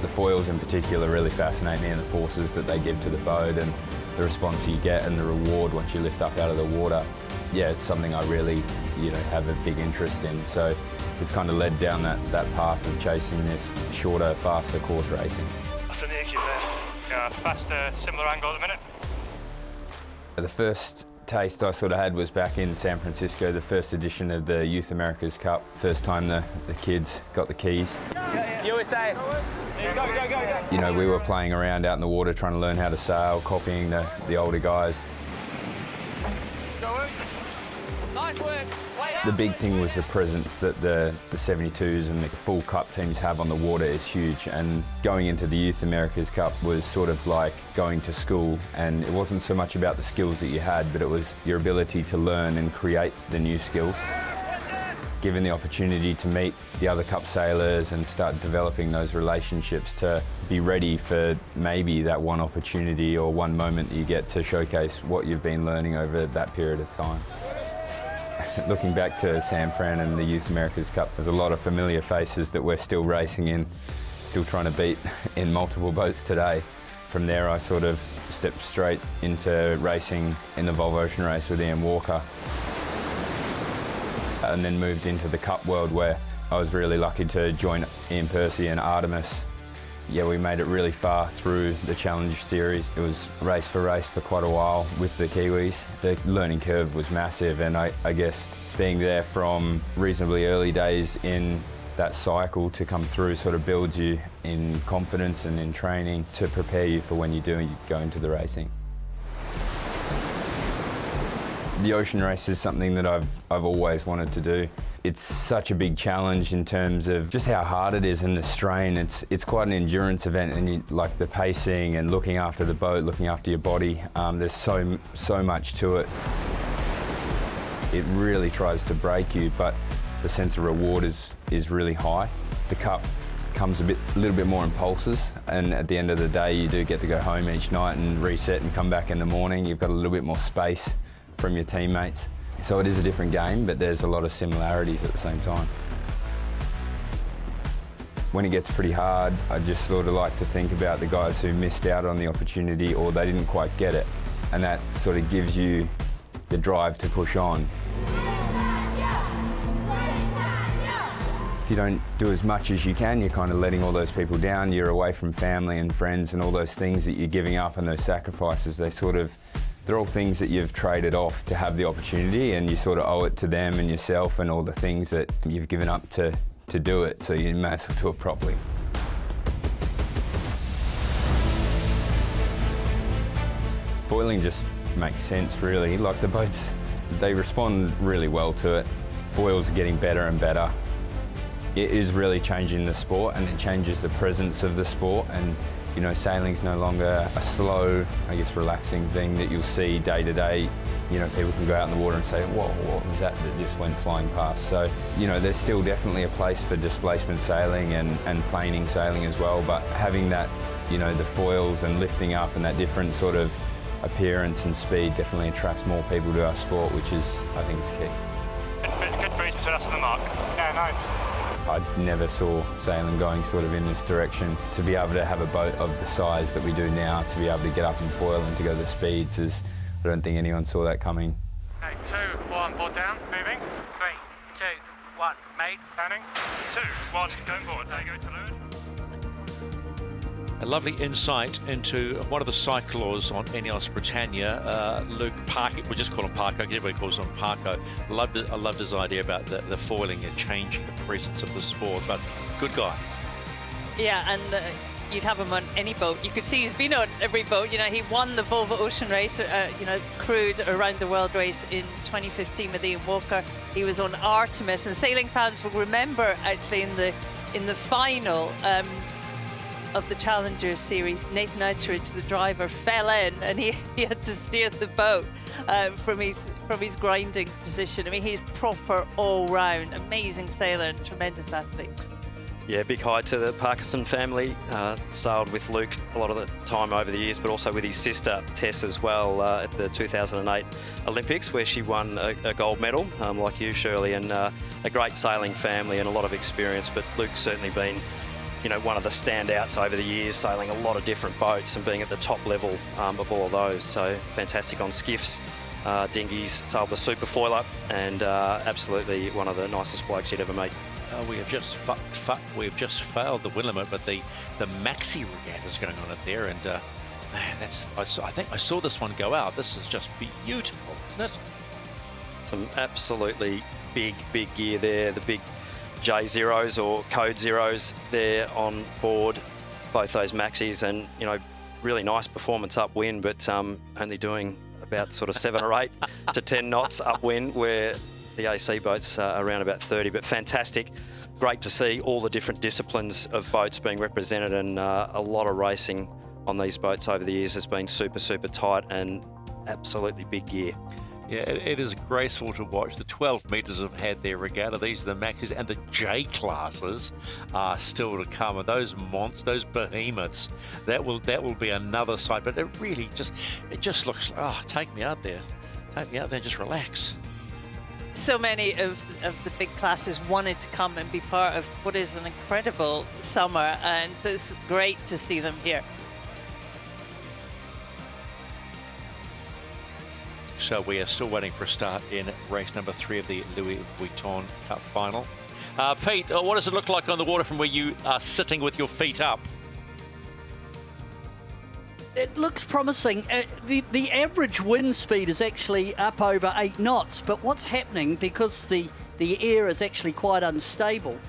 The foils in particular really fascinate me, and the forces that they give to the boat and the response you get and the reward once you lift up out of the water. Yeah, it's something I really, you know, have a big interest in. So it's kind of led down that path of chasing this shorter, faster course racing. That's an EQ there. Yeah, faster, similar angle at the minute. The first taste I sort of had was back in San Francisco, the first edition of the Youth America's Cup. First time the kids got the keys. USA! Go. You know, we were playing around out in the water trying to learn how to sail, copying the older guys. Nice work. The big thing was the presence that the 72s and the full Cup teams have on the water is huge, and going into the Youth America's Cup was sort of like going to school, and it wasn't so much about the skills that you had, but it was your ability to learn and create the new skills. Given the opportunity to meet the other Cup sailors and start developing those relationships, to be ready for maybe that one opportunity or one moment that you get to showcase what you've been learning over that period of time. Looking back to San Fran and the Youth America's Cup, there's a lot of familiar faces that we're still racing in, still trying to beat in multiple boats today. From there, I sort of stepped straight into racing in the Volvo Ocean Race with Ian Walker, and then moved into the Cup world, where I was really lucky to join Ian Percy and Artemis. Yeah, we made it really far through the Challenge Series. It was race for quite a while with the Kiwis. The learning curve was massive, and I guess being there from reasonably early days in that cycle to come through sort of builds you in confidence and in training to prepare you for when you go into the racing. The ocean race is something that I've always wanted to do. It's such a big challenge in terms of just how hard it is and the strain. It's quite an endurance event, and like the pacing and looking after the boat, looking after your body. There's so much to it. It really tries to break you, but the sense of reward is really high. The Cup comes a little bit more in pulses, and at the end of the day, you do get to go home each night and reset and come back in the morning. You've got a little bit more space from your teammates. So it is a different game, but there's a lot of similarities at the same time. When it gets pretty hard, I just sort of like to think about the guys who missed out on the opportunity or they didn't quite get it. And that sort of gives you the drive to push on. If you don't do as much as you can, you're kind of letting all those people down. You're away from family and friends and all those things that you're giving up, and those sacrifices, they're all things that you've traded off to have the opportunity, and you sort of owe it to them and yourself and all the things that you've given up to to do it, so you may as well do it properly. Foiling just makes sense, really. Like, the boats, they respond really well to it. Foils are getting better and better. It is really changing the sport, and it changes the presence of the sport. And you know, sailing's no longer a slow, I guess, relaxing thing that you'll see day to day. You know, people can go out in the water and say, whoa, what was that just went flying past? So, you know, there's still definitely a place for displacement sailing and planing sailing as well, but having that, you know, the foils and lifting up and that different sort of appearance and speed definitely attracts more people to our sport, which is, I think, is key. Good breeze between us and the mark. Yeah, nice. I never saw sailing going sort of in this direction. To be able to have a boat of the size that we do now, to be able to get up and foil and to go the speeds is, I don't think anyone saw that coming. Okay, 2, 1, board down, moving. 3, 2, 1, mate, turning. 2, 1, going forward. There you go to leeward. A lovely insight into one of the cyclors on Ineos Britannia, Luke Parker. We'll just call him Parker. Everybody calls him Parker. I loved his idea about the foiling and changing the presence of the sport, but good guy. Yeah, and you'd have him on any boat. You could see he's been on every boat. You know, he won the Volvo Ocean Race, you know, crewed around the world race in 2015 with Ian Walker. He was on Artemis, and sailing fans will remember actually in the final of the Challenger Series, Nathan Outridge, the driver, fell in, and he had to steer the boat from his grinding position. I mean, he's proper all-round, amazing sailor and tremendous athlete. Yeah, big hi to the Parkinson family. Sailed with Luke a lot of the time over the years, but also with his sister Tess as well at the 2008 Olympics, where she won a gold medal, like you, Shirley, and a great sailing family and a lot of experience. But Luke's certainly been, you know, one of the standouts over the years, sailing a lot of different boats and being at the top level of all of those. So fantastic on skiffs, dinghies, sailed the super foiler, and absolutely one of the nicest blokes you'd ever meet. We have just failed the Willamette, but the Maxi regatta is going on up there, and man, I think I saw this one go out. This is just beautiful, isn't it? Some absolutely big gear there. The big J0s or code zeros there on board, both those Maxis, and you know, really nice performance upwind, but only doing about sort of 7 or 8 to 10 knots upwind, where the AC boats are around about 30, but fantastic. Great to see all the different disciplines of boats being represented, and a lot of racing on these boats over the years has been super tight and absolutely big gear. Yeah, it is graceful to watch. The 12 metres have had their regatta. These are the Maxis, and the J classes are still to come. And those monsters, those behemoths, that will be another sight. But it really just looks, oh, take me out there, just relax. So many of the big classes wanted to come and be part of what is an incredible summer, and so it's great to see them here. So we are still waiting for a start in race number 3 of the Louis Vuitton Cup final. Pete, what does it look like on the water from where you are sitting with your feet up? It looks promising. The average wind speed is actually up over 8 knots, but what's happening, because the air is actually quite unstable,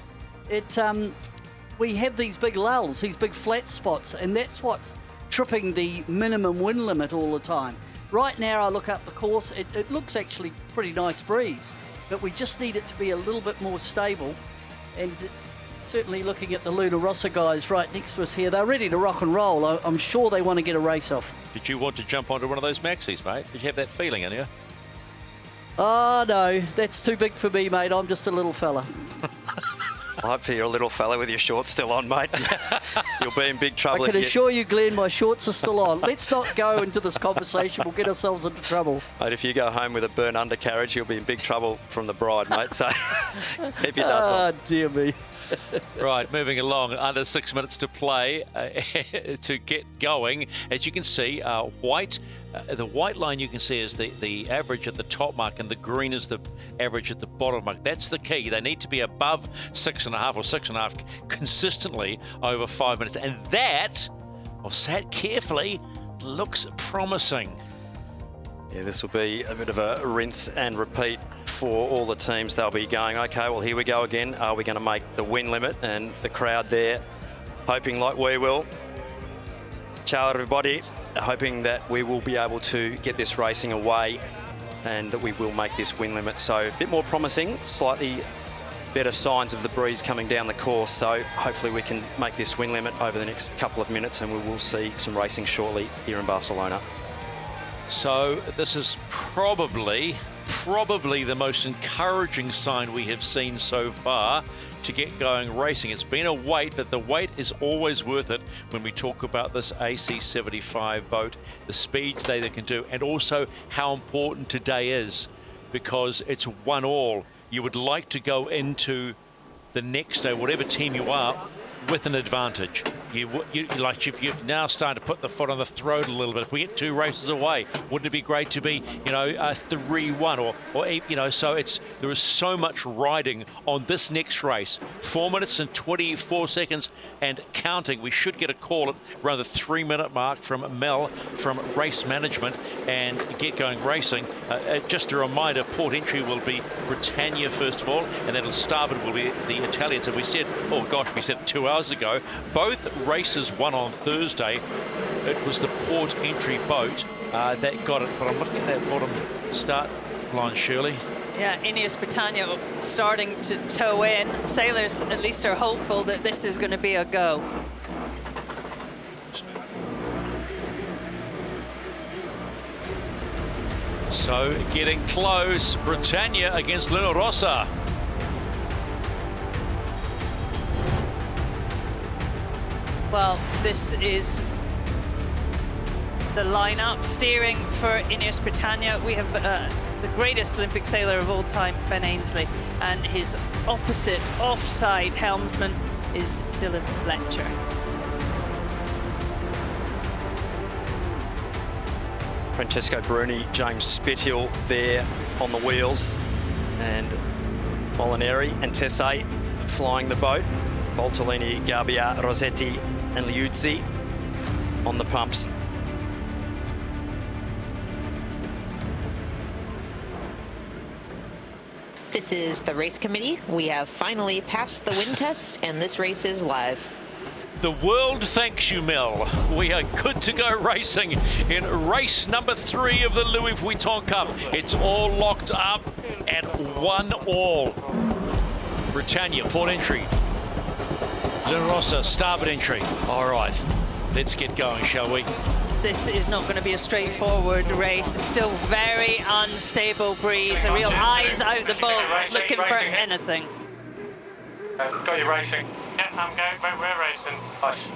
we have these big lulls, these big flat spots, and that's what's tripping the minimum wind limit all the time. Right now, I look up the course, it looks actually pretty nice breeze, but we just need it to be a little bit more stable. And certainly looking at the Luna Rossa guys right next to us here, they're ready to rock and roll. I'm sure they want to get a race off. Did you want to jump onto one of those Maxis, mate? Did you have that feeling in you? Oh, no, that's too big for me, mate. I'm just a little fella. I hope you're a little fella with your shorts still on, mate. You'll be in big trouble. I can assure you, Glenn, my shorts are still on. Let's not go into this conversation. We'll get ourselves into trouble. Mate, if you go home with a burnt undercarriage, you'll be in big trouble from the bride, mate. So keep your nuts on. Oh, dear me. Right, moving along, under 6 minutes to play to get going. As you can see, the white line you can see is the average at the top mark, and the green is the average at the bottom mark. That's the key. They need to be above 6.5 or 6.5 consistently over 5 minutes. And that, well, sat carefully, looks promising. Yeah, this will be a bit of a rinse and repeat for all the teams. They'll be going, okay, well, here we go again. Are we going to make the win limit? And the crowd there hoping like we will. Ciao, everybody. Hoping that we will be able to get this racing away and that we will make this win limit. So a bit more promising, slightly better signs of the breeze coming down the course. So hopefully we can make this win limit over the next couple of minutes and we will see some racing shortly here in Barcelona. So this is probably the most encouraging sign we have seen so far to get going racing. It's been a wait, but the wait is always worth it when we talk about this AC75 boat, the speeds they can do, and also how important today is, because it's 1-all. You would like to go into the next day, whatever team you are, with an advantage. Like if you've now started to put the foot on the throat a little bit. If we get 2 races away, wouldn't it be great to be, you know, 3-1 or 8, you know? So there is so much riding on this next race. 4 minutes and 24 seconds and counting. We should get a call at around the 3-minute mark from Mel from race management and get going racing. Just a reminder, port entry will be Britannia first of all, and then starboard will be the Italians. And we said, oh gosh, we said 2 hours ago, both races won on Thursday. It was the port entry boat that got it, but I'm looking at that bottom start line, Shirley. Yeah, Ineos Britannia starting to tow in. Sailors at least are hopeful that this is going to be a go. So getting close, Britannia against Luna Rossa. Well, this is the lineup. Steering for Ineos Britannia, we have the greatest Olympic sailor of all time, Ben Ainsley, and his opposite offside helmsman is Dylan Fletcher. Francesco Bruni, James Spithill there on the wheels, and Molinari and Tessé flying the boat. Boltolini, Gabbia, Rossetti and Liuzzi on the pumps. This is the race committee. We have finally passed the wind test and this race is live. The world thanks you, Mel. We are good to go racing in race number 3 of the Louis Vuitton Cup. It's all locked up at 1-all. Britannia, port entry. Luna Rossa, starboard entry. All right, let's get going, shall we? This is not going to be a straightforward race. It's still very unstable breeze. A real eyes out the boat, looking for anything. Got you racing. Yeah, I'm going. We're racing. Nice.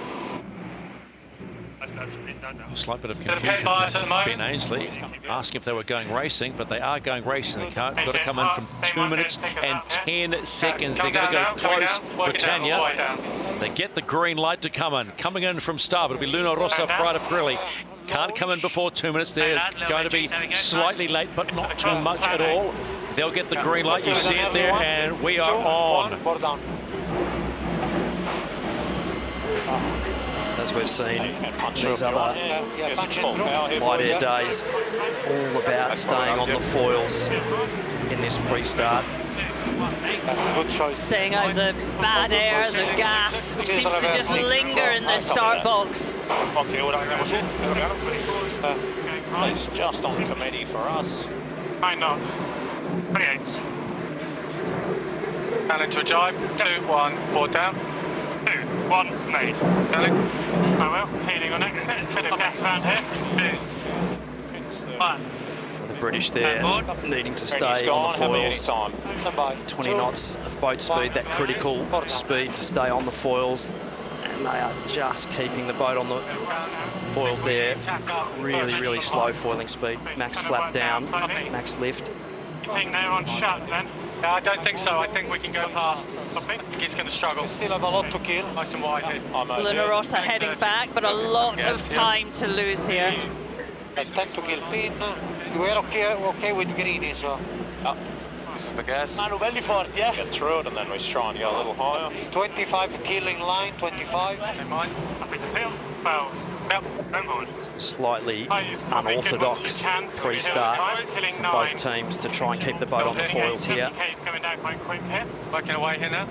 A slight bit of confusion from Ben Ainsley asking if they were going racing, but they are going racing. They can't, got to come in from 2 minutes and 10 seconds. They're going to go close. Britannia, they get the green light to come in. Coming in from starboard will be Luna Rossa, Prada Pirelli. Can't come in before 2 minutes. They're going to be slightly late, but not too much at all. They'll get the green light. You see it there, and we are on. As we've seen these other light air days, all about staying on the foils in this pre-start. Staying out the bad air, the gas, which seems to just linger in the start box. It's just on committee for us. 9 knots. 28. Down into a jibe. 2-1, port down. 2-1, made. Darling. I will. Healing on exit. Bit of gas around here. 2, 1. The British there needing to stay on the foils. 20 knots of boat speed, that critical speed to stay on the foils. And they are just keeping the boat on the foils there. Really, really slow foiling speed. Max flap down, max lift. You think they're on shut then? I don't think so. I think we can go past. I think he's going to struggle. Still have a lot to kill. Nice and wide here. Luna Rossa heading back, but a lot of time to lose here. 10 to kill pin. We're okay with greenie, so. This is the gas. Manu, belly forward, yeah? Get through it and then we try and go a little higher. 25 killing line, 25. Never mind. Happy to feel. Well, Yep, on board. Slightly unorthodox pre-start for both teams to try and keep the boat on the foils here. Coming down quite quick here. Working away here now.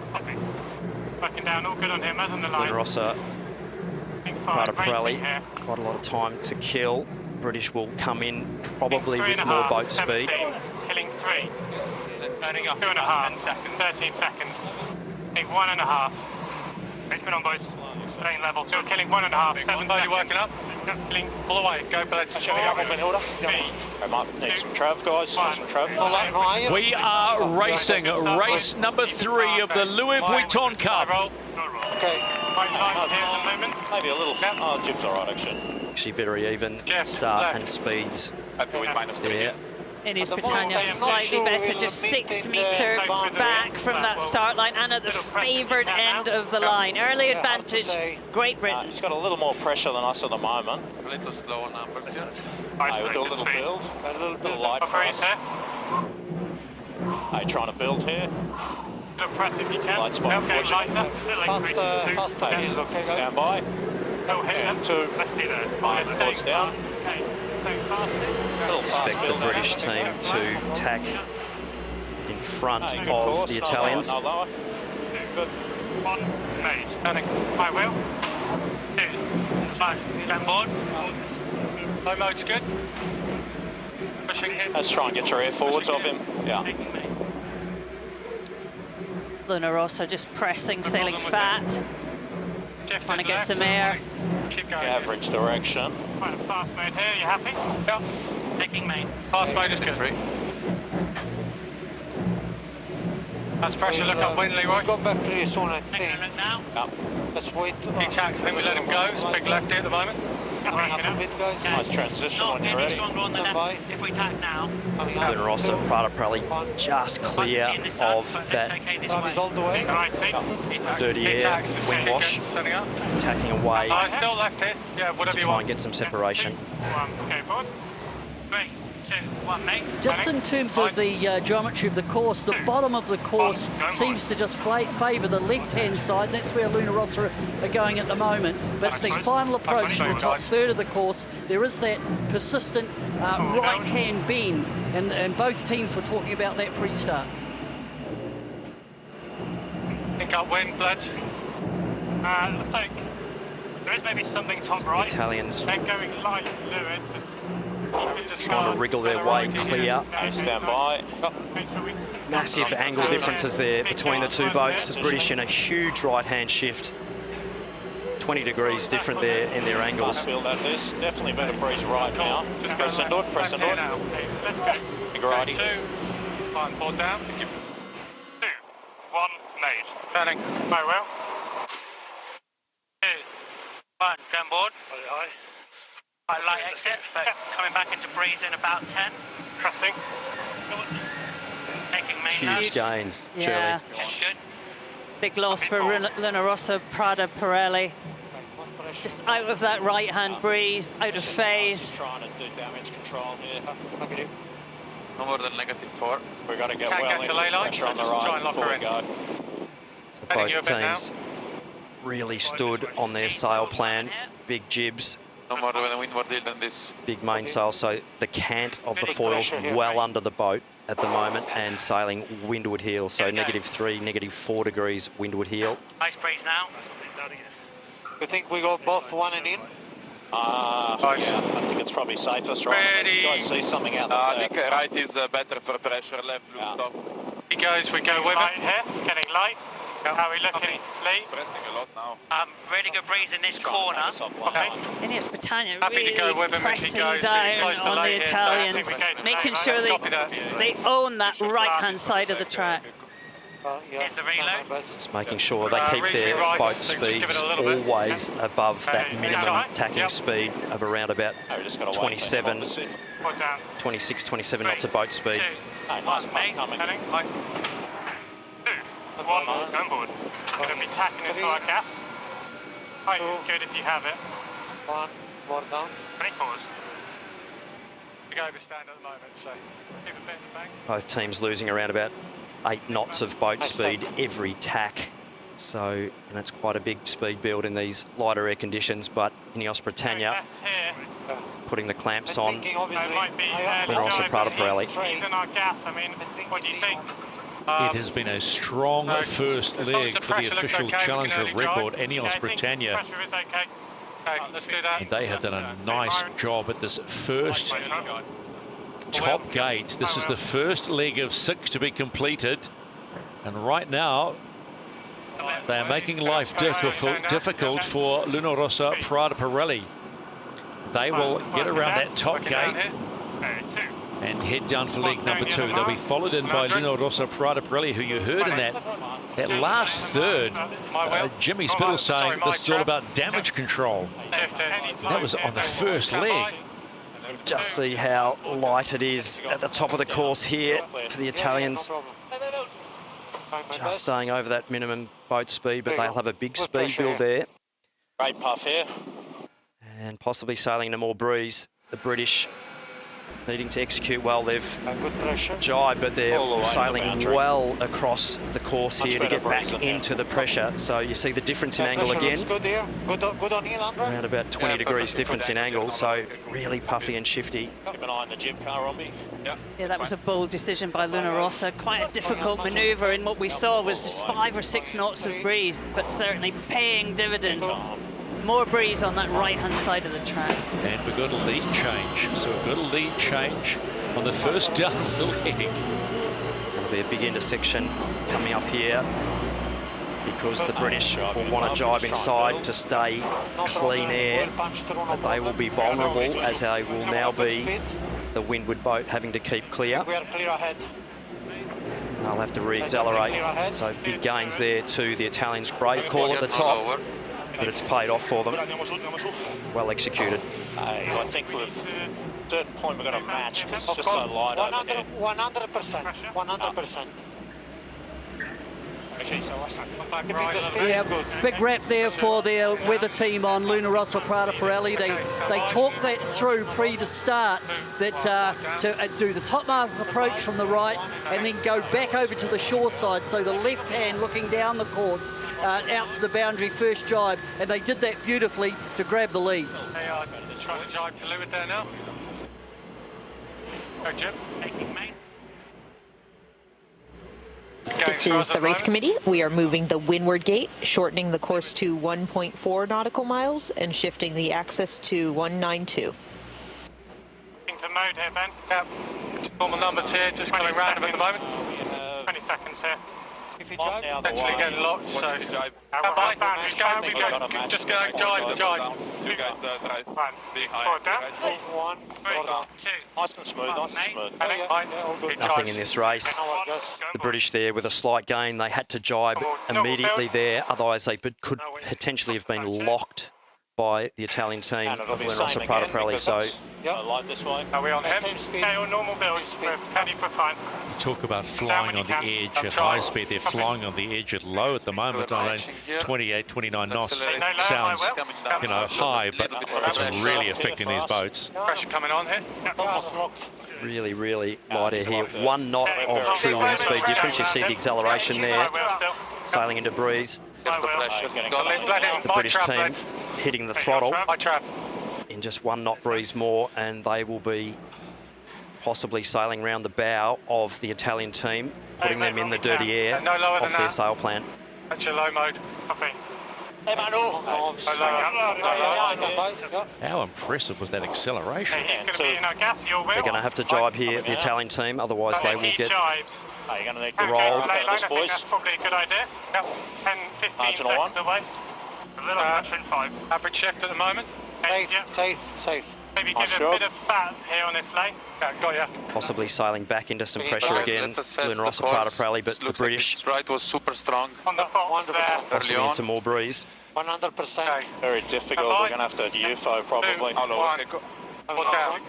Working down, all good on him, as on the line. Luna Rossa, Pirelli, quite a lot of time to kill. British will come in probably with more boat speed. Killing 3. Turning off 2.5 seconds, 13 seconds. Take 1.5. It's been on boys. Staying level, so we're killing 1.5. 7 boat you're working up. Killing all the way. Go below to show you in order. I might need some trav, guys. Some trav. We are racing race number 3 of the Louis Vuitton Cup. Okay. Maybe a little. Oh, jib's all right, actually. Actually, very even start and speeds there. It is Britannia slightly better, just 6 metres back from that start line and at the favoured end of the line. Early advantage, Great Britain. He's got a little more pressure than us at the moment. A little slower numbers, We'll do a little build. A little light for us. Trying to build here. Little press if you can. Light spot. Okay, lighter. Little increase to 2. Okay, stand by. Go hit 2. Let's do that. Forwards down. Expect the British team to tack in front of the Italians. Good. 1, made. Turning. I will. 2. 5. Stand board. Low mode's good. Pushing him. Let's try and get your air forwards of him. Yeah. Luna Rossa just pressing, sailing fat. Trying to get some air. Keep going. Average direction. Quite a fast mode here. You happy? Yeah. Taking main. Fast mode is good. That's pressure. Look up wind, Leroy. Go back to your zone, I think. Taking a look now. Yeah. Let's wait. He tacks. I think we let him go. It's big lefty at the moment. Nice transition when you're ready. On the left if we tack now. Luna Rossa, Pirelli just clear of that dirty air wind wash, tacking away still left here. Yeah, whatever to you try want. and get some separation. Okay, forward. 3, 2, 1, mate. Just in terms of the geometry of the course, the bottom of the course seems to just favour the left-hand side. That's where Luna Rossa are going at the moment. But the final approach to the top third of the course, there is that persistent right-hand bend, and both teams were talking about that pre-start. Think up wind, lads. Looks like there is maybe something top right. Italians They're going light, Lewis. trying to wriggle their way clear. Stand by. Massive angle differences there between the two boats. The British in a huge right-hand shift. 20 degrees different there in their angles. Feel that this definitely better breeze right now. Just press into it, press into it. Let's go. Righty. 2, line board down. 2, 1, made. Turning. Very well. 2, 1, down board. Quite light exit, but coming back into breeze in about 10. Crossing. Making main Huge gains, Yeah. Shirley. Good. Big loss for Luna Rossa, Pirelli. Just out of that right-hand breeze, out of phase. Trying to do damage control here. No more than -4. We've got to get Can't well get to into lay this line, pressure so on the just right try and lock her before we in. go. So both teams really stood on their sail plan. Big jibs. No more than windward deal than this. Big mainsail, so the cant of the foils well under the boat at the moment and sailing windward heel, so -3, -4 degrees windward heel. Nice breeze now. You think we got both one and in? Yeah, I think it's probably safest, right? Unless you guys see something out there. I think right is better for pressure, left, stop. He goes, we go with it. Here, getting light. How are we looking, Lee? Pressing a lot now. Really good breeze in this corner. Okay. And it's Britannia Happy to go really with him if he pressing goes down close to on the late here, so I Italians, think we can- making sure they own that right-hand side of the track. Here's the reload. Just making sure they keep their boat speeds always above that minimum tacking speed of around about 27, 26, 27 knots of boat speed. Nice punt coming. 1, on board. Going to be tacking into our gas. Height is good if you have it. 1, more down. 3 pause. We go overstand at the moment, so keep a bit in the bank. Both teams losing around about 8 knots of boat speed every tack So, and it's quite a big speed build in these lighter air conditions, but Ineos Britannia putting the clamps on. They're also proud of Pirelli. What do you think? It has been a strong first leg for the official challenger of record, Ineos Britannia. Let's do that. And they have done a nice job at this first top gate. This is the first leg of 6 to be completed. And right now, they are making life difficult for Luna Rossa Prada Pirelli. They will get around that top gate and head down for leg number 2. They'll be followed in by Luna Rossa Prada Pirelli, who you heard in that last third. Jimmy Spittle saying this is all about damage control. That was on the first leg. Just see how light it is at the top of the course here for the Italians. Just staying over that minimum boat speed, but they'll have a big speed build there. Great puff here. And possibly sailing into more breeze. The British needing to execute well. They've jibed, but they're sailing well across the course here to get back into the pressure. So you see the difference in angle again. Around about 20 degrees difference in angle, so really puffy and shifty. Keep an eye on the jib car, Robbie. Yeah, that was a bold decision by Luna Rossa. Quite a difficult manoeuvre, and what we saw was just 5 or 6 knots of breeze, but certainly paying dividends. More breeze on that right-hand side of the track. And we've got a lead change. So we've got a lead change on the first downhill leg. There'll be a big intersection coming up here because the British will want to jibe inside to stay clean air, but they will be vulnerable as they will now be the windward boat having to keep clear. They'll have to re-accelerate. So big gains there to the Italians. Brave call at the top, but it's paid off for them. Well executed. I think at a certain point we're going to match because it's just so light over here. 100%. 100%. Yeah, big rap there for their weather team on Luna Rossa Prada Pirelli. They talked that through pre the start, that to do the top mark approach from the right and then go back over to the shore side, so the left hand looking down the course out to the boundary first jibe, and they did that beautifully to grab the lead. They are trying to jibe to leeward there now. Go Jim. This is the race committee. We are moving the windward gate, shortening the course to 1.4 nautical miles and shifting the axis to 192. To mode here, Ben. Yep. Normal numbers here, just coming random at the moment. 20 seconds here. Potentially getting locked, so... Just go, jibe. Forward down. 1, 2. Nice and smooth, Nothing in this race. The British there with a slight gain. They had to jibe immediately there, otherwise they could potentially have been locked by the Italian team of Luna Rossa Prada Pirelli. So are we on him? Okay, all normal builds. We're fine. Talk about flying on the edge at high speed. They're flying on the edge at low at the moment. I mean, 28, 29 knots sounds, high, but it's really affecting these boats. Pressure coming on here. really, really light air here. 1 knot of true wind speed difference. You see the acceleration there, sailing into breeze. The British team hitting the throttle in just 1 knot breeze more, and they will be possibly sailing round the bow of the Italian team, putting them in the dirty air off their sail plan. That's your low mode. Copy. How impressive was that acceleration? They're going to have to jibe here, the Italian team, otherwise they will get rolled. That's probably a good idea. 10, 15 seconds away. A little much in 5. Average shift at the moment. Safe. Maybe give a bit of fat here on this lane. Yeah, got ya. Possibly sailing back into some pressure again. Luna Rossa Prada Pirelli, but the British right was super strong. On the box there. Possibly into more breeze. 100%. Very difficult. We're going to have to UFO probably.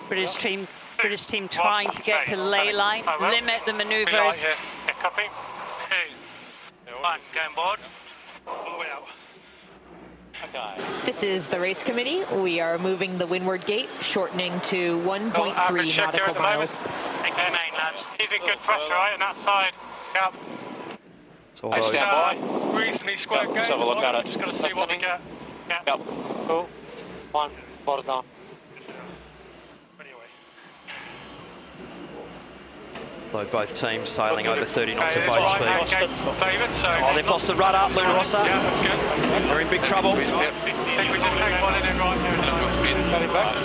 British team trying to get to ley line, limit the manoeuvres. Copy. 2, 1, going board. This is the race committee. We are moving the windward gate, shortening to 1.3 nautical miles. Okay, main lads. He's in good pressure, right, on that side. Yep. So Hey, stand by. Reasonably square game. Let's have a look at it. Just got to see what we get. Yeah. Yep. 2, 1, board down. Though both teams sailing over 30 knots at boat Right, speed. okay, David, so... Oh, they've lost the rudder, Luna Rossa. Yeah, that's good. They're in big trouble. I think we just hang one in right here. Got it back.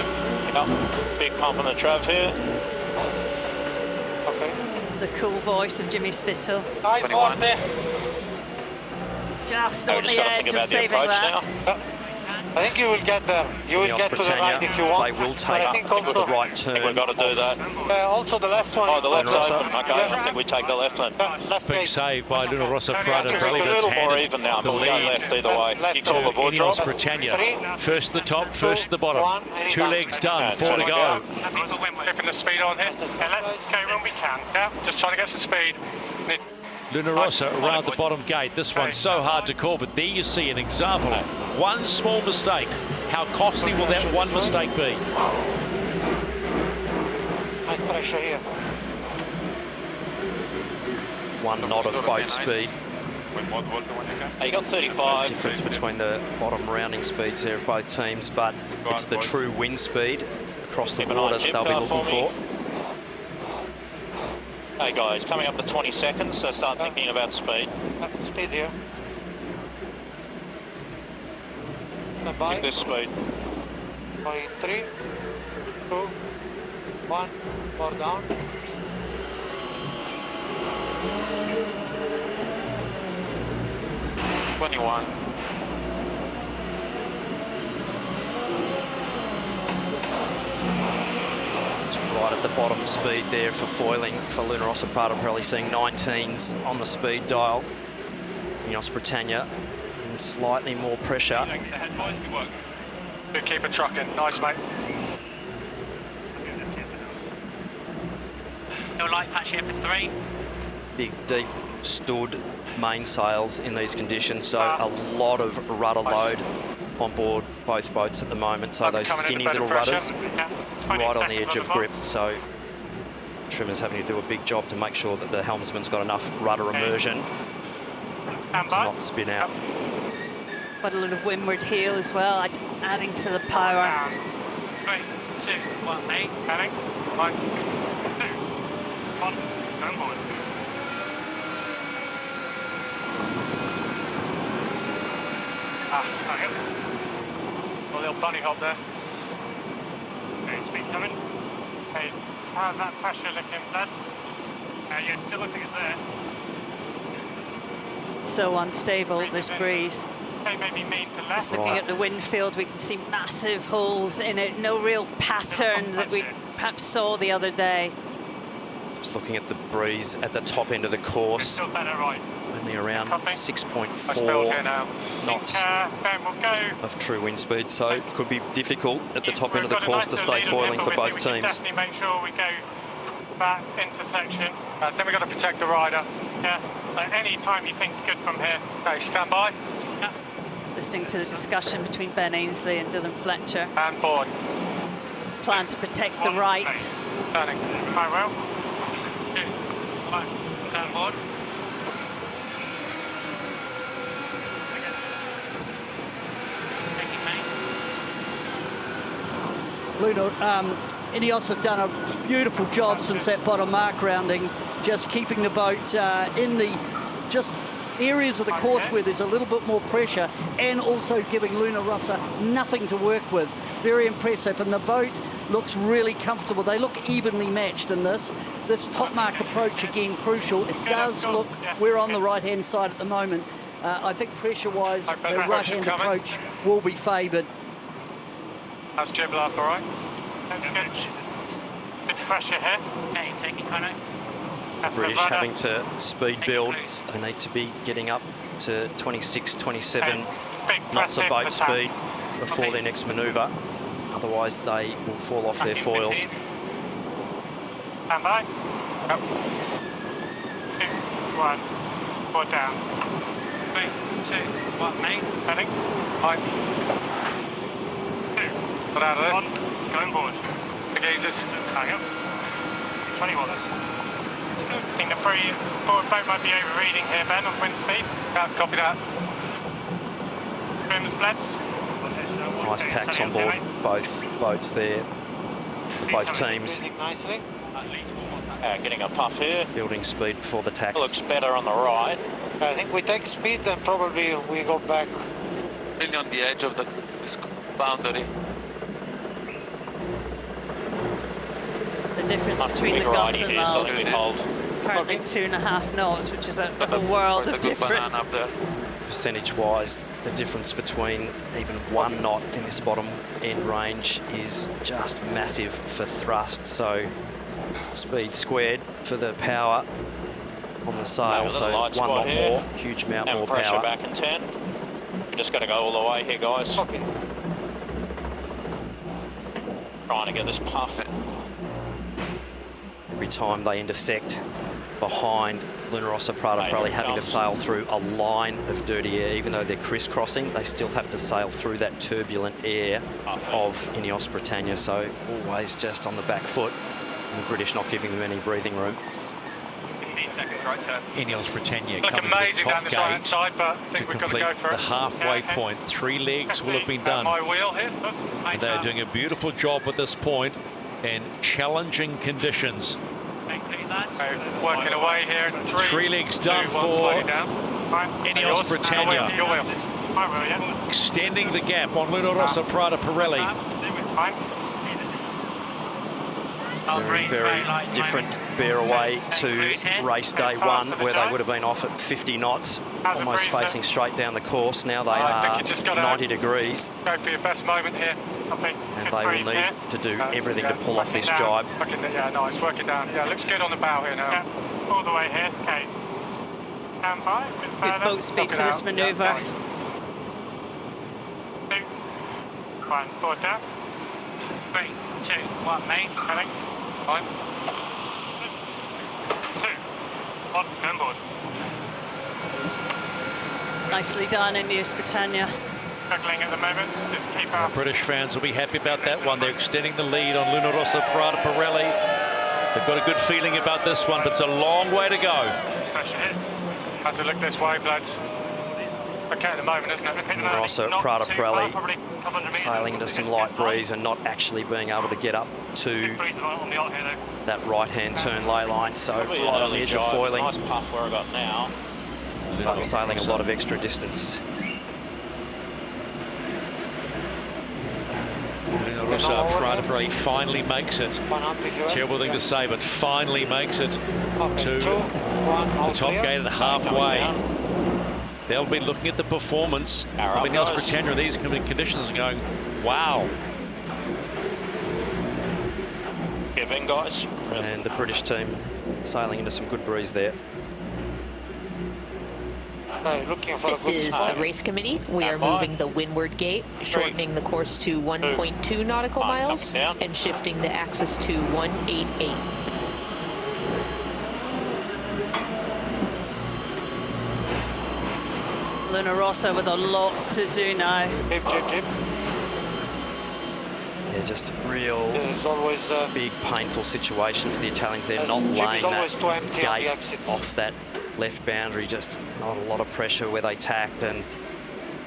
Yep. Big pump on the trav here. Okay. The cool voice of Jimmy Spittle. Nice board there. Just Now on we just the got to edge think of about the saving approach that. now. I think you will get there. You will get to the right if you want. They will take I think also, the right turn. we've got to do that. Also the left one. Oh, the left's open. Okay, I think we take the left one. Left Big gate. save by Luna Rossa Prada. It's a little more even now, but we go left either way. You call the board drop. Britannia. First the top, first the bottom. 2 legs done, 4 to go. Keeping the speed on here. Yeah, let's go when we can. Yeah, just trying to get some speed. Luna Rossa around the bottom gate. This one's so hard to call, but there you see an example. One small mistake. How costly will that one mistake be? Nice pressure here. 1 knot of boat speed. You got 35. Difference between the bottom rounding speeds there of both teams, but it's the true wind speed across the water that they'll be looking for. Hey guys, coming up to 20 seconds, so start thinking about speed. Speed here. Pick this speed. 3, 2, 1, more down. Right at the bottom speed there for foiling for Luna Rossa Prada. Probably seeing 19s on the speed dial. Yacht Britannia in slightly more pressure. Good, keep it trucking. Nice, mate. No light patch here for 3. Big, deep stood mainsails in these conditions, so a lot of rudder load on board both boats at the moment. So those skinny little rudders right on the edge of grip. So trimmer's having to do a big job to make sure that the helmsman's got enough rudder immersion to not spin out. Quite a lot of windward heel as well, adding to the power. 3, 2, 1, 8. Heading. 1, 2, 1. Going forward. Okay. A little bunny hop there. Okay, speed's coming. Okay, how's that pressure looking, lads? Yeah, it's still looking as there. So unstable, this breeze. Okay, maybe mean to left. Just looking at the wind field, we can see massive holes in it. No real pattern that we perhaps saw the other day. Just looking at the breeze at the top end of the course. Still better, right? Only around 6.4 knots of true wind speed, so it could be difficult at the top end of the course to stay foiling for both teams. Definitely make sure we go that intersection. Then we've got to protect the rider. Yeah. Any time you think's good from here. Okay, stand by. Yeah. Listening to the discussion between Ben Ainsley and Dylan Fletcher. And board. Plan to protect the right. Turning. Very well. 2, 1. Stand board. Luna, Ineos have done a beautiful job since that bottom mark rounding, just keeping the boat in the just areas of the course where there's a little bit more pressure, and also giving Luna Rossa nothing to work with. Very impressive, and the boat looks really comfortable. They look evenly matched in this. This top mark approach, again, crucial. It does look, we're on the right-hand side at the moment. I think pressure-wise, the right-hand approach will be favoured. How's Jibble up, all right? That's good. Good pressure here. Okay, taking Conno. British having to speed build. They need to be getting up to 26, 27 knots of boat speed before their next manoeuvre. Otherwise, they will fall off their foils. Stand by. Yep. 2, 1. Board down. 3, 2, 1, 8. Heading. 5. 2. Put out of this. 1. Going forward. The gauges. Hang up. 20 waters. In the free. Forward boat might be overreading here, Ben, on wind speed. Copy that. Trims, bleds. Nice tacks on board both boats there for both teams. Nicely. Getting a puff here. Building speed for the tacks. Looks better on the right. I think we take speed, then probably we go back. Really on the edge of this boundary. The difference between the gusts and miles. Currently 2.5 knots, which is a world of difference. Percentage-wise, the difference between even 1 knot in this bottom end range is just massive for thrust. So speed squared for the power on the sail. So 1 knot more, huge amount more pressure power. back in 10. We're just going to go all the way here, guys. Trying to get this puff. Every time they intersect behind Luna Rossa Prata, probably having to sail through a line of dirty air. Even though they're crisscrossing, they still have to sail through that turbulent air of Ineos Britannia. So always just on the back foot. And the British not giving them any breathing room. 15 seconds right turn. Ineos Britannia Look coming to the amazing top down this right-hand gate side, but I think to we've got to complete go for the it. halfway point. 3 legs will have been done. My wheel here. And they're doing a beautiful job at this point in challenging conditions. Working away here. 3 legs done 2, 1, for slowly down. Ineos Britannia. Your wheel. Extending the gap on Luna Rossa Prata Pirelli. Very, very different bear away to race day 1, where they would have been off at 50 knots, almost facing straight down the course. Now they are 90 degrees. Go for your best moment here. And they will need to do everything to pull off this jibe. Yeah, nice. Work it down. Yeah, looks good on the bow here now. Yeah, all the way here. Okay. Stand by. Good boat speed for this manoeuvre. Yeah, nice. 2, 1, forward down. 3, 2, 1, main. Heading. 5, 2, 1, turn board. Nicely done, Ineos Britannia. Struggling at the moment. Just keep up. British fans will be happy about that one. They're extending the lead on Luna Rossa Prata Pirelli. They've got a good feeling about this one, but it's a long way to go. Pressure hit. Have to look this way, bloods. Okay at the moment, isn't it? Luna Rossa Prata Pirelli sailing into some light breeze and not actually being able to get up to that right-hand turn ley line. So right on the edge of foiling. Nice puff where I got now. But sailing a lot of extra distance. Luna Rossa Prata Pirelli finally makes it. Terrible thing to say, but finally makes it to the top gate at halfway. They'll be looking at the performance of Ineos Britannia in these conditions and going, wow. Give in, guys. And the British team sailing into some good breeze there. This is the race committee. We are moving the windward gate, shortening the course to 1.2 nautical miles and shifting the axis to 188. Luna Rossa with a lot to do now. Yeah, just real big, painful situation for the Italians. They're not laying that gate off that left boundary, just not a lot of pressure where they tacked, and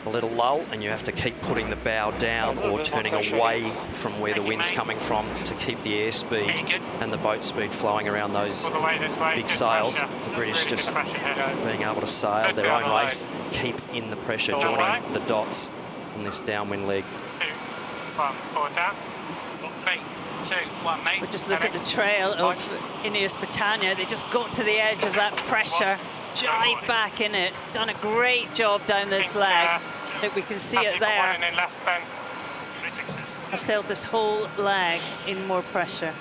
a little lull, and you have to keep putting the bow down or turning away from where the wind's coming from to keep the airspeed and the boat speed flowing around those big sails. The British just being able to sail their own race, keep in the pressure, joining the dots on this downwind leg. 2, 1, forward down. 3, 2, 1, main. But just look at the trail of Ineos Britannia. They just got to the edge of that pressure, jive back in it. Done a great job down this leg. Look, we can see it there. I've sailed this whole leg in more pressure.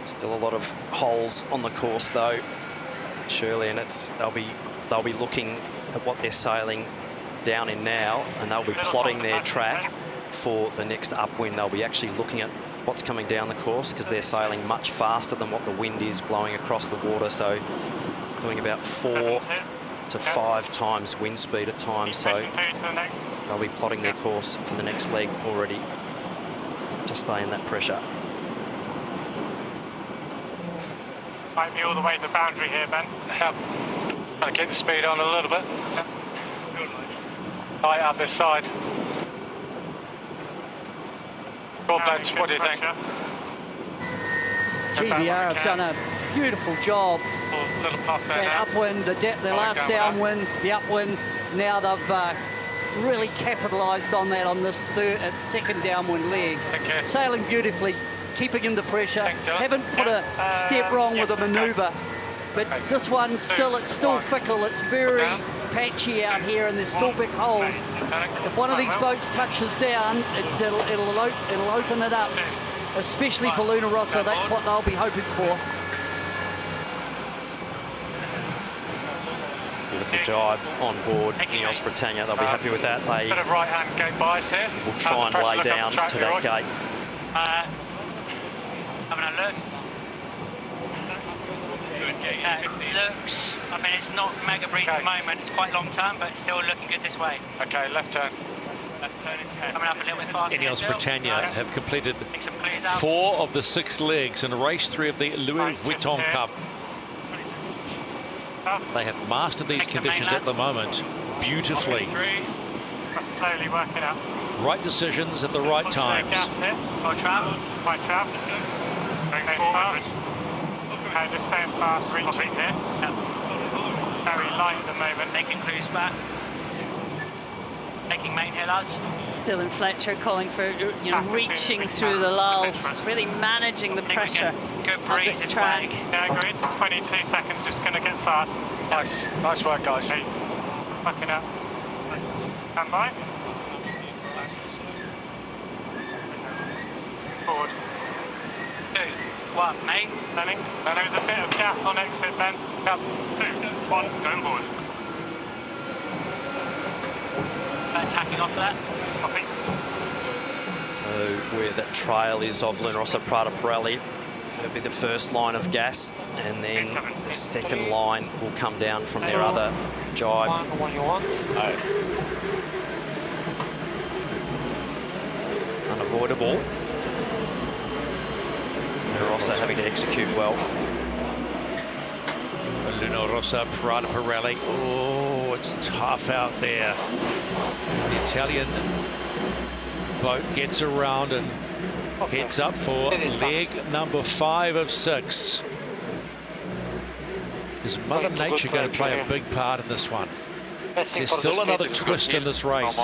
Still a lot of holes on the course though, Shirley, and they'll be looking at what they're sailing down in now, and they'll be plotting their track for the next upwind. They'll be actually looking at what's coming down the course because they're sailing much faster than what the wind is blowing across the water, so doing about 4 to 5 times wind speed at times. So they'll be plotting their course for the next leg already to stay in that pressure. Might be all the way to the boundary here, Ben. Yep. Trying to keep the speed on a little bit. Yep. Light up this side. Blends, what do you think? GBR have done a beautiful job. Little puff there That now. upwind, the last downwind, the upwind. Now they've really capitalised on that on this second downwind leg. Sailing beautifully, keeping in the pressure. Haven't put a step wrong with a manoeuvre, but this one still, it's still fickle. It's very patchy out here, and there's still big holes. If one of these boats touches down, it'll open it up, especially for Luna Rossa. That's what they'll be hoping for. Beautiful jibe on board Neos Britannia. They'll be happy with that. They Bit of right-hand gate bias here. will try and lay down to that gate. Having a look. Looks, I mean, it's not mega brief at the moment. It's quite long term, but it's still looking good this way. Okay, left turn. Coming up a little bit faster. Ineos Britannia have completed 4 of the 6 legs in race 3 of the Louis Vuitton Cup. They have mastered these conditions at the moment beautifully. Slowly working out. Right decisions at the right times. Right trap. Right trap. Going forward. Okay, just staying fast, reaching here. Very light at the moment. Taking cruise back. Taking main hill out. Dylan Fletcher calling for reaching through the lulls, really managing the pressure on this track. Yeah, agreed. 22 seconds, just going to get fast. Nice work, guys. Hey, fucking up. Stand by. Forward. 2, 1, mate. Turning. And there was a bit of gas on exit then. Yep. 2, 1, going forward. Tacking off that. Copy. So where that trail is of Luna Rossa Prada Pirelli, it'll be the first line of gas, and then the second line will come down from their other jibe. What you want? Unavoidable. Luna Rossa having to execute well. Luna Rossa Prada Pirelli. Oh, it's tough out there. The Italian boat gets around and heads up for leg number 5 of 6. Is Mother Nature going to play a big part in this one? There's still another twist in this race.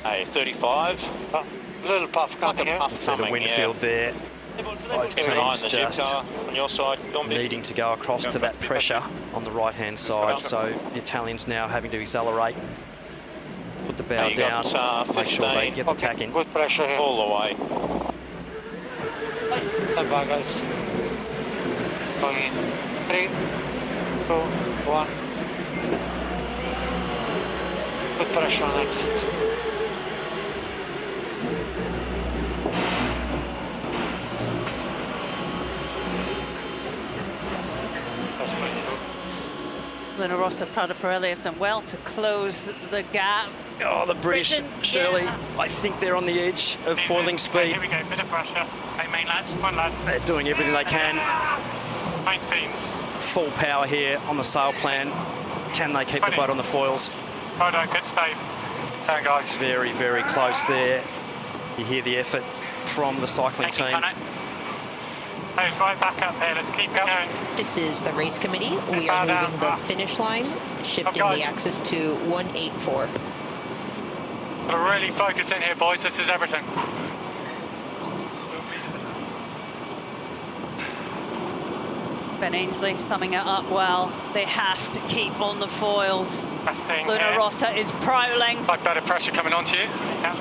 Hey, 35. Little puff coming out. So the wind field there. Both teams just on your side, needing to go across to that pressure on the right-hand side. So the Italians now having to accelerate, put the bow down, make sure they get the tack in. Good pressure here. All the way. Stand by, guys. Going in. 3, 2, 1. Good pressure on exit. Luna Rossa Prada Pirelli have done well to close the gap. Oh, the British, Shirley, I think they're on the edge of foiling speed. Here we go, bit of pressure. Hey, main lads, one lad. They're doing everything they can. 19s. Full power here on the sail plan. Can they keep the boat on the foils? Oh no, good stave. Down, guys. Very, very close there. You hear the effort from the cycling team. Hey, right back up there, let's keep going. This is the race committee. We are moving the finish line, shifting the axis to 184. Gotta really focus in here, boys. This is everything. Ben Ainsley summing it up well. They have to keep on the foils. Luna Rossa is prowling. Like better pressure coming onto you. Yeah.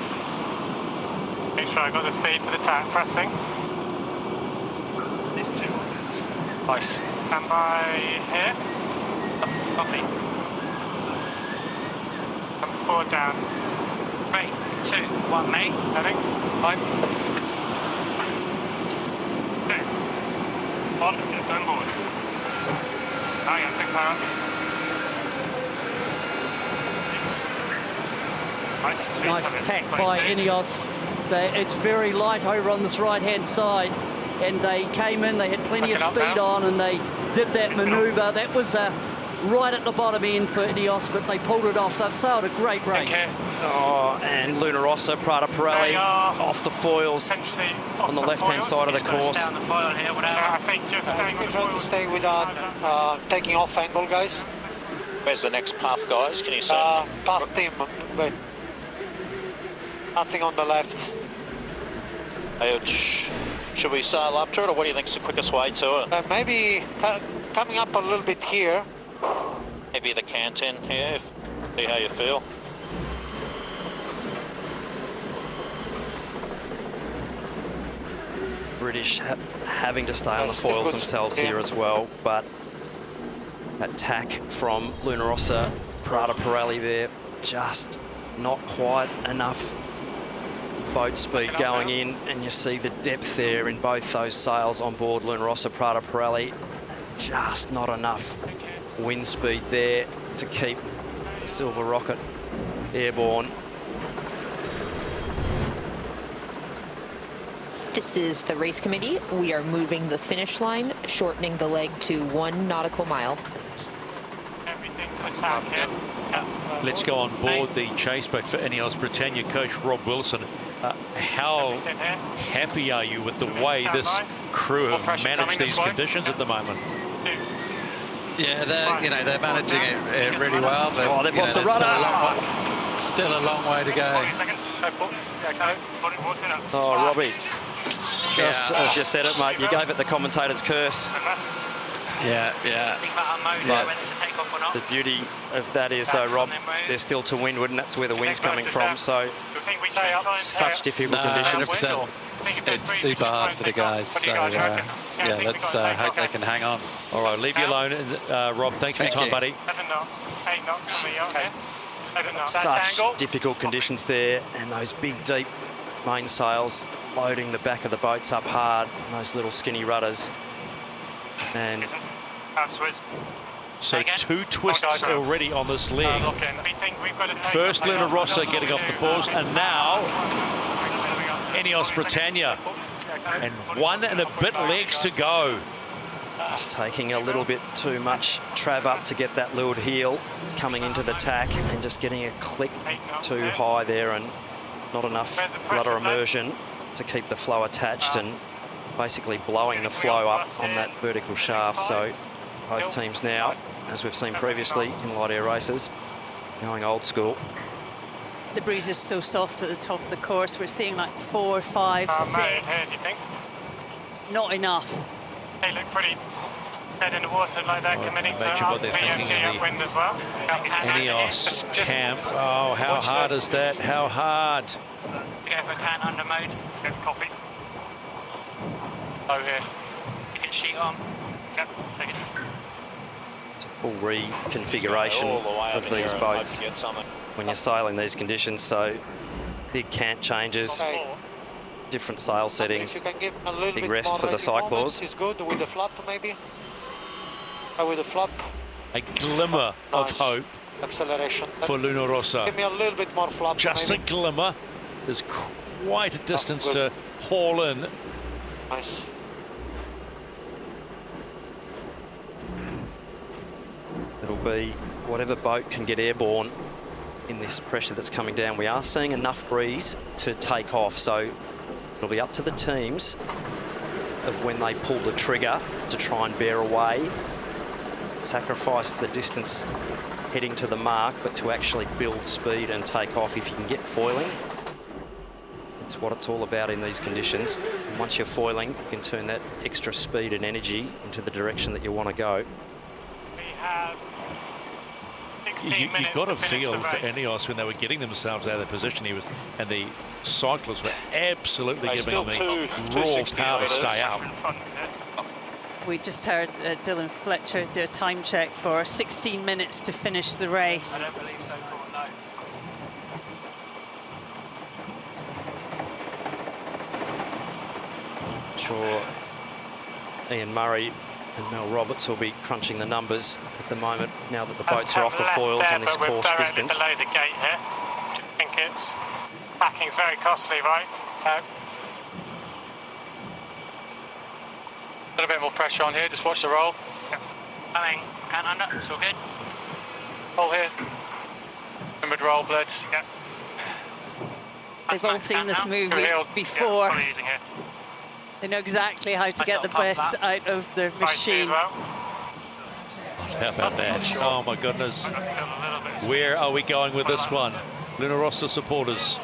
Make sure I got the speed for the tack pressing. Nice. Stand by here. Copy. Come forward down. 3, 2, 1, mate. Heading. 5. 2. 1. Get on board. Hang on, big power. Nice attack by Ineos. It's very light over on this right-hand side, and they came in, they had plenty of speed on, and they did that manoeuvre. That was right at the bottom end for Ineos, but they pulled it off. They've sailed a great race. Oh, and Luna Rossa, Prada Pirelli off the foils on the left-hand side of the course. I think just trying to stay without taking off angle, guys. Where's the next path, guys? Can you see? Past him, but nothing on the left. Should we sail up to it, or what do you think's the quickest way to it? Maybe coming up a little bit here. Maybe the canteen here, see how you feel. British having to stay on the foils themselves here as well, but that tack from Luna Rossa, Prada Pirelli there, just not quite enough boat speed going in, and you see the depth there in both those sails on board Luna Rossa, Prada Pirelli. Just not enough wind speed there to keep the Silver Rocket airborne. This is the race committee. We are moving the finish line, shortening the leg to 1 nautical mile. Let's go on board the chase boat for Ineos Britannia. Coach Rob Wilson, how happy are you with the way this crew have managed these conditions at the moment? Yeah, they're managing it really well, but they've lost the rudder. Still a long way to go. Oh, Robbie, just as you said it, mate, you gave it the commentator's curse. Yeah. But the beauty of that is, though, Rob, they're still to windward, and that's where the wind's coming from. So, such difficult conditions. 100%. It's super hard for the guys. So, yeah, let's hope they can hang on. All right, leave you alone, Rob. Thanks for your time, buddy. Such difficult conditions there, and those big, deep mainsails loading the back of the boats up hard, and those little skinny rudders. And so 2 twists already on this leg. First Luna Rossa getting off the foils, and now Ineos Britannia. And 1 and a bit legs to go. Just taking a little bit too much trav up to get that leeward heel coming into the tack, and just getting a click too high there, and not enough rudder immersion to keep the flow attached, and basically blowing the flow up on that vertical shaft. So both teams now, as we've seen previously in light air races, going old school. The breeze is so soft at the top of the course. We're seeing like 4, 5, 6. Not enough. They look pretty dead in the water like that, committing to upwind as well. Ineos camp. Oh, how hard is that? How hard? Go for can under mode. Good copy. Oh, here. You can sheet on. Yep, take it. It's a full reconfiguration of these boats when you're sailing these conditions. So big cant changes, different sail settings, big rest for the cyclors. Is good with the flap, maybe. With the flap. A glimmer of hope acceleration for Luna Rossa. Give me a little bit more flap. Just maybe. a glimmer. There's quite a distance to haul in. Nice. It'll be whatever boat can get airborne in this pressure that's coming down. We are seeing enough breeze to take off, so it'll be up to the teams of when they pull the trigger to try and bear away, sacrifice the distance heading to the mark, but to actually build speed and take off. If you can get foiling, it's what it's all about in these conditions. And once you're foiling, you can turn that extra speed and energy into the direction that you want to go. We have 16 minutes. You got a feel for Ineos when they were getting themselves out of the position. And the cyclists were absolutely giving them the raw power to stay up. We just heard Dylan Fletcher do a time check for 16 minutes to finish the race. I don't believe so, Paul, no. Sure, Ian Murray and Mel Roberts will be crunching the numbers at the moment now that the boats are off the foils on this course distance. Below the gate here. I think it's backing's very costly, right? Out. A little bit more pressure on here, just watch the roll. Yep. Coming, and under, it's all good. Roll here. Windward roll, blitz. Yep. They've all seen this movie before. Yeah, probably using here. They know exactly how to get the best out of their machine. How about that? Oh my goodness. Where are we going with this one? Luna Rossa supporters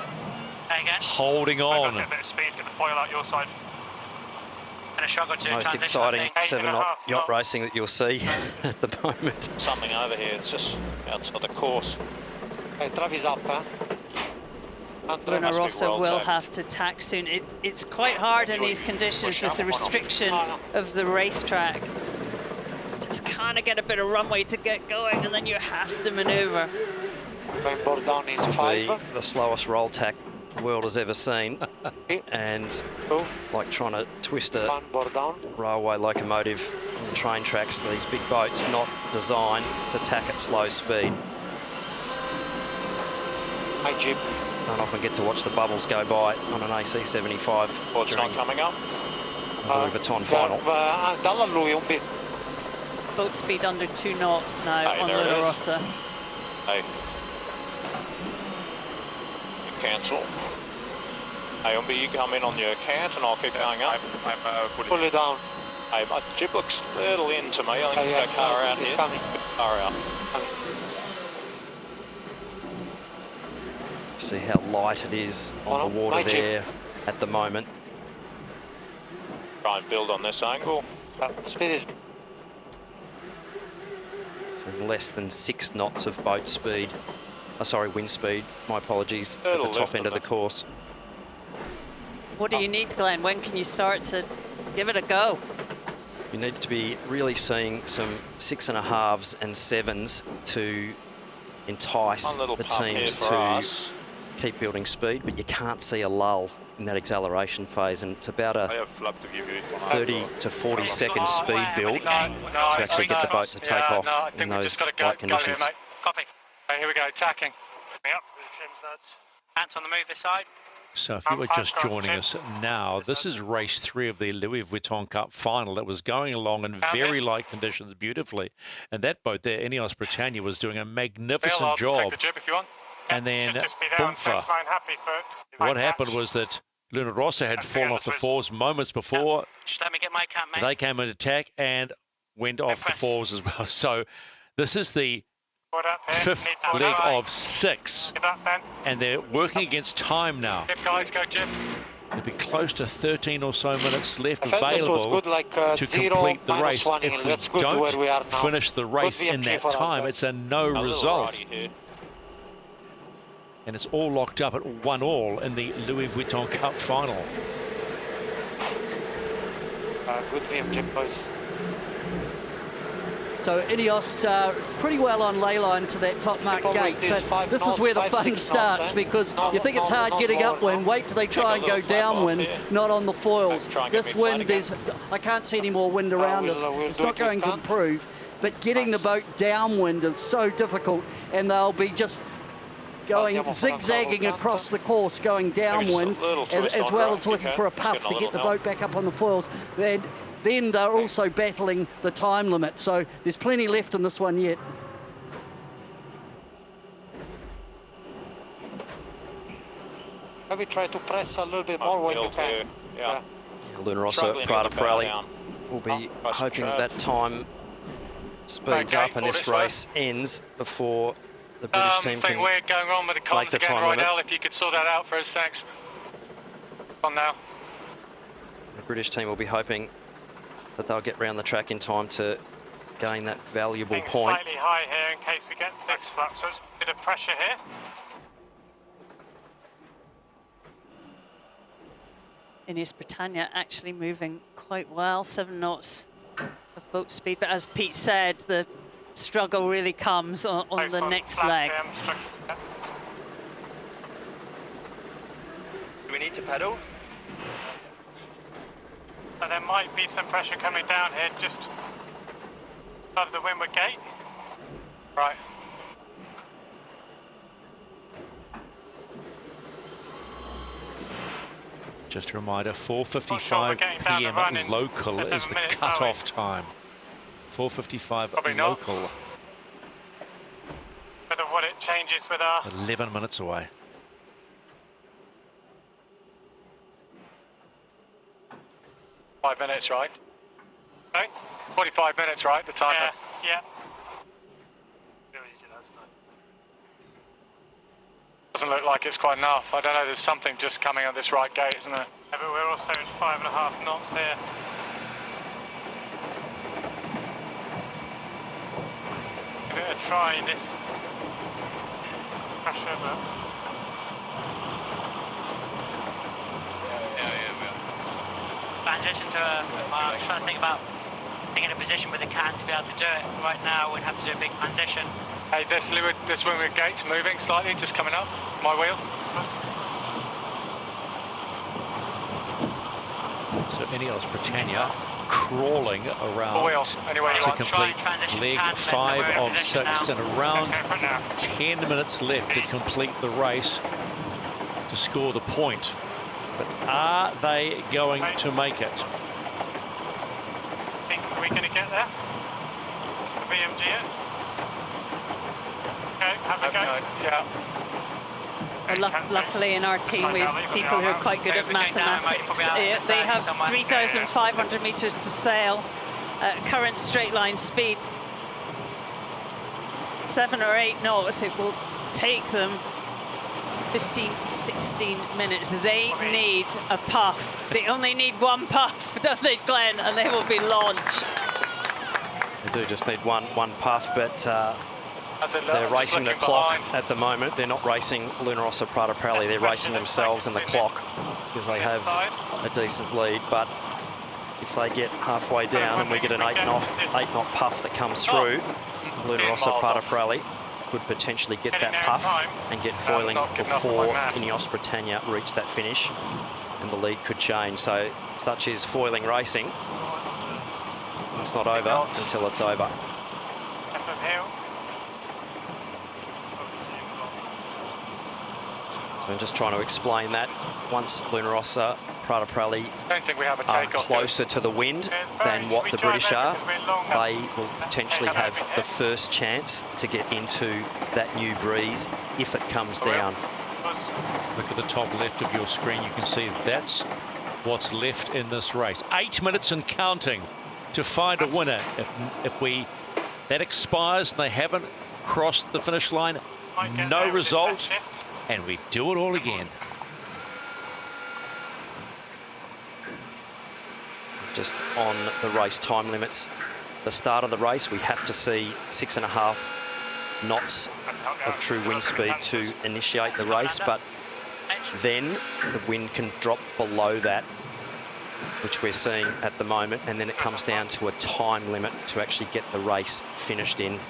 holding on. A bit of speed, get the foil out your side. And a struggle to Most exciting 7-knot yacht racing that you'll see at the moment. Something over here, it's just outside the course. Hey, Travis up, huh? Luna Rossa will have to tack soon. It's quite hard in these conditions with the restriction of the racetrack. Just kind of get a bit of runway to get going, and then you have to manoeuvre. This will be the slowest roll tack the world has ever seen, and like trying to twist a railway locomotive on train tracks. These big boats not designed to tack at slow speed. Hi, Jim. Don't often get to watch the bubbles go by on an AC75. What's not coming up? The Vuitton final. Boat speed under 2 knots now on Luna Rossa. Hey. You cancel. Hey, Umbi, you come in on your cant and I'll keep going up. Pull it down. Hey, my jib looks a little in to me. I think we've got a car out here. Car out. See how light it is on the water there at the moment. Try and build on this angle. Speed is so less than 6 knots of boat speed. Wind speed. My apologies. At the top end of the course. What do you need, Glenn? When can you start to give it a go? You need to be really seeing some 6.5s and 7s to entice the teams to keep building speed, but you can't see a lull in that acceleration phase, and it's about a 30 to 40 second speed build to actually get the boat to take off in those light conditions. Copy. Okay, here we go, tacking. Yep, trim's nuts. Hands on the move this side. So if you were just joining us now, this is race 3 of the Louis Vuitton Cup final that was going along in very light conditions beautifully. And that boat there, Ineos Britannia, was doing a magnificent job. And then, boomfa. What happened was that Luna Rossa had fallen off the fours moments before. Just let me get my cam, mate. They came into attack and went off the fours as well. So this is the 5th leg of 6. And they're working against time now. Guys, go, Jim. There'll be close to 13 or so minutes left available to complete the race. If we don't finish the race in that time, it's a no result. And it's all locked up at 1-1 in the Louis Vuitton Cup final. Good VM, Jim, boys. So Ineos pretty well on ley line to that top mark gate, but this is where the fun starts, because you think it's hard getting upwind, wait till they try and go downwind, not on the foils. This wind, I can't see any more wind around us. It's not going to improve, but getting the boat downwind is so difficult, and they'll be just going zigzagging across the course, going downwind, as well as looking for a puff to get the boat back up on the foils. Then they're also battling the time limit, so there's plenty left in this one yet. Maybe try to press a little bit more when you can. Yeah. Luna Rossa, Prada Pirelli will be hoping that time speeds up and this race ends before the British team can we're going on with the comms again, Roydell, if you could sort that out for us, thanks. On now. The British team will be hoping that they'll get round the track in time to gain that valuable point. Slightly high here in case we get this flux. So it's a bit of pressure here. Ineos Britannia actually moving quite well, 7 knots of boat speed. But as Pete said, the struggle really comes on the next leg. Do we need to pedal? So there might be some pressure coming down here, just above the windward gate. Right. Just a reminder, 4:55 p.m. local is the cut-off time. 4:55 local. Whether what it changes with our 11 minutes away. minutes, right? Okay. 45 minutes, right? The time. Yeah. Doesn't look like it's quite enough. I don't know. There's something just coming on this right gate, isn't there? Yeah, but we're also at 5.5 knots here. I'm going to try this pressure, but transition to I'm trying to think about being in a position with a can to be able to do it. Right now we'd have to do a big transition. Hey, this windward gate's moving slightly, just coming up. My wheel. So Ineos Britannia crawling around to complete leg 5 of 6 and around 10 minutes left to complete the race to score the point. But are they going to make it? Think we're going to get there? The BMG it? Okay, have a go. Yeah. Well, luckily in our team we have people who are quite good at mathematics. They have 3,500 metres to sail at current straight line speed. 7 or 8 knots. It will take them 15, 16 minutes. They need a puff. They only need one puff, don't they, Glenn? And they will be launched. They do just need one puff, but they're racing the clock at the moment. They're not racing Luna Rossa Prata Prali. They're racing themselves and the clock because they have a decent lead. But if they get halfway down and we get an 8 knot puff that comes through, Luna Rossa Prata Prali could potentially get that puff and get foiling before Ineos Britannia reach that finish, and the lead could change. So such is foiling racing. It's not over until it's over. So I'm just trying to explain that. Once Luna Rossa Prata Prali are closer to the wind than what the British are, they will potentially have the first chance to get into that new breeze if it comes down. Look at the top left of your screen. You can see that's what's left in this race. 8 minutes and counting to find a winner. If that expires and they haven't crossed the finish line, no result, and we do it all again. Just on the race time limits, the start of the race, we have to see 6.5 knots of true wind speed to initiate the race, but then the wind can drop below that, which we're seeing at the moment, and then it comes down to a time limit to actually get the race finished in.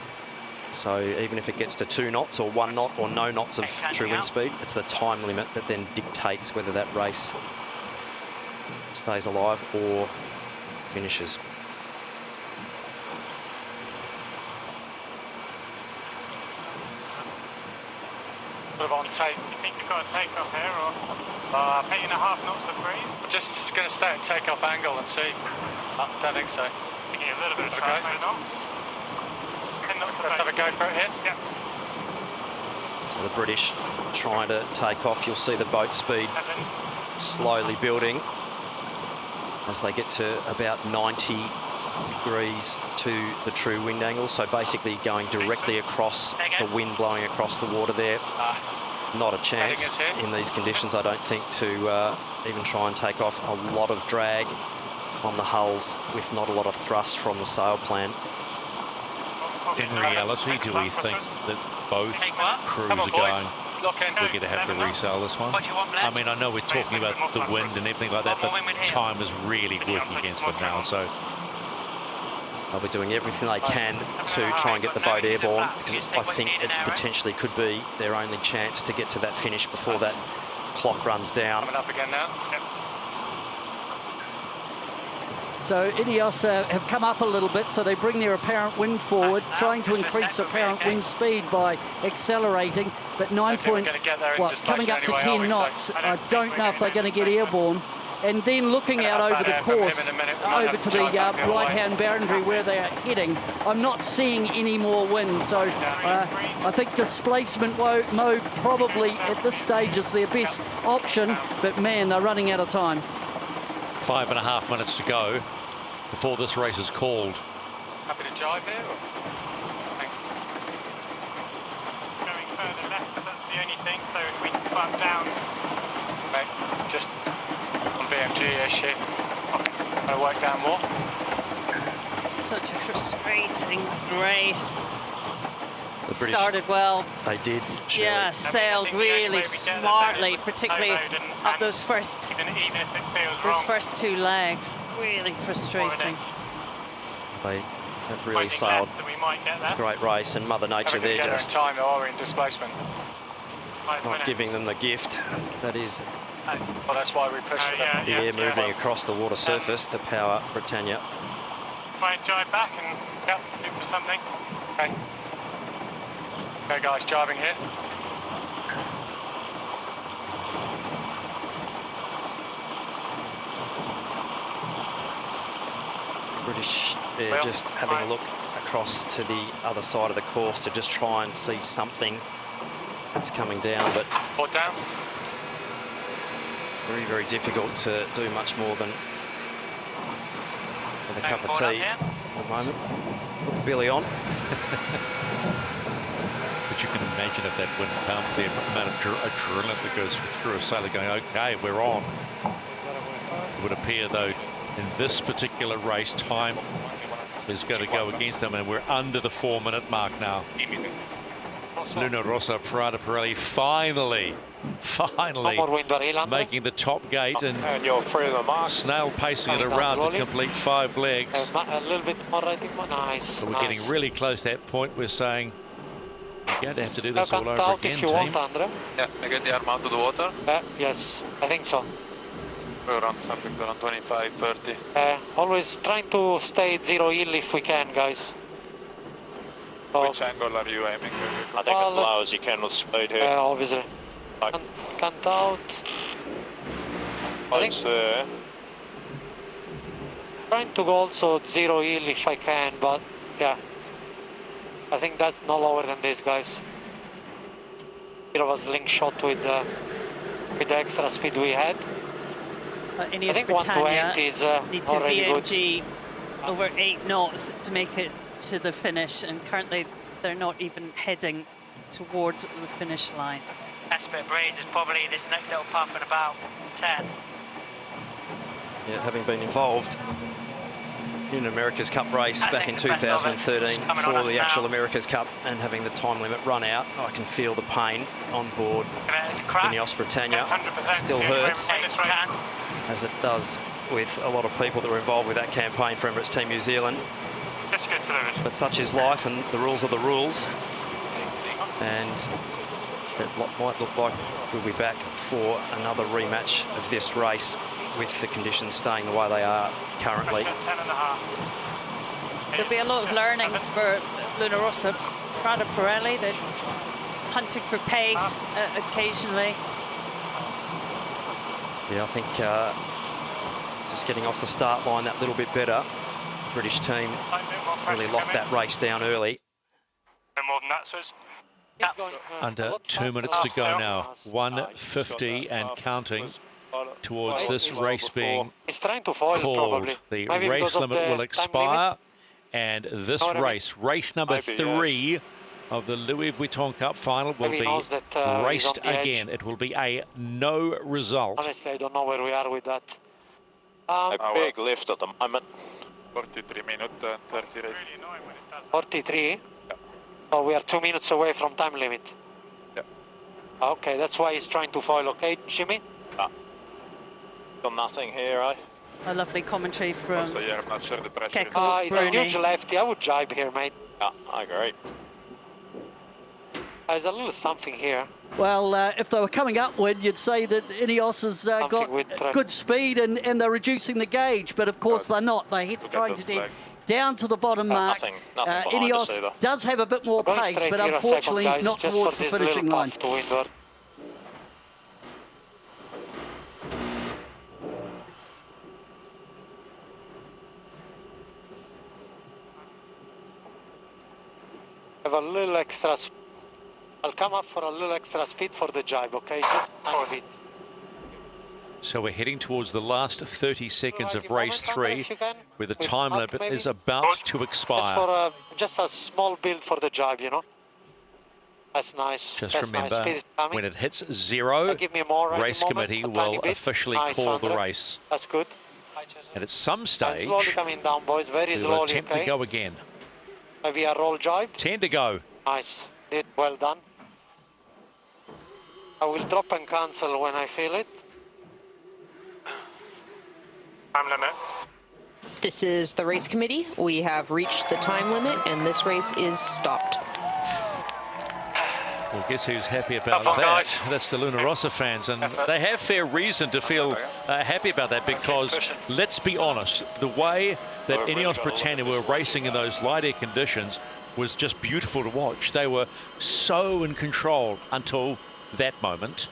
So even if it gets to 2 knots or 1 knot or no knots of true wind speed, it's the time limit that then dictates whether that race stays alive or finishes. Sort of on tape. You think you've got a takeoff here, or 8.5 knots of breeze? I'm just going to stay at takeoff angle and see. I don't think so. Thinking a little bit of transfer knots. 10 knots. Let's have a go for it here. Yeah. So the British trying to take off. You'll see the boat speed slowly building as they get to about 90 degrees to the true wind angle. So basically going directly across the wind blowing across the water there. Not a chance in these conditions, I don't think, to even try and take off. A lot of drag on the hulls with not a lot of thrust from the sail plan. In reality, do we think that both crews are going, we're going to have to resail this one? I mean, I know we're talking about the wind and everything like that, but time is really working against them now, so they'll be doing everything they can to try and get the boat airborne, because I think it potentially could be their only chance to get to that finish before that clock runs down. Coming up again now. Yep. So Ineos have come up a little bit, so they bring their apparent wind forward, trying to increase apparent wind speed by accelerating, but coming up to 10 knots. I don't know if they're going to get airborne. And then looking out over the course, over to the right-hand boundary where they are heading, I'm not seeing any more wind. So I think displacement mode probably at this stage is their best option, but man, they're running out of time. 5.5 minutes to go before this race is called. Happy to jive here? Going further left, that's the only thing, so if we bump down, just on BMG-ish here, I'll work down more. Such a frustrating race. The British Started well. They did. Yeah, sailed really smartly, particularly up those first two legs. Really frustrating. They have really sailed a great race, and Mother Nature there just time though, in displacement. not giving them the gift that is well, that's why we push the air moving across the water surface to power Britannia. Try and jive back and do something. Okay. Okay, guys, jiving here. British just having a look across to the other side of the course to just try and see something that's coming down, but port down. Very, very difficult to do much more than with a cup of tea at the moment. Put the billy on. But you can imagine if that wind comes, the amount of adrenaline that goes through a sailor going, okay, we're on. It would appear, though, in this particular race, time is going to go against them, and we're under the 4-minute mark now. Luna Rossa Prada Pirelli finally making the top gate and you're through the mark. Snail pacing it around to complete 5 legs. A little bit more, I think, nice. But we're getting really close to that point. We're saying you're going to have to do this all over again, if you team. want, Andre. Yeah, I get the arm out of the water. Yes, I think so. Around something around 25, 30. Always trying to stay at 0 heel if we can, guys. Which angle are you aiming? I think as low as you can with speed here. Obviously. Can't out. I think trying to go also at 0 heel if I can, but yeah. I think that's no lower than this, guys. Here was link shot with the extra speed we had. Ineos Britannia need to VMG over 8 knots to make it to the finish, and currently they're not even heading towards the finish line. Best bit of breeze is probably this next little puff at about 10. Yeah, having been involved in an America's Cup race back in 2013 for the actual America's Cup and having the time limit run out, I can feel the pain on board Ineos Britannia. It still hurts, as it does with a lot of people that were involved with that campaign for Emirates Team New Zealand. But such is life, and the rules are the rules. And it might look like we'll be back for another rematch of this race with the conditions staying the way they are currently. There'll be a lot of learnings for Luna Rossa Prada Pirelli. They're hunting for pace occasionally. Yeah, I think just getting off the start line that little bit better. British team really locked that race down early. No more than that, so it's Under 2 minutes to go now. 1:50 and counting towards this race being called. The race limit will expire, and this race number 3 of the Louis Vuitton Cup final will be raced again. It will be a no result. Honestly, I don't know where we are with that. A big lift at the moment. 43 minutes, 30 races. 43? Oh, we are 2 minutes away from time limit. Yeah. Okay, that's why he's trying to foil, okay, Jimmy? Got nothing here, eh? A lovely commentary from I'm not sure the pressure. It's a huge lefty. I would jibe here, mate. Yeah, I agree. There's a little something here. Well, if they were coming upwind, you'd say that Ineos has got good speed and they're reducing the gauge, but of course they're not. They're trying to get down to the bottom mark. Nothing Ineos does have a bit more pace, but unfortunately not towards the finishing line. Have a little extra. I'll come up for a little extra speed for the jibe, okay? Just a bit. So we're heading towards the last 30 seconds of race 3, where the time limit is about to expire. Just a small build for the jibe, you know? That's nice. Just remember, when it hits 0, race committee will officially call the race. That's good. And at some stage, slowly coming down, boys. Very we slowly, will attempt to go again. Maybe a roll jibe. 10 to go. Nice. Well done. I will drop and cancel when I feel it. Time limit. This is the race committee. We have reached the time limit and this race is stopped. Well, guess who's happy about that? That's the Luna Rossa fans, and they have fair reason to feel happy about that, because let's be honest, the way that Ineos Britannia were racing in those light air conditions was just beautiful to watch. They were so in control until that moment.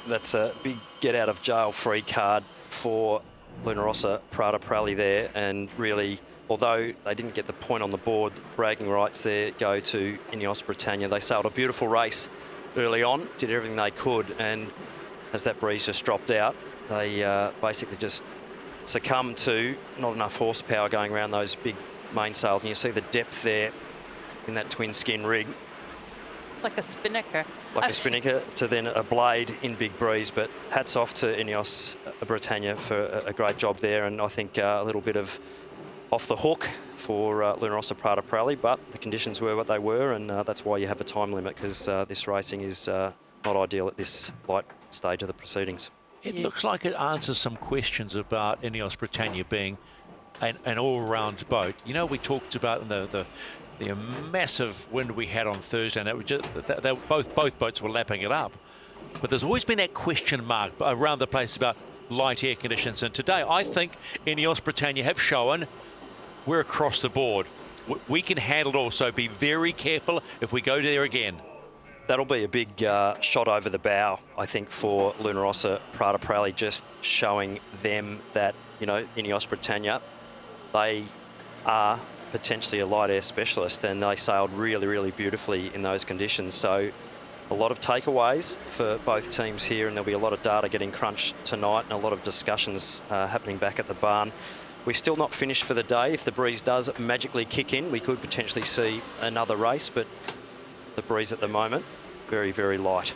That's a big get out of jail free card for Luna Rossa Prada Pirelli there, and really, although they didn't get the point on the board, bragging rights there go to Ineos Britannia. They sailed a beautiful race early on, did everything they could, and as that breeze just dropped out, they basically just succumbed to not enough horsepower going around those big mainsails, and you see the depth there in that twin skin rig. Like a spinnaker. Like a spinnaker to then a blade in big breeze, but hats off to Ineos Britannia for a great job there, and I think a little bit of off the hook for Luna Rossa Prada Pirelli, but the conditions were what they were, and that's why you have a time limit, because this racing is not ideal at this light stage of the proceedings. It looks like it answers some questions about Ineos Britannia being an all-round boat. You know, we talked about the massive wind we had on Thursday, and it was just, both boats were lapping it up. But there's always been that question mark around the place about light air conditions, and today I think Ineos Britannia have shown we're across the board. We can handle it all, so be very careful if we go there again. That'll be a big shot over the bow, I think, for Luna Rossa Prada Pirelli, just showing them that, you know, Ineos Britannia, they are potentially a light air specialist, and they sailed really, really beautifully in those conditions. So a lot of takeaways for both teams here, and there'll be a lot of data getting crunched tonight and a lot of discussions happening back at the barn. We're still not finished for the day. If the breeze does magically kick in, we could potentially see another race, but the breeze at the moment, very, very light.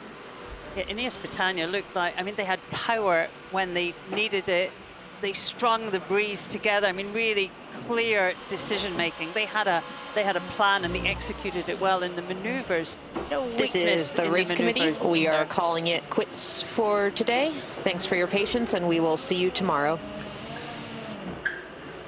Yeah, Ineos Britannia looked like, I mean, they had power when they needed it. They strung the breeze together. I mean, really clear decision making. They had a plan and they executed it well in the maneuvers. No weakness. This is the race committee. We are calling it quits for today. Thanks for your patience, and we will see you tomorrow.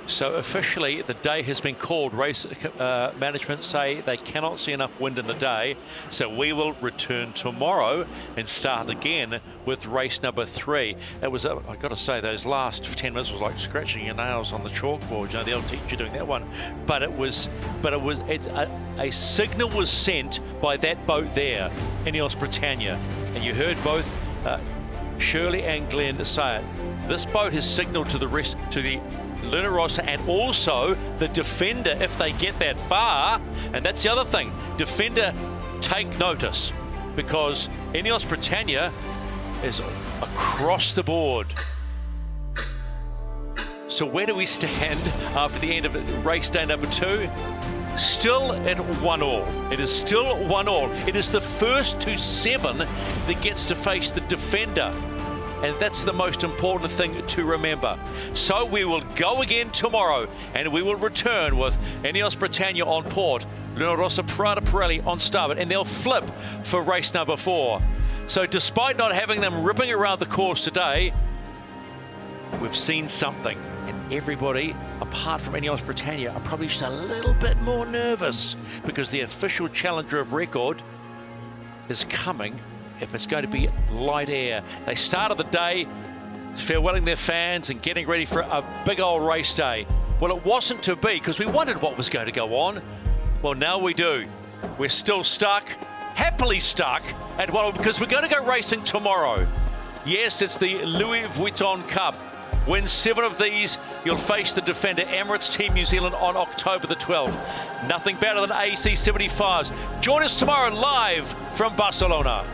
So officially, the day has been called. Race management say they cannot see enough wind in the day, so we will return tomorrow and start again with race number 3. It was, I've got to say, those last 10 minutes was like scratching your nails on the chalkboard. You know, they'll teach you doing that one. But a signal was sent by that boat there, Ineos Britannia, and you heard both Shirley and Glenn say it. This boat has signalled to the rest, to the Luna Rossa and also the Defender, if they get that far. And that's the other thing, Defender, take notice, because Ineos Britannia is across the board. So where do we stand after the end of race day number 2? Still at 1-1. It is still 1-1. It is the first to 7 that gets to face the Defender. And that's the most important thing to remember. So we will go again tomorrow, and we will return with Ineos Britannia on port, Luna Rossa Prada Pirelli on starboard, and they'll flip for race number 4. So despite not having them ripping around the course today, we've seen something. And everybody, apart from Ineos Britannia, are probably just a little bit more nervous, because the official challenger of record is coming if it's going to be light air. They started the day farewelling their fans and getting ready for a big old race day. Well, it wasn't to be, because we wondered what was going to go on. Well, now we do. We're still stuck, happily stuck, at one, because we're going to go racing tomorrow. Yes, it's the Louis Vuitton Cup. Win 7 of these, you'll face the defender Emirates Team New Zealand on October the 12th. Nothing better than AC75s. Join us tomorrow live from Barcelona.